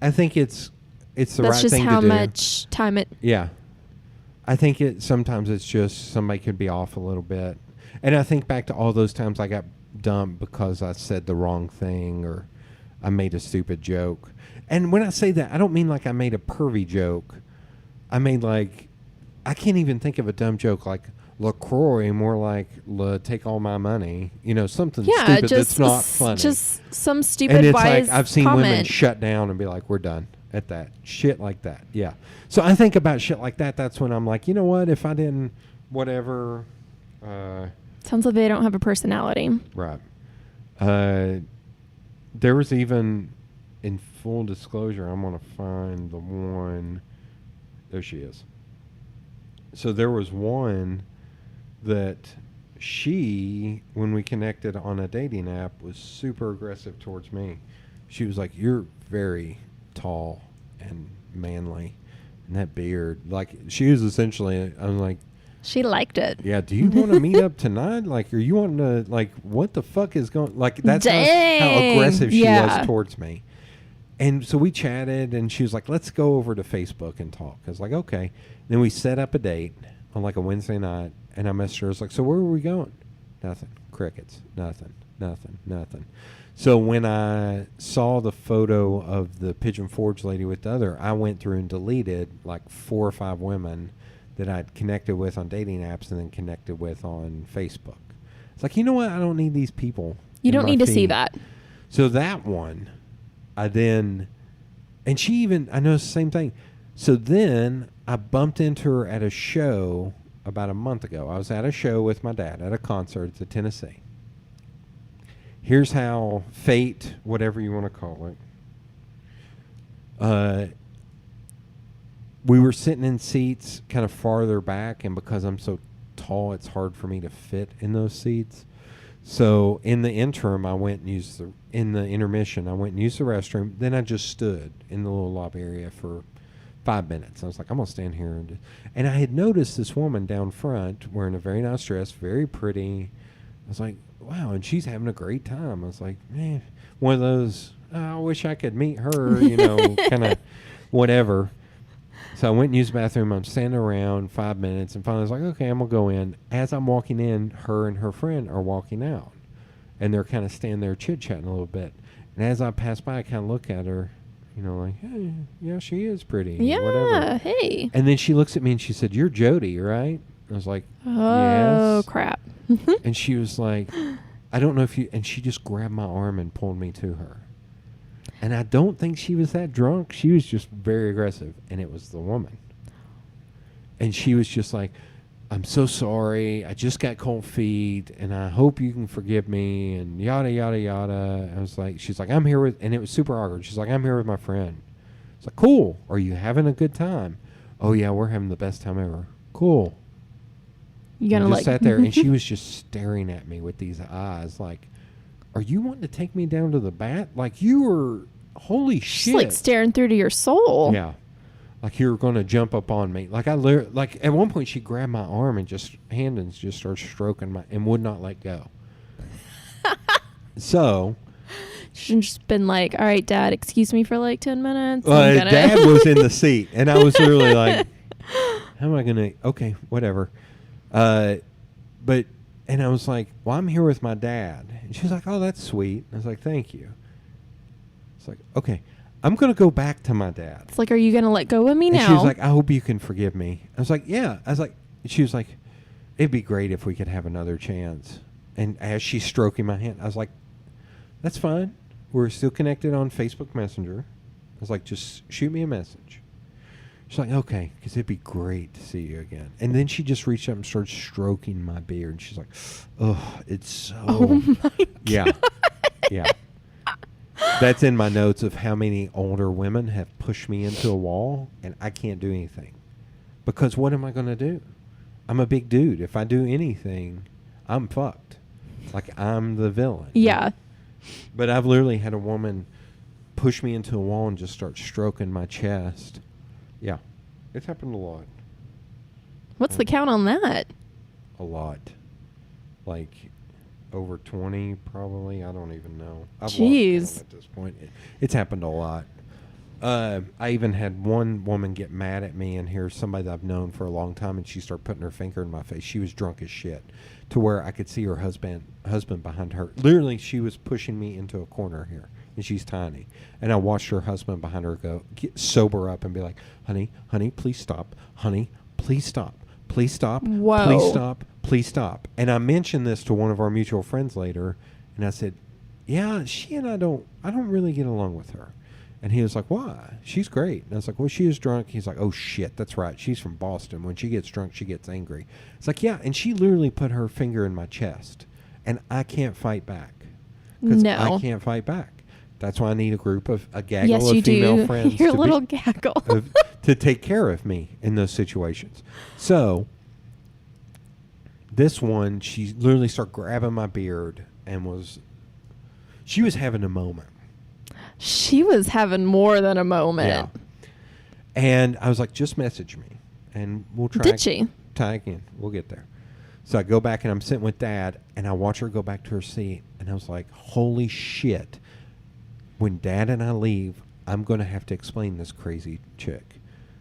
I think it's the That's right just thing how to do. much time it. Yeah. I think sometimes it's just somebody could be off a little bit. And I think back to all those times I got dumped because I said the wrong thing or I made a stupid joke. And when I say that, I don't mean like I made a pervy joke. I made like, I can't even think of a dumb joke like LaCroix, more like take all my money. You know, something stupid that's not funny. Just some stupid and it's wise like I've seen comment. women shut down and be like, we're done at that. Shit like that. Yeah. So I think about shit like that. That's when I'm like, you know what? If I didn't, whatever. Sounds like they don't have a personality. Right. There was even, in full disclosure, I'm going to find the one. There she is. So there was one that she, when we connected on a dating app, was super aggressive towards me. She was like, you're very tall and manly, And that beard, like, she was essentially, I'm like, She liked it. yeah, do you want to meet up tonight? Like, are you wanting to, like, what the fuck is going, like, that's how aggressive she was towards me. And so we chatted, and she was like, let's go over to Facebook and talk. I was like, okay. Then we set up a date on, like, a Wednesday night, and I messaged her. I was like, so where were we going? Nothing. Crickets. Nothing. So when I saw the photo of the Pigeon Forge lady with the other, I went through and deleted, like, 4 or 5 women that I'd connected with on dating apps and then connected with on Facebook. It's like, you know what? I don't need these people. You don't need to see that. So that one, I then, and she even, I noticed the same thing. So then I bumped into her at a show about a month ago. I was at a show with my dad at a concert at Tennessee. Here's how fate, whatever you want to call it. We were sitting in seats kind of farther back, and because I'm so tall, it's hard for me to fit in those seats. So in the interim, I went and used in the intermission, I went and used the restroom. Then I just stood in the little lobby area for 5 minutes. I was like, I'm going to stand here. And I had noticed this woman down front wearing a very nice dress, very pretty. I was like, wow, and she's having a great time. I was like, man, one of those, I wish I could meet her, kind of whatever. So I went and used the bathroom. I'm standing around 5 minutes, and finally I was like, okay, I'm going to go in. As I'm walking in, her and her friend are walking out, and they're kind of standing there chit-chatting a little bit. And as I pass by, I kind of look at her, like, hey, yeah, she is pretty. Yeah, whatever. Hey. And then she looks at me, and she said, you're Jody, right? I was like, oh, yes. Crap. And she was like, I don't know if you, and she just grabbed my arm and pulled me to her. And I don't think she was that drunk. She was just very aggressive. And it was the woman. And she was just like, I'm so sorry. I just got cold feet. And I hope you can forgive me. And yada, yada, yada. I was like, she's like, I'm here with, and it was super awkward. She's like, I'm here with my friend. It's like, cool. Are you having a good time? Oh, yeah, we're having the best time ever. Cool. You gotta just sat there, and she was just staring at me with these eyes like, are you wanting to take me down to the bat? Like, you were, holy shit. She's like staring through to your soul. Yeah. Like you were going to jump up on me. Like like at one point she grabbed my arm and just started stroking and would not let go. So. She's just been like, all right, Dad, excuse me for like 10 minutes. Dad was in the seat, and I was really like, how am I going to, okay, whatever. And I was like, well, I'm here with my dad. And she was like, oh, that's sweet. I was like, thank you. It's like, okay, I'm going to go back to my dad. It's like, are you going to let go of me now? And she was like, I hope you can forgive me. I was like, yeah. I was like, she was like, it'd be great if we could have another chance. And as she's stroking my hand, I was like, that's fine. We're still connected on Facebook Messenger. I was like, just shoot me a message. She's like, okay, because it'd be great to see you again. And then she just reached up and started stroking my beard. She's like, oh, it's so. Oh, my yeah. God. Yeah. That's in my notes of how many older women have pushed me into a wall, and I can't do anything. Because what am I going to do? I'm a big dude. If I do anything, I'm fucked. Like, I'm the villain. Yeah. But I've literally had a woman push me into a wall and just start stroking my chest. Yeah, it's happened a lot. What's the count on that? A lot. Like over 20 probably. I don't even know. I've Jeez. lost count at this point. It's happened a lot. I even had one woman get mad at me, and here's somebody that I've known for a long time, and she started putting her finger in my face. She was drunk as shit to where I could see her husband behind her. Literally, she was pushing me into a corner here, and she's tiny. And I watched her husband behind her sober up and be like, honey, please stop. Honey, please stop. Please stop. Whoa. Please stop. Please stop. And I mentioned this to one of our mutual friends later, and I said, yeah, she and I don't really get along with her. And he was like, why? She's great. And I was like, well, she is drunk. He's like, oh, shit, that's right. She's from Boston. When she gets drunk, she gets angry. It's like, yeah, and she literally put her finger in my chest, and I can't fight back. No. I can't fight back. That's why I need a gaggle yes, of you female do. friends Your little gaggle. to take care of me in those situations. So this one, she literally started grabbing my beard and she was having a moment. She was having more than a moment. Yeah. And I was like, just message me, and we'll try. Did she? Try again. We'll get there. So I go back, and I'm sitting with Dad, and I watch her go back to her seat, and I was like, holy shit. When Dad and I leave, I'm going to have to explain this crazy chick.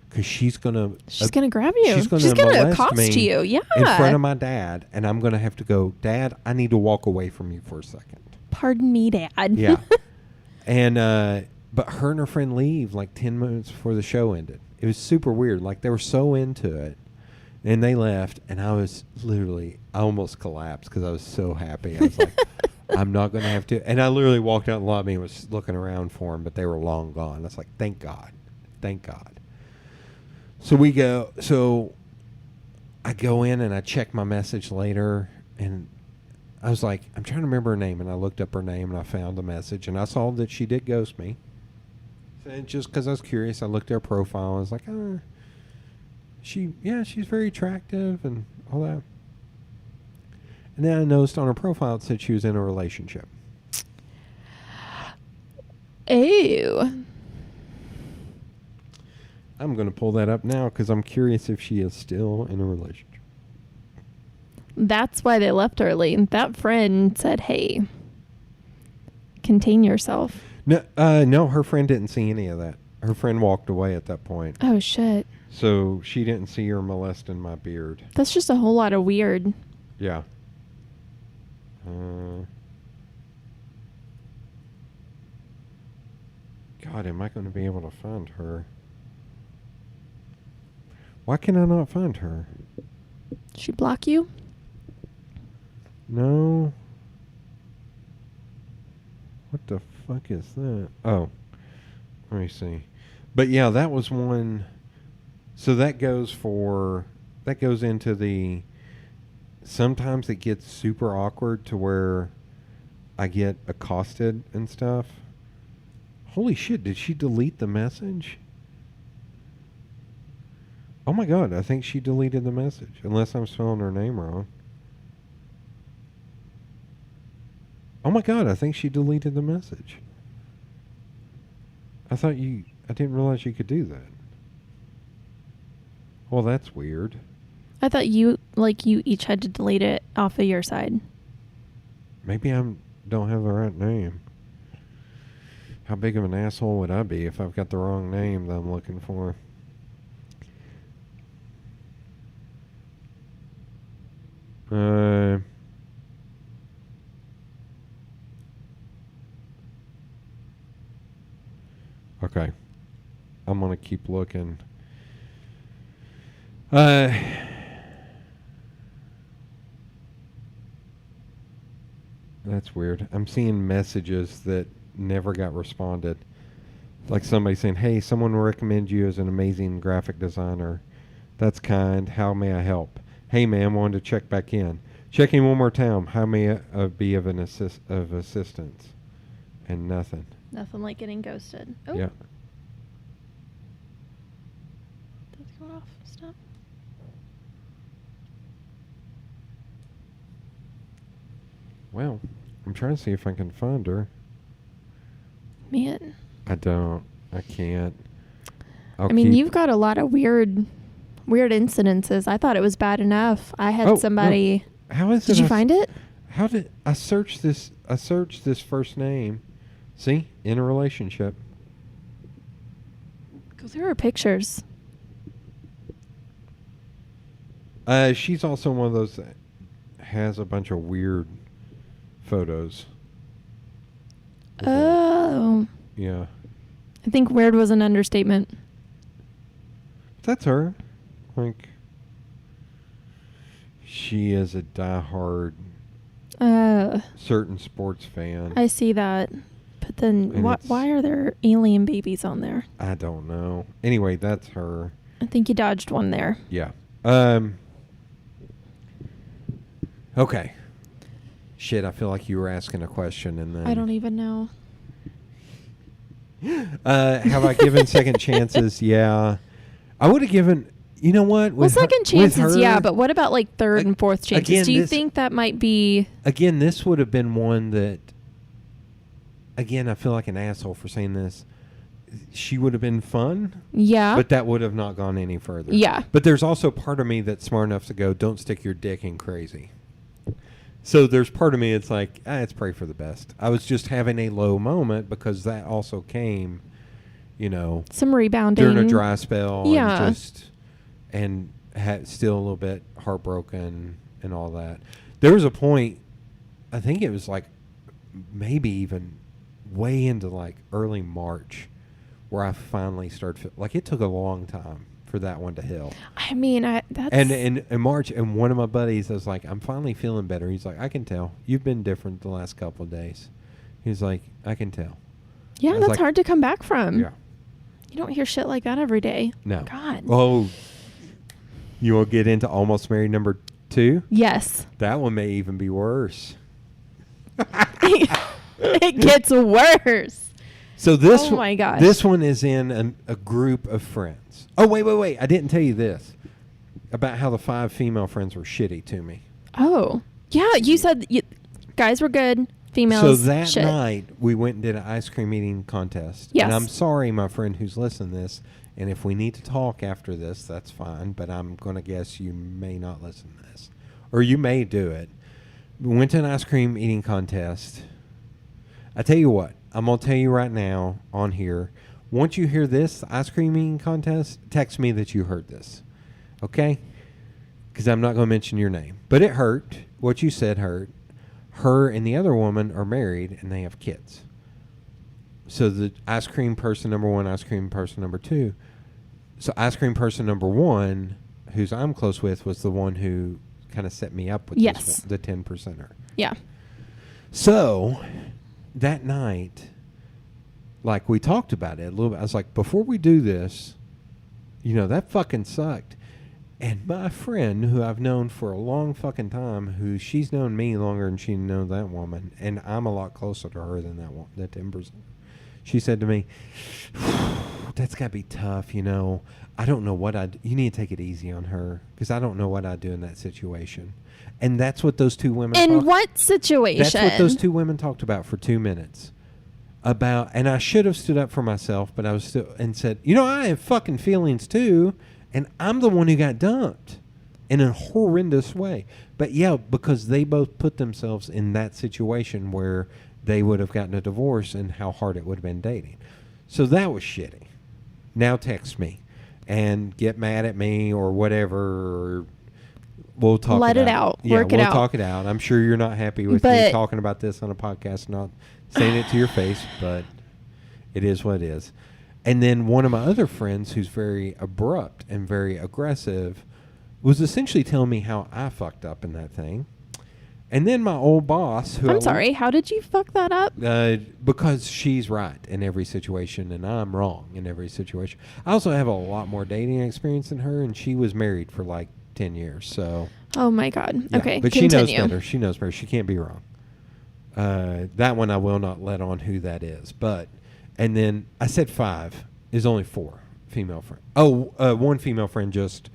Because she's going to grab you. She's going to accost you. Yeah. In front of my dad, and I'm going to have to go, Dad, I need to walk away from you for a second. Pardon me, Dad. Yeah. And, but her and her friend leave like 10 minutes before the show ended. It was super weird. Like, they were so into it. And they left, and I was literally, I almost collapsed because I was so happy. I was like, I'm not going to have to. And I literally walked out in the lobby and was looking around for them, but they were long gone. I was like, thank God. Thank God. So I go in and I check my message later, and I was like, I'm trying to remember her name. And I looked up her name, and I found the message, and I saw that she did ghost me. And just because I was curious, I looked at her profile. I was like, she's very attractive and all that. And then I noticed on her profile it said she was in a relationship. Ew. I'm going to pull that up now because I'm curious if she is still in a relationship. That's why they left early. That friend said, hey, contain yourself. No, her friend didn't see any of that. Her friend walked away at that point. Oh, shit. So she didn't see her molesting my beard. That's just a whole lot of weird. Yeah. God, am I going to be able to find her? Why can I not find her? Did she block you? No. What the fuck is that? Oh. Let me see. But yeah, that was one. So that goes into the, sometimes it gets super awkward to where I get accosted and stuff. Holy shit, did she delete the message? Oh my God, I think she deleted the message, unless I'm spelling her name wrong. Oh my God, I think she deleted the message. I didn't realize you could do that. Well, that's weird. I thought you each had to delete it off of your side. Maybe I don't have the right name. How big of an asshole would I be if I've got the wrong name that I'm looking for? Okay. I'm going to keep looking. That's weird. I'm seeing messages that never got responded. Like somebody saying, hey, someone will recommend you as an amazing graphic designer. That's kind. How may I help? Hey, ma'am, wanted to check back in. Checking one more time. How may I be of assistance? And nothing. Nothing like getting ghosted. Oh. Yeah. That's going off. Stop. Well, I'm trying to see if I can find her. Man. I can't. You've got a lot of weird incidences. I thought it was bad enough. I had somebody. No. How is it? Did you find it? How did I search this? I searched this first name. See, in a relationship. Go through her pictures. She's also one of those that has a bunch of weird photos. Oh. Yeah. I think weird was an understatement. That's her. Like, she is a diehard certain sports fan. I see that. But then why are there alien babies on there? I don't know. Anyway, that's her. I think you dodged one there. Yeah. Okay. Shit, I feel like you were asking a question and then... I don't even know. Have I given second chances? Yeah. I would have given... You know what? Second chances, yeah, but what about like third and fourth chances? Again, do you think that might be... Again, this would have been one that... Again, I feel like an asshole for saying this. she would have been fun. Yeah. But that would have not gone any further. Yeah. But there's also part of me that's smart enough to go, don't stick your dick in crazy. So there's part of me it's like, let's pray for the best. I was just having a low moment because that also came, some rebounding. during a dry spell. Yeah. And still a little bit heartbroken and all that. There was a point, I think it was like maybe even way into like early March where I finally started like it took a long time for that one to heal. I mean, that's... And in March, and one of my buddies was like, I'm finally feeling better. He's like, I can tell. You've been different the last couple of days. He's like, I can tell. Yeah, that's like, hard to come back from. Yeah. You don't hear shit like that every day. No. God. Oh, you want to get into Almost Married number 2? Yes. That one may even be worse. It gets worse. So this oh my gosh. This one is in a group of friends. Oh, wait. I didn't tell you this about how the 5 female friends were shitty to me. Oh. Yeah, you said guys were good, females So that shit. night, we went and did an ice cream eating contest. Yes. And I'm sorry, my friend who's listening to this, and if we need to talk after this, that's fine, but I'm going to guess you may not listen to this. Or you may do it. We went to an ice cream eating contest. I tell you what, I'm going to tell you right now on here, once you hear this ice cream eating contest, text me that you heard this. Okay? Because I'm not going to mention your name. But it hurt. What you said hurt. Her and the other woman are married and they have kids. So the ice cream person number 1, ice cream person number 2. So ice cream person number 1, who's I'm close with, was the one who kind of set me up with yes. this one, the 10%er. Yeah. So that night, like we talked about it a little bit. I was like, before we do this, that fucking sucked. And my friend, who I've known for a long fucking time, who she's known me longer than she known that woman, and I'm a lot closer to her than that one, that 10%. She said to me, that's got to be tough, I don't know what you need to take it easy on her, because I don't know what I'd do in that situation. And that's what those 2 women In what situation? That's what those 2 women talked about for 2 minutes. And I should have stood up for myself, but I was still, and said, I have fucking feelings too, and I'm the one who got dumped in a horrendous way. But yeah, because they both put themselves in that situation where they would have gotten a divorce and how hard it would have been dating. So that was shitty. Now text me and get mad at me or whatever, or we'll talk Let it out. Yeah, Work it we'll out. talk it out. I'm sure you're not happy with me talking about this on a podcast, not saying it to your face, but it is what it is. And then one of my other friends, who's very abrupt and very aggressive, was essentially telling me how I fucked up in that thing. And then my old boss, who I'm sorry, how did you fuck that up? Because she's right in every situation and I'm wrong in every situation. I also have a lot more dating experience than her, and she was married for like 10 years. So. Oh my God. Yeah, okay, but continue. She knows better. She knows better. She can't be wrong. That one I will not let on who that is. But, and then I said 5 is only 4 female friends. One female friend just,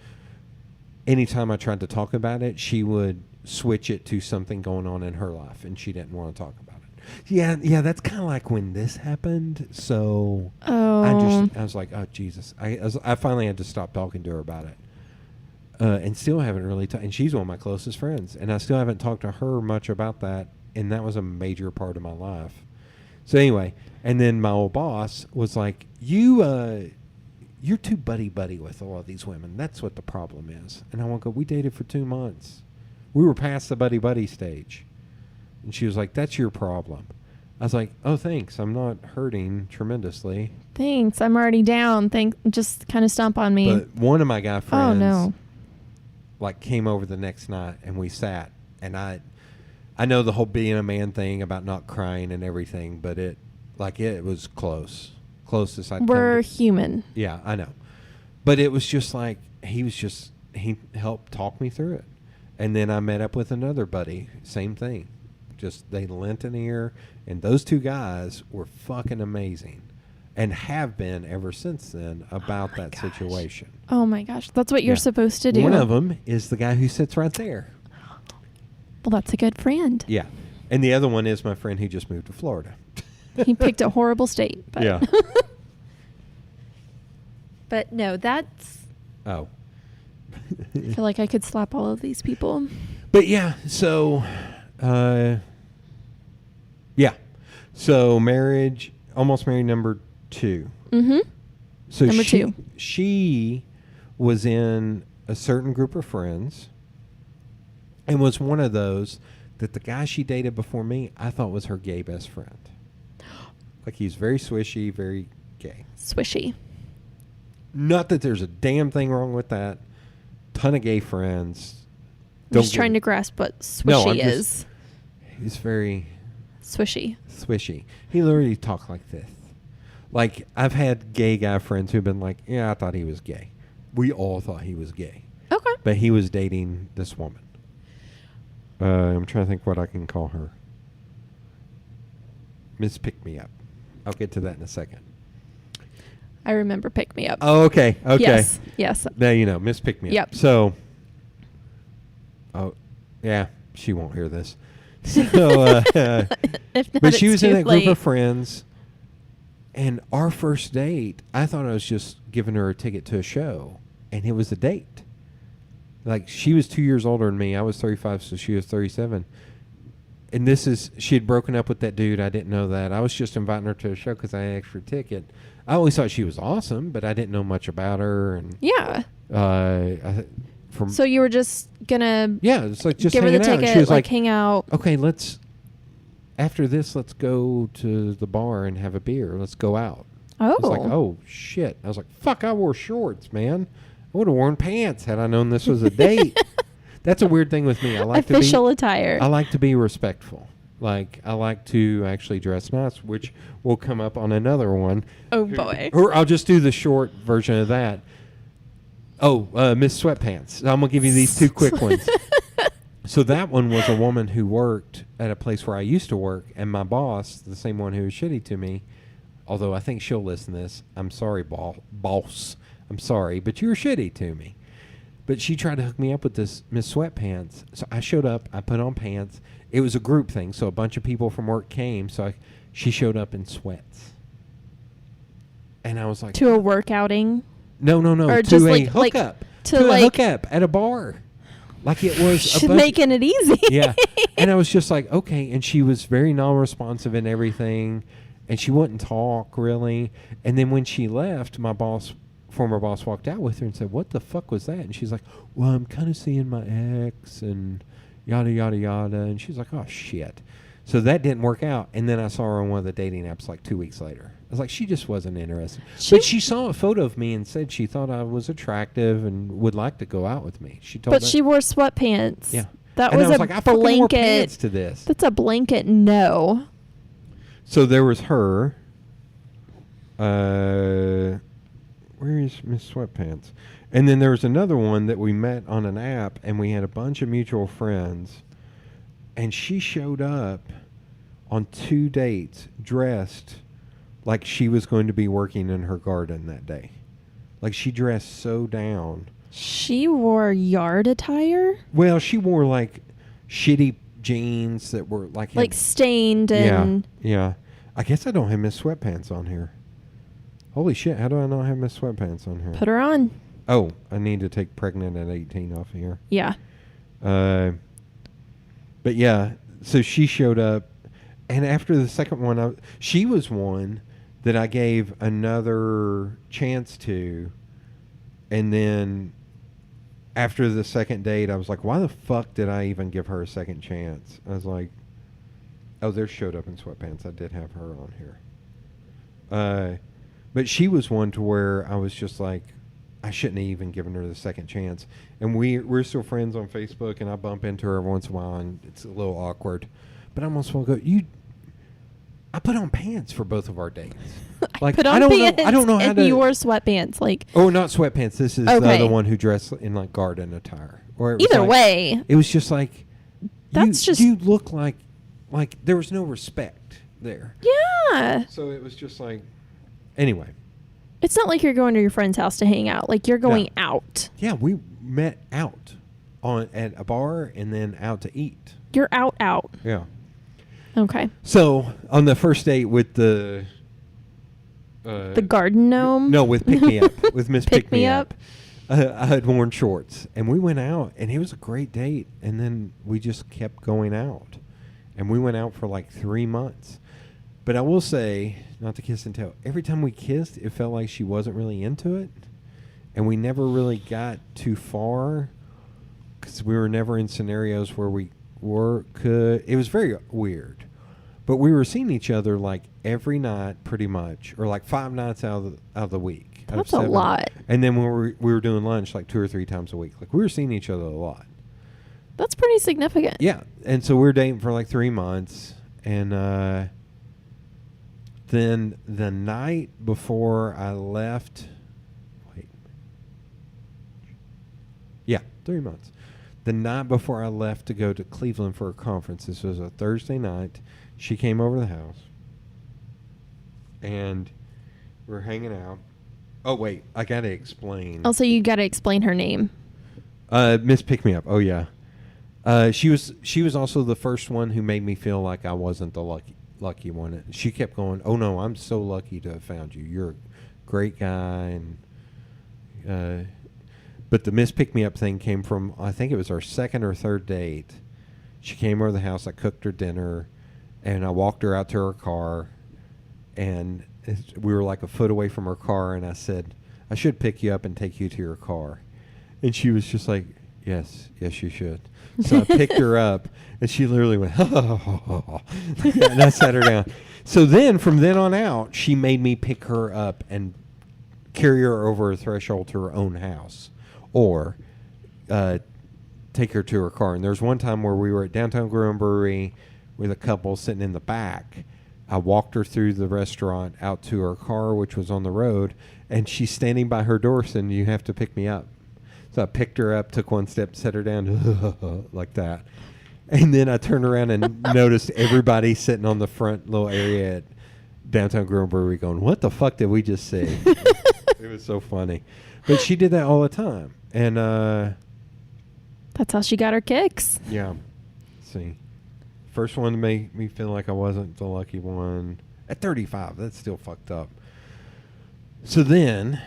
anytime I tried to talk about it, she would switch it to something going on in her life, and she didn't want to talk about it. Yeah, that's kind of like when this happened. So I was like, oh Jesus! I finally had to stop talking to her about it, and still haven't really. And she's one of my closest friends, and I still haven't talked to her much about that. And that was a major part of my life. So anyway, and then my old boss was like, you're too buddy with all of these women. That's what the problem is. And I won't go, we dated for 2 months. We were past the buddy stage. And she was like, that's your problem. I was like, oh, thanks. I'm not hurting tremendously. Thanks. I'm already down. Just kind of stomp on me. But one of my guy friends like came over the next night and we sat. And I know the whole being a man thing about not crying and everything, but it was closest I'd We're human. Yeah, I know. But it was just like, he helped talk me through it. And then I met up with another buddy, same thing. Just they lent an ear, and those 2 guys were fucking amazing and have been ever since then about that situation. Oh my gosh. That's what you're supposed to do. One of them is the guy who sits right there. Well, that's a good friend. Yeah. And the other one is my friend who just moved to Florida. He picked a horrible state. But Yeah. But no, that's... Oh. I feel like I could slap all of these people. But yeah, so, yeah. So marriage, almost married number 2. Mm-hmm. So Number 2. She was in a certain group of friends and was one of those that the guy she dated before me, I thought was her gay best friend. Like, he's very swishy, very gay. Swishy. Not that there's a damn thing wrong with that. Ton of gay friends. I'm just trying to grasp what swishy is. He's very... Swishy. Swishy. He literally talked like this. Like, I've had gay guy friends who've been like, yeah, I thought he was gay. We all thought he was gay. Okay. But he was dating this woman. I'm trying to think what I can call her. Miss Pick Me Up. I'll get to that in a second. I remember Pick Me Up. Oh, okay. Okay. Yes. Yes. Now you know, Miss Pick Me Up. Yep. So, oh, yeah, she won't hear this. So, If not, but she was in that late. group of friends, and our first date, I thought I was just giving her a ticket to a show, and it was a date. Like, she was 2 years older than me. I was 35, so she was 37. And she had broken up with that dude. I didn't know that. I was just inviting her to a show because I had an extra ticket. I always thought she was awesome, but I didn't know much about her. And Yeah. from So you were just gonna it's like just give her hanging the out. And ticket, she was like hang out. okay, after this, let's go to the bar and have a beer. Let's go out. Oh. It's like, oh, shit. I was like, fuck, I wore shorts, man. I would have worn pants had I known this was a date. That's a weird thing with me. I like Official attire. I like to be respectful. Like, I like to actually dress nice, which will come up on another one. Oh, boy. Or I'll just do the short version of that. Oh, Miss Sweatpants. I'm going to give you these 2 quick ones. So that one was a woman who worked at a place where I used to work, and my boss, the same one who was shitty to me, although I think she'll listen to this. I'm sorry, boss. I'm sorry, but you were shitty to me. But she tried to hook me up with this Miss Sweatpants. So I showed up. I put on pants. It was a group thing, so a bunch of people from work came. So she showed up in sweats. And I was like... To a work outing? No. Or to just a like, hookup. To a hookup at a bar. Like it was She's a bunch... making it easy. Yeah. And I was just like, okay. And she was very non-responsive and everything. And she wouldn't talk, really. And then when she left, my former boss walked out with her and said, what the fuck was that? And she's like, well, I'm kind of seeing my ex and yada, yada, yada. And she's like, oh, shit. So that didn't work out. And then I saw her on one of the dating apps like 2 weeks later. I was like, she just wasn't interested. But she saw a photo of me and said she thought I was attractive and would like to go out with me. She told But she wore sweatpants. Yeah. That and was I was a like, I fucking wore blanket. pants to this. That's a blanket no. So there was her. Where is Miss Sweatpants? And then there was another one that we met on an app, and we had a bunch of mutual friends. And she showed up on 2 dates dressed like she was going to be working in her garden that day. Like, she dressed so down. She wore yard attire? Well, she wore, like, shitty jeans that were, like stained and... Yeah. I guess I don't have Miss Sweatpants on here. Holy shit, how do I not have Miss Sweatpants on here? Put her on. Oh, I need to take pregnant at 18 off of here. Yeah. But yeah, so she showed up, and after the second one, she was one that I gave another chance to, and then after the second date, I was like, why the fuck did I even give her a second chance? I was like, oh, there showed up in sweatpants. I did have her on here. But she was one to where I was just like, I shouldn't have even given her the second chance. And we're still friends on Facebook, and I bump into her every once in a while, and it's a little awkward. But I almost want to go, I put on pants for both of our dates. Like, I don't know how to. You wore sweatpants, like. Oh, not sweatpants. This is the other one who dressed in like garden attire. Or either way, it was just like. That's you look like there was no respect there. Yeah. So it was just like, anyway. It's not like you're going to your friend's house to hang out. Like, you're going out. Yeah, we met out at a bar and then out to eat. You're out. Yeah. Okay. So on the first date with the garden gnome? No, with Pick Me Up. with Miss Pick Me Up. I had worn shorts, and we went out, and it was a great date. And then we just kept going out, and we went out for like 3 months. But I will say, not to kiss and tell, every time we kissed, it felt like she wasn't really into it, and we never really got too far because we were never in scenarios where we could. It was very weird. But we were seeing each other like every night, pretty much, or like 5 nights out of the week. That's a lot. And then when we were doing lunch like 2 or 3 times a week. Like we were seeing each other a lot. That's pretty significant. Yeah. And so we were dating for like 3 months. And then the night before I left, 3 months. The night before I left to go to Cleveland for a conference, this was a Thursday night, she came over to the house. And we were hanging out. Oh, wait, I got to explain. Also, you got to explain her name. Miss Pick Me Up. Oh, yeah. She was also the first one who made me feel like I wasn't the lucky one. She kept going, "Oh, no, I'm so lucky to have found you. You're a great guy." And but the Miss Pick Me Up thing came from, I think it was our second or third date. She came over to the house. I cooked her dinner, and I walked her out to her car, and we were like a foot away from her car, and I said, "I should pick you up and take you to your car." And she was just like, yes, you should. So I picked her up, and she literally went, and I sat her down. So then, from then on out, she made me pick her up and carry her over a threshold to her own house, or take her to her car. And there was one time where we were at Downtown Grill and Brewery with a couple sitting in the back. I walked her through the restaurant out to her car, which was on the road, and she's standing by her door saying, "You have to pick me up." So I picked her up, took one step, set her down like that. And then I turned around and noticed everybody sitting on the front little area at Downtown Grill and Brewery going, "What the fuck did we just see?" It was so funny. But she did that all the time. And that's how she got her kicks. Yeah. Let's see. First one to make me feel like I wasn't the lucky one. At 35, that's still fucked up. So then,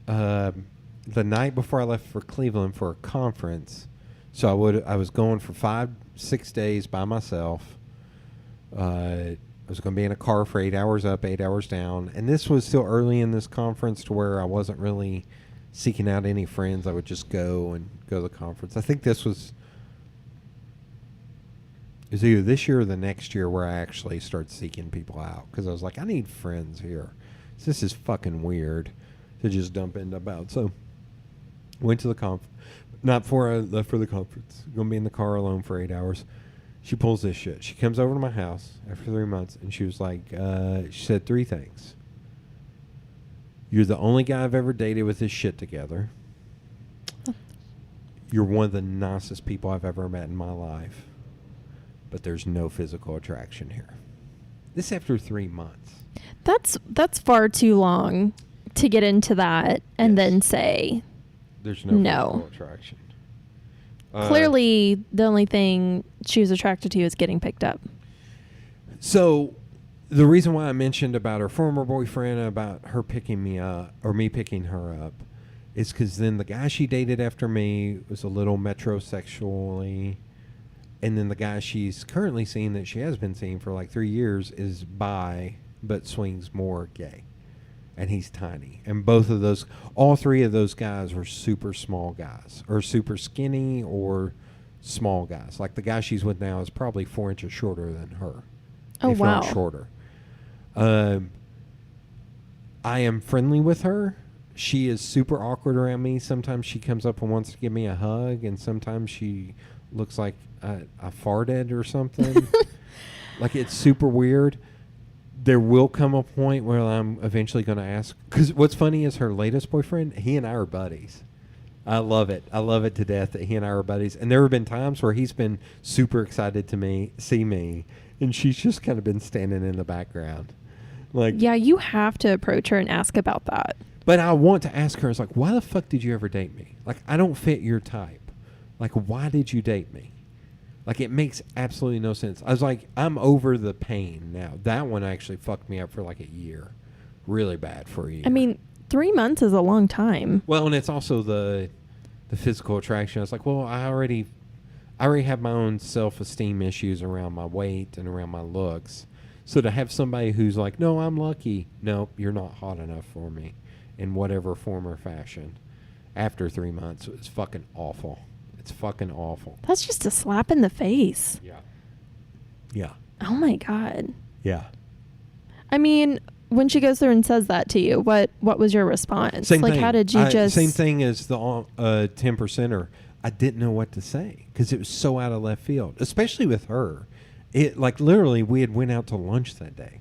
the night before I left for Cleveland for a conference, so I was going for 5-6 days by myself. I was going to be in a car for 8 hours up, 8 hours down. And this was still early in this conference to where I wasn't really seeking out any friends. I would just go to the conference. I think this was either this year or the next year where I actually started seeking people out, because I was like, I need friends here. So this is fucking weird to just dump into about. So went to the conference. Not before I left for the conference. Going to be in the car alone for 8 hours. She pulls this shit. She comes over to my house after 3 months, and she was like, she said 3 things. "You're the only guy I've ever dated with this shit together. You're one of the nicest people I've ever met in my life. But there's no physical attraction here." This after 3 months. That's far too long to get into that and then say there's no physical attraction. Clearly, the only thing she was attracted to is getting picked up. So the reason why I mentioned about her former boyfriend, about her picking me up, or me picking her up, is because then the guy she dated after me was a little metrosexually. And then the guy she's currently seeing, that she has been seeing for like 3 years, is bi, but swings more gay. And he's tiny. And all 3 of those guys were super small guys, or super skinny, or small guys. Like the guy she's with now is probably 4 inches shorter than her. Oh, if wow. not shorter. I am friendly with her. She is super awkward around me. Sometimes she comes up and wants to give me a hug, and sometimes she looks like I farted or something. Like, it's super weird. There will come a point where I'm eventually going to ask, because what's funny is her latest boyfriend, he and I are buddies. I love it. I love it to death that he and I are buddies. And there have been times where he's been super excited to see me, and she's just kind of been standing in the background. Like, yeah, you have to approach her and ask about that. But I want to ask her, it's like, why the fuck did you ever date me? Like, I don't fit your type. Like, why did you date me? Like, it makes absolutely no sense. I was like, I'm over the pain now. That one actually fucked me up for like a year. Really bad for a year. I mean, 3 months is a long time. Well, and it's also the physical attraction. I was like, well, I already have my own self-esteem issues around my weight and around my looks. So to have somebody who's like, no, I'm lucky. No, you're not hot enough for me in whatever form or fashion. After 3 months, it's fucking awful. It's fucking awful. That's just a slap in the face. Yeah. Yeah. Oh my God. Yeah. I mean, when she goes through and says that to you, what was your response? Same like, thing. how did you just... Same thing as the 10%er. I didn't know what to say because it was so out of left field, especially with her. It, like, literally, we had went out to lunch that day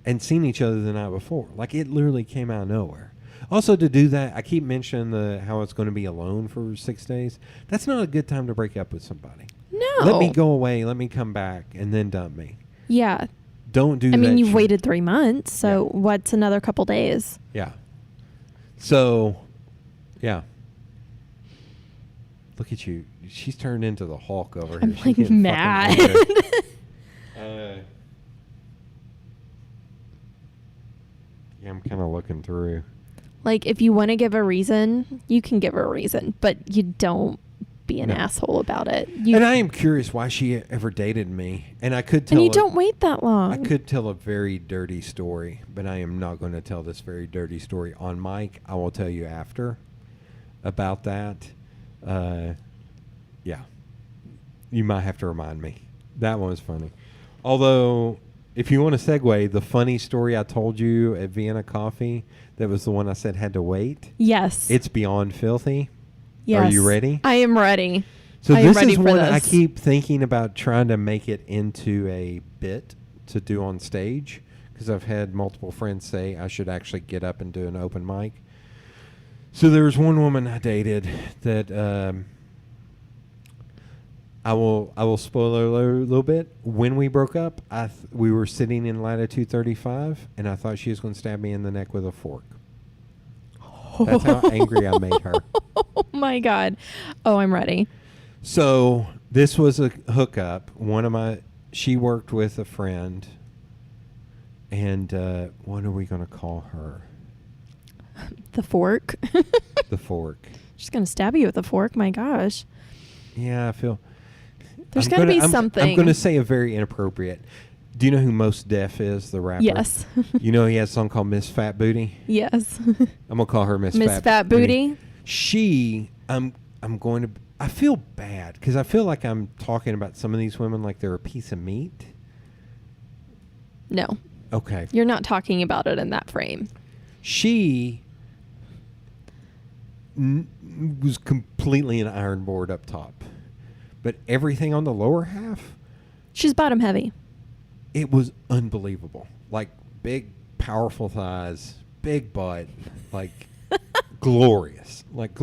and seen each other the night before. Like, it literally came out of nowhere. Also, to do that, I keep mentioning how it's going to be alone for 6 days. That's not a good time to break up with somebody. No. Let me go away. Let me come back and then dump me. Yeah. Don't do that. I mean, you've shit. waited 3 months, so Yeah. what's another couple days? Yeah. So, yeah. Look at you. She's turned into the Hulk over here. I'm She's like getting mad. fucking angry. Yeah, I'm kind of looking through. Like, if you want to give a reason, you can give a reason, but you don't be an asshole about it. And I am curious why she ever dated me. And I could tell. And you don't wait that long. I could tell a very dirty story, but I am not going to tell this very dirty story on mic. I will tell you after about that. Yeah. You might have to remind me. That one was funny. Although, if you want to segue, the funny story I told you at Vienna Coffee, that was the one I said had to wait. Yes. It's beyond filthy. Yes. Are you ready? I am ready. So I am this ready is for one this. I keep thinking about trying to make it into a bit to do on stage, because I've had multiple friends say I should actually get up and do an open mic. So there was one woman I dated that I will spoiler alert a little bit. When we broke up, we were sitting in latitude 35, and I thought she was going to stab me in the neck with a fork. That's how angry I made her. Oh my God. Oh, I'm ready. So this was a hookup. She worked with a friend, and what are we going to call her? The fork. The fork. She's going to stab you with a fork. My gosh. Yeah, I feel. There's got to be something. I'm going to say a very inappropriate. Do you know who Mos Def is, the rapper? Yes. You know he has a song called Miss Fat Booty? Yes. I'm going to call her Miss Fat Booty. I'm going to. I feel bad because I feel like I'm talking about some of these women like they're a piece of meat. No. Okay. You're not talking about it in that frame. She was completely an iron board up top, but everything on the lower half, She's bottom heavy. it was unbelievable. Like big, powerful thighs, big butt, like glorious, like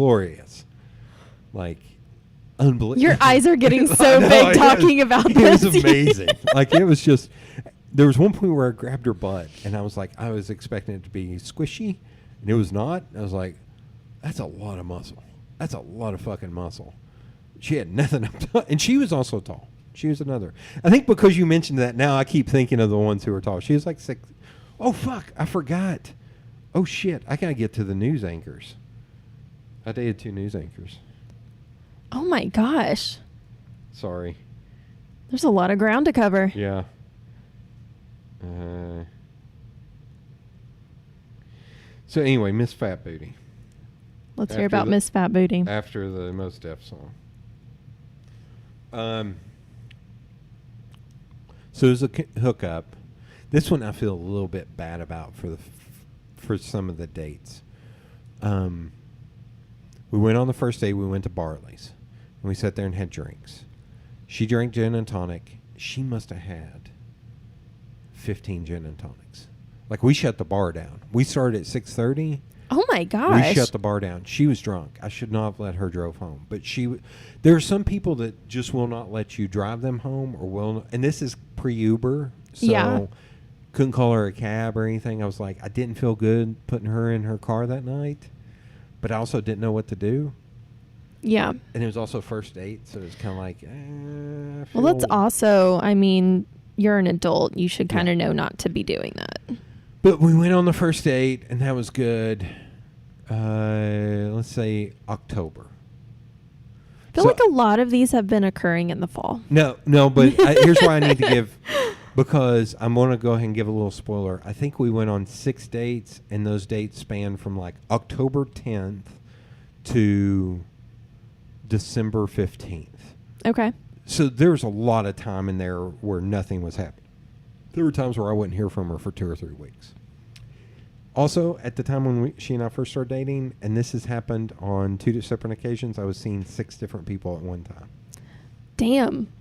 unbelievable. Your eyes are getting so I know, big talking about this. It was amazing. Like it was just. There was one point where I grabbed her butt, and I was like, I was expecting it to be squishy, and it was not. I was like, that's a lot of muscle. That's a lot of fucking muscle. She had nothing up top, and she was also tall. She was another. I think because you mentioned that, now I keep thinking of the ones who were tall. She was like 6. Oh, fuck, I forgot. Oh, shit, I got to get to the news anchors. I dated 2 news anchors. Oh my gosh. Sorry. There's a lot of ground to cover. Yeah. So anyway, Miss Fat Booty. Let's hear After about Miss Fat Booty. After the Mos Def song. So it was a hookup. This one I feel a little bit bad about for some of the dates. We went on the first day. We went to Barley's, and we sat there and had drinks. She drank gin and tonic. She must have had 15 gin and tonics. Like, we shut the bar down. We started at 6:30. Oh my gosh. We shut the bar down. She was drunk. I should not have let her drove home. But there are some people that just will not let you drive them home, or will not, and this is pre-Uber, so Yeah. couldn't call her a cab or anything. I was like, I didn't feel good putting her in her car that night, but I also didn't know what to do. Yeah. And it was also first date, so it was kind of like, Well, that's also, I mean, you're an adult. You should kind of know not to be doing that. But we went on the first date, and that was good. let's say October. I feel like a lot of these have been occurring in the fall. No, but here's why I need to give, because I'm going to go ahead and give a little spoiler. I think we went on 6 dates, and those dates span from like October 10th to December 15th. Okay. So there was a lot of time in there where nothing was happening. There were times where I wouldn't hear from her for 2 or 3 weeks. Also, at the time when she and I first started dating, and this has happened on 2 separate occasions, I was seeing 6 different people at one time. Damn.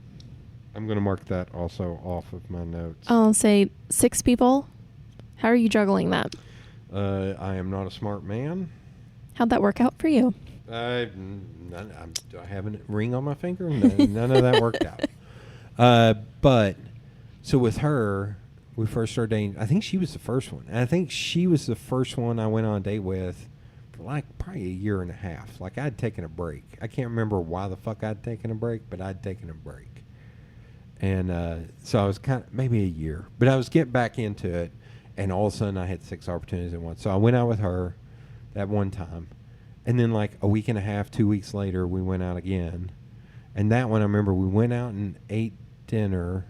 I'm going to mark that also off of my notes. I'll say 6 people. How are you juggling that? I am not a smart man. How'd that work out for you? Do I have a ring on my finger? No, none of that worked out. But, so with her, we first started dating. I think she was the first one. And I think she was the first one I went on a date with for like probably a year and a half. Like I'd taken a break. I can't remember why the fuck I'd taken a break, but I'd taken a break. And so I was kind of, maybe a year. But I was getting back into it, and all of a sudden I had 6 opportunities at once. So I went out with her that one time. And then like a week and a half, 2 weeks later, we went out again. And that one, I remember we went out and ate dinner.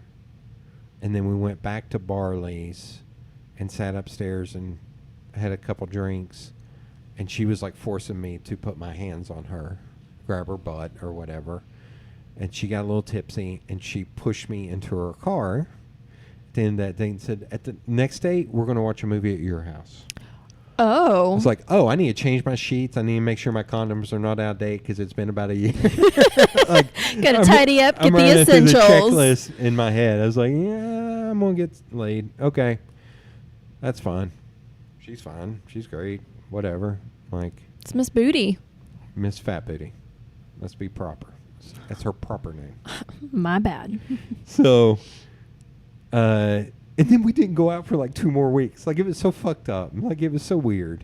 And then we went back to Barley's and sat upstairs and had a couple drinks. And she was like forcing me to put my hands on her, grab her butt or whatever. And she got a little tipsy and she pushed me into her car. Then that thing said, at the next day, we're going to watch a movie at your house. Oh. I was like, oh, I need to change my sheets. I need to make sure my condoms are not out of date because it's been about a year. Like, gotta tidy up, get the essentials. The checklist in my head. I was like, yeah, I'm going to get laid. Okay. That's fine. She's fine. She's great. Whatever. Like, it's Miss Booty. Miss Fat Booty. Let's be proper. That's her proper name. My bad. So, and then we didn't go out for like 2 more weeks. Like, it was so fucked up. Like, it was so weird.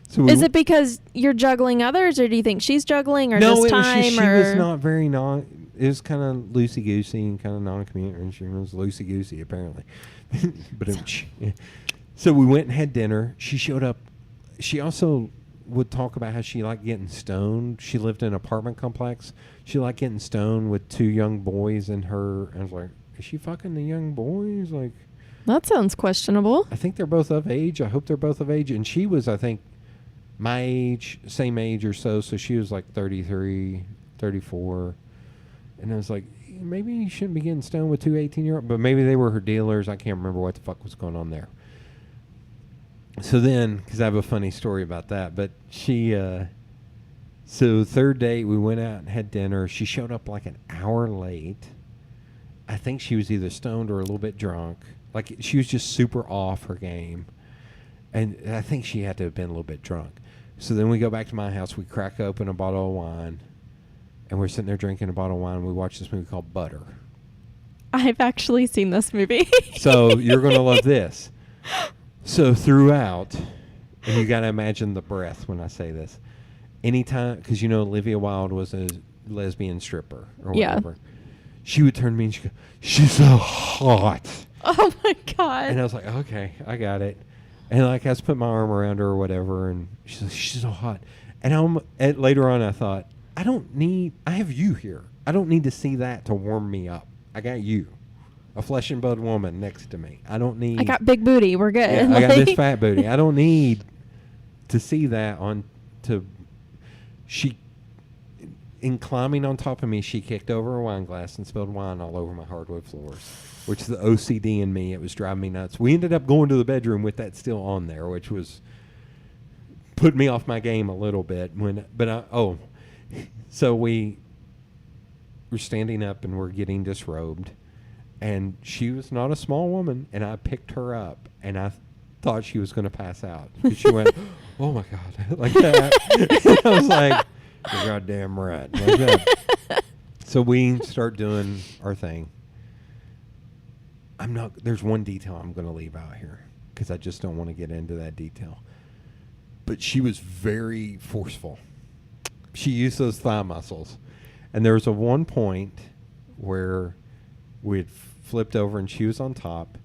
So is it because you're juggling others, or do you think she's juggling, or just time? She was not very it was kind of loosey-goosey and kind of non-committal. She was loosey-goosey, apparently. But so we went and had dinner. She showed up. She also would talk about how she liked getting stoned. She lived in an apartment complex. She liked getting stoned with 2 young boys and her. I was like, is she fucking the young boys? Like, that sounds questionable. I think they're both of age. I hope they're both of age. And she was, I think, my age, same age or so. So she was like 33, 34. And I was like, maybe you shouldn't be getting stoned with 2 18-year-olds. But maybe they were her dealers. I can't remember what the fuck was going on there. So then, because I have a funny story about that. But she, so third date, we went out and had dinner. She showed up like an hour late. I think she was either stoned or a little bit drunk. Like, she was just super off her game. And I think she had to have been a little bit drunk. So then we go back to my house. We crack open a bottle of wine. And we're sitting there drinking a bottle of wine. We watch this movie called Butter. I've actually seen this movie. So you're going to love this. So throughout, and you got to imagine the breath when I say this. Anytime, because you know Olivia Wilde was a lesbian stripper or whatever. Yeah. She would turn to me and she'd go, she's so hot. Oh, my God. And I was like, okay, I got it. And like I was putting my arm around her or whatever, and she's like, she's so hot. And later on I thought, I have you here. I don't need to see that to warm me up. I got you, a flesh and blood woman next to me. I got big booty. We're good. Yeah, I got this fat booty. I don't need to see that in climbing on top of me, she kicked over a wine glass and spilled wine all over my hardwood floors, which the OCD in me, it was driving me nuts. We ended up going to the bedroom with that still on there, which was put me off my game a little bit. So we were standing up and we're getting disrobed, and she was not a small woman, and I picked her up, and I thought she was going to pass out. She went, oh my God, like that. I was like, you're goddamn right. Like that. So we start doing our thing. There's one detail I'm going to leave out here because I just don't want to get into that detail. But she was very forceful. She used those thigh muscles. And there was one point where we had flipped over and she was on top,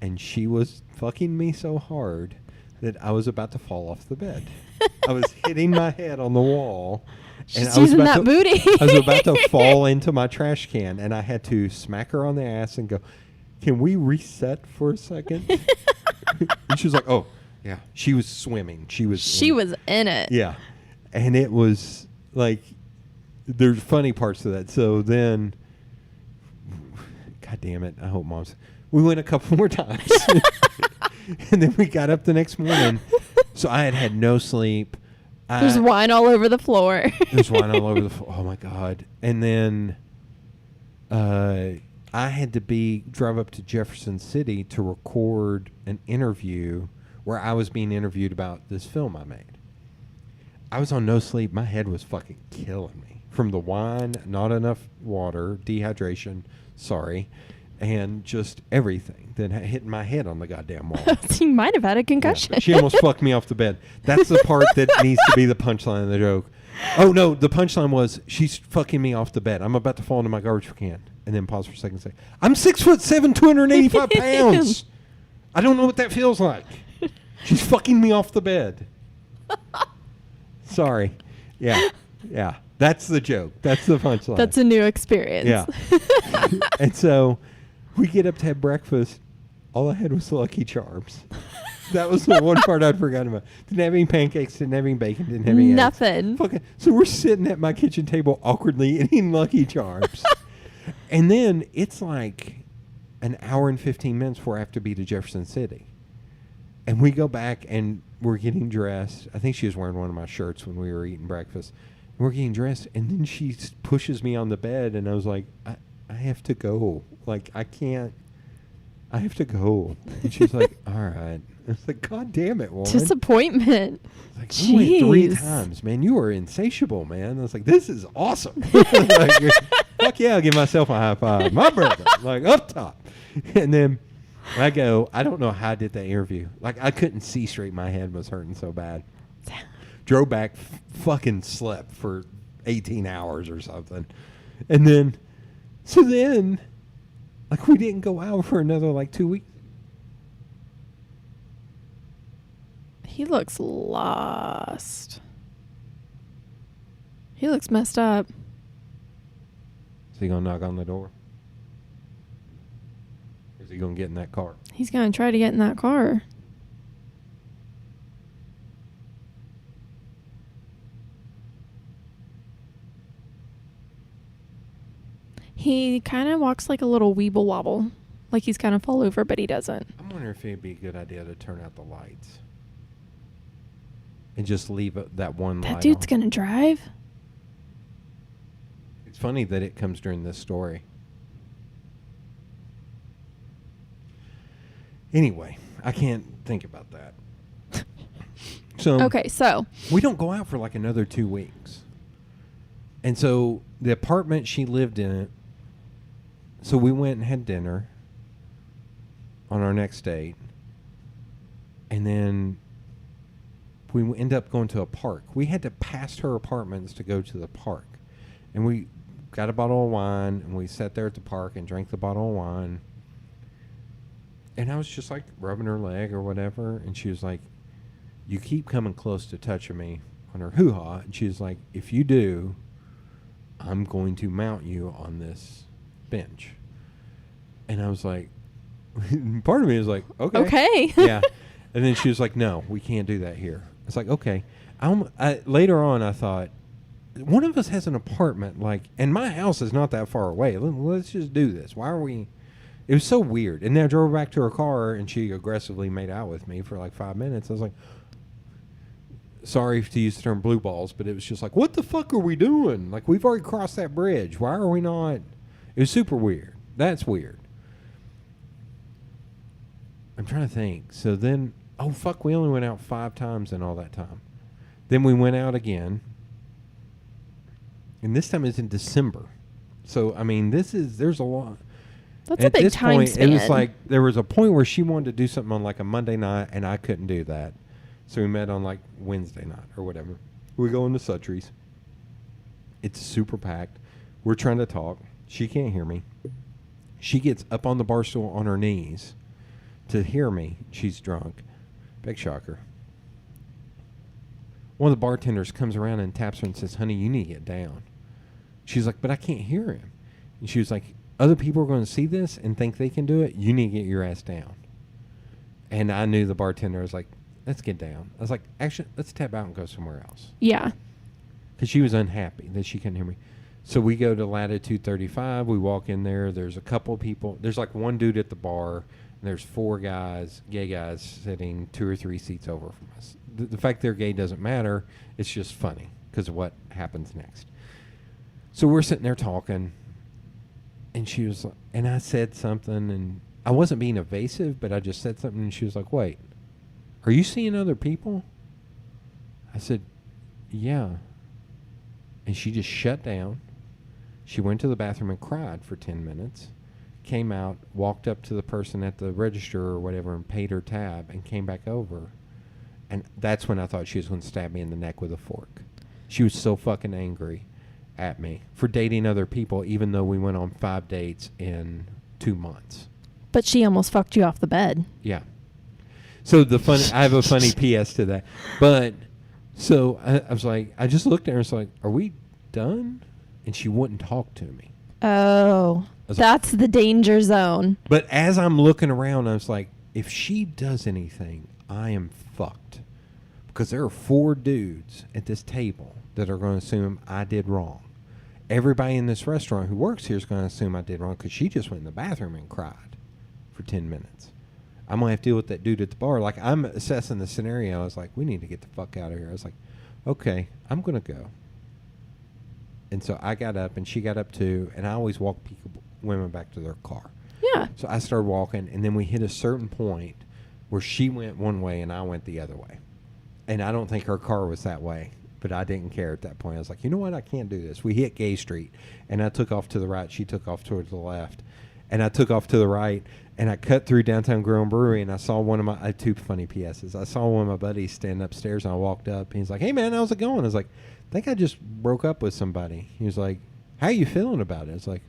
and she was fucking me so hard that I was about to fall off the bed. I was hitting my head on the wall. She's using that booty. I was about to fall into my trash can, and I had to smack her on the ass and go, "Can we reset for a second?" And she was like, "Oh, yeah." She was swimming. She was in it. Yeah. And it was like, there's funny parts to that. So then, God damn it, I hope Mom's. We went a couple more times. And then we got up the next morning. So I had no sleep. There's wine all over the floor. There's wine all over the floor. Oh, my God. And then I had to drive up to Jefferson City to record an interview where I was being interviewed about this film I made. I was on no sleep. My head was fucking killing me. From the wine, not enough water, dehydration, sorry, and just everything that hit my head on the goddamn wall. He might have had a concussion. Yeah, she almost fucked me off the bed. That's the part that needs to be the punchline of the joke. Oh, no, the punchline was, she's fucking me off the bed. I'm about to fall into my garbage can. And then pause for a second and say, I'm 6'7", 285 pounds. I don't know what that feels like. She's fucking me off the bed. Sorry. Yeah. Yeah. That's the joke. That's the punchline. That's a new experience. Yeah. And so we get up to have breakfast. All I had was Lucky Charms. That was the one part I'd forgotten about. Didn't have any pancakes, didn't have any bacon, didn't have any nothing. Eggs. So we're sitting at my kitchen table awkwardly eating Lucky Charms. And then it's like an hour and 15 minutes before I have to be to Jefferson City. And we go back and we're getting dressed. I think she was wearing one of my shirts when we were eating breakfast. We're getting dressed, and then she pushes me on the bed, and I was like, I have to go. Like, I can't. I have to go. And she's like, all right. I was like, God damn it, woman. Disappointment. Like, I went 3 times, man. You are insatiable, man. I was like, this is awesome. Like, fuck yeah, I'll give myself a high five. My brother. Like, up top. And then I go, I don't know how I did that interview. Like, I couldn't see straight. My head was hurting so bad. Drove back, fucking slept for 18 hours or something. And then, like, we didn't go out for another, like, 2 weeks. He looks lost. He looks messed up. Is he going to knock on the door? Or is he going to get in that car? He's going to try to get in that car. He kind of walks like a little weeble wobble. Like he's kind of fall over, but he doesn't. I'm wondering if it'd be a good idea to turn out the lights. And just leave that one light That dude's on. going to drive? It's funny that it comes during this story. Anyway, I can't think about that. Okay, so. We don't go out for like another 2 weeks. And so the apartment she lived in, so we went and had dinner on our next date. And then we end up going to a park. We had to pass her apartments to go to the park. And we got a bottle of wine, and we sat there at the park and drank the bottle of wine. And I was just like rubbing her leg or whatever. And she was like, you keep coming close to touching me on her hoo-ha. And she was like, if you do, I'm going to mount you on this bench. And I was like, part of me was like, okay. Okay. Yeah. And then she was like, no, we can't do that here. It's like, okay. Later on, I thought, one of us has an apartment, like, and my house is not that far away. Let's just do this. Why are we? It was so weird. And then I drove back to her car, and she aggressively made out with me for like 5 minutes. I was like, sorry to use the term blue balls, but it was just like, what the fuck are we doing? Like, we've already crossed that bridge. Why are we not? It was super weird. That's weird. I'm trying to think. So then, oh, fuck, we only went out 5 times in all that time. Then we went out again. And this time it's in December. So, I mean, there's a lot. That's a big time span. It was like, there was a point where she wanted to do something on like a Monday night, and I couldn't do that. So we met on like Wednesday night or whatever. We go into Suttrie's. It's super packed. We're trying to talk. She can't hear me. She gets up on the bar stool on her knees to hear me. She's drunk. Big shocker. One of the bartenders comes around and taps her and says, honey, you need to get down. She's like, but I can't hear him. And she was like, other people are going to see this and think they can do it. You need to get your ass down. And I knew the bartender was like, let's get down. I was like, actually, let's tap out and go somewhere else. Yeah. Because she was unhappy that she couldn't hear me. So we go to Latitude 35. We walk in there. There's a couple of people. There's like one dude at the bar. And there's 4 guys, gay guys, sitting 2 or 3 seats over from us. The fact they're gay doesn't matter. It's just funny because of what happens next. So we're sitting there talking. And she was, and I said something, and I wasn't being evasive, but I just said something, and she was like, wait, are you seeing other people? I said, yeah. And she just shut down. She went to the bathroom and cried for 10 minutes, came out, walked up to the person at the register or whatever and paid her tab and came back over. And that's when I thought she was going to stab me in the neck with a fork. She was so fucking angry at me for dating other people, even though we went on 5 dates in 2 months. But she almost fucked you off the bed. Yeah. So I have a funny PS to that. But so I was like, I just looked at her and was like, are we done? And she wouldn't talk to me. Oh, that's the danger zone. But as I'm looking around, I was like, if she does anything, I am fucked. Because there are 4 dudes at this table that are going to assume I did wrong. Everybody in this restaurant who works here is going to assume I did wrong because she just went in the bathroom and cried for 10 minutes. I'm going to have to deal with that dude at the bar. Like, I'm assessing the scenario. I was like, we need to get the fuck out of here. I was like, okay, I'm going to go. And so I got up, and she got up too, and I always walk women back to their car. Yeah. So I started walking, and then we hit a certain point where she went one way and I went the other way. And I don't think her car was that way. But I didn't care at that point. I was like, you know what? I can't do this. We hit Gay Street, and I took off to the right. She took off towards the left. And I took off to the right, and I cut through Downtown Grill and Brewery, and I saw one of my – I had 2 funny PSs. I saw one of my buddies stand upstairs, and I walked up. And he's like, hey, man, how's it going? I was like, I think I just broke up with somebody. He was like, how you feeling about it? I was like,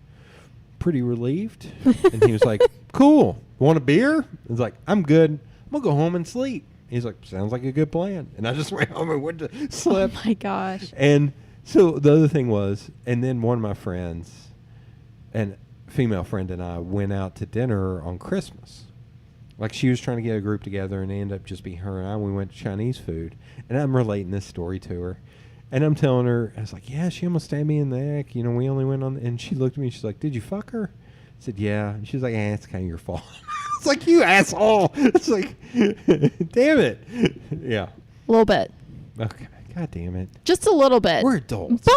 pretty relieved. And he was like, cool. Want a beer? I was like, I'm good. I'm going to go home and sleep. He's like, sounds like a good plan. And I just went home and went to sleep. Oh, my gosh. And so the other thing was, and then one of my friends, and female friend and I went out to dinner on Christmas. Like, she was trying to get a group together, and it ended up just being her and I. We went to Chinese food. And I'm relating this story to her. And I'm telling her, I was like, yeah, she almost stabbed me in the neck. You know, we only went on, and she looked at me, and she's like, did you fuck her? I said, yeah. And she's like, it's kind of your fault. It's like, you asshole. It's like, damn it. Yeah. A little bit. Okay. God damn it. Just a little bit. We're adults.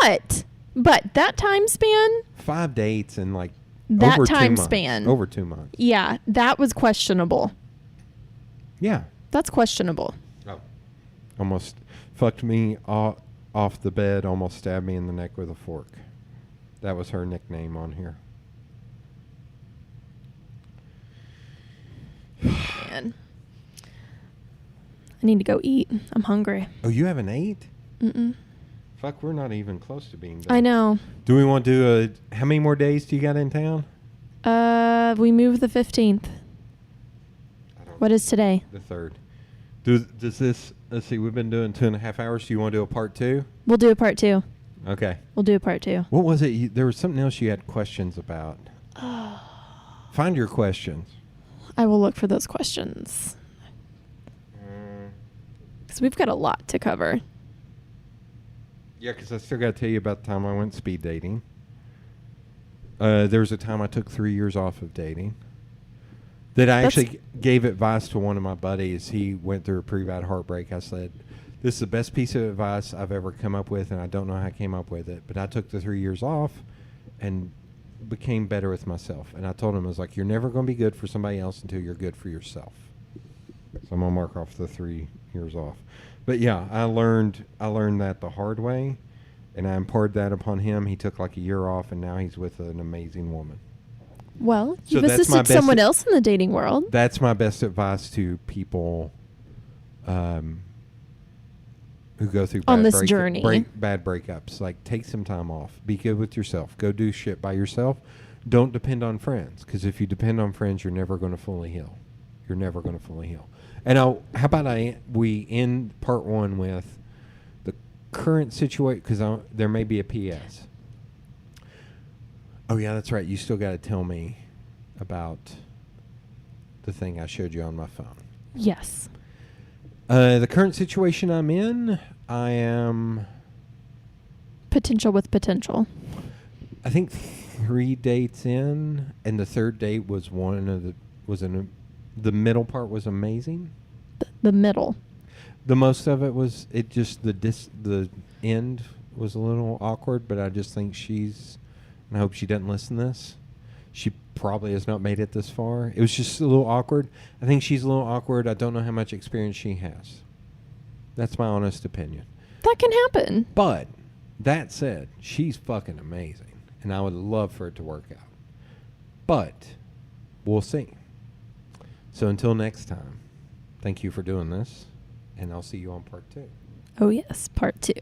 But that time span. 5 dates and like that over time 2 months. span. Over 2 months. Yeah. That was questionable. Yeah. That's questionable. Oh. Almost fucked me off the bed, almost stabbed me in the neck with a fork. That was her nickname on here. Man. I need to go eat. I'm hungry. Oh, you haven't ate? Mm-mm. Fuck, we're not even close to being done. I know. Do we want to do how many more days do you got in town? We move the 15th. What is today? The 3rd. Does this, let's see, we've been doing 2.5 hours. Do you want to do a part 2? We'll do a part 2. Okay. We'll do a part 2. What was it? There was something else you had questions about. Find your questions. I will look for those questions. Because we've got a lot to cover. Yeah, because I still got to tell you about the time I went speed dating. There was a time I took 3 years off of dating. That I actually gave advice to one of my buddies. He went through a pretty bad heartbreak. I said, this is the best piece of advice I've ever come up with, and I don't know how I came up with it. But I took the 3 years off and became better with myself. And I told him, I was like, you're never going to be good for somebody else until you're good for yourself. So I'm going to mark off the 3 years off. But yeah, I learned that the hard way, and I imparted that upon him. He took like a year off, and now he's with an amazing woman. Well, So you've that's my assisted best someone else in the dating world. That's my best advice to people who go through On this journey. bad breakups. Like, take some time off. Be good with yourself. Go do shit by yourself. Don't depend on friends, because if you depend on friends, you're never going to fully heal. You're never going to fully heal. And how about we end part 1 with the current situation, because there may be a PS. Oh, yeah, that's right. You still got to tell me about the thing I showed you on my phone. Yes. The current situation I'm in, I am... Potential with potential. I think 3 dates in, and the third date was the middle part was amazing. The middle. The most of it was, the end was a little awkward, but I just think and I hope she doesn't listen to this. She probably has not made it this far. It was just a little awkward. I think she's a little awkward. I don't know how much experience she has. That's my honest opinion. That can happen. But that said, she's fucking amazing, and I would love for it to work out. But we'll see. So until next time, thank you for doing this, and I'll see you on part 2. Oh, yes, part 2.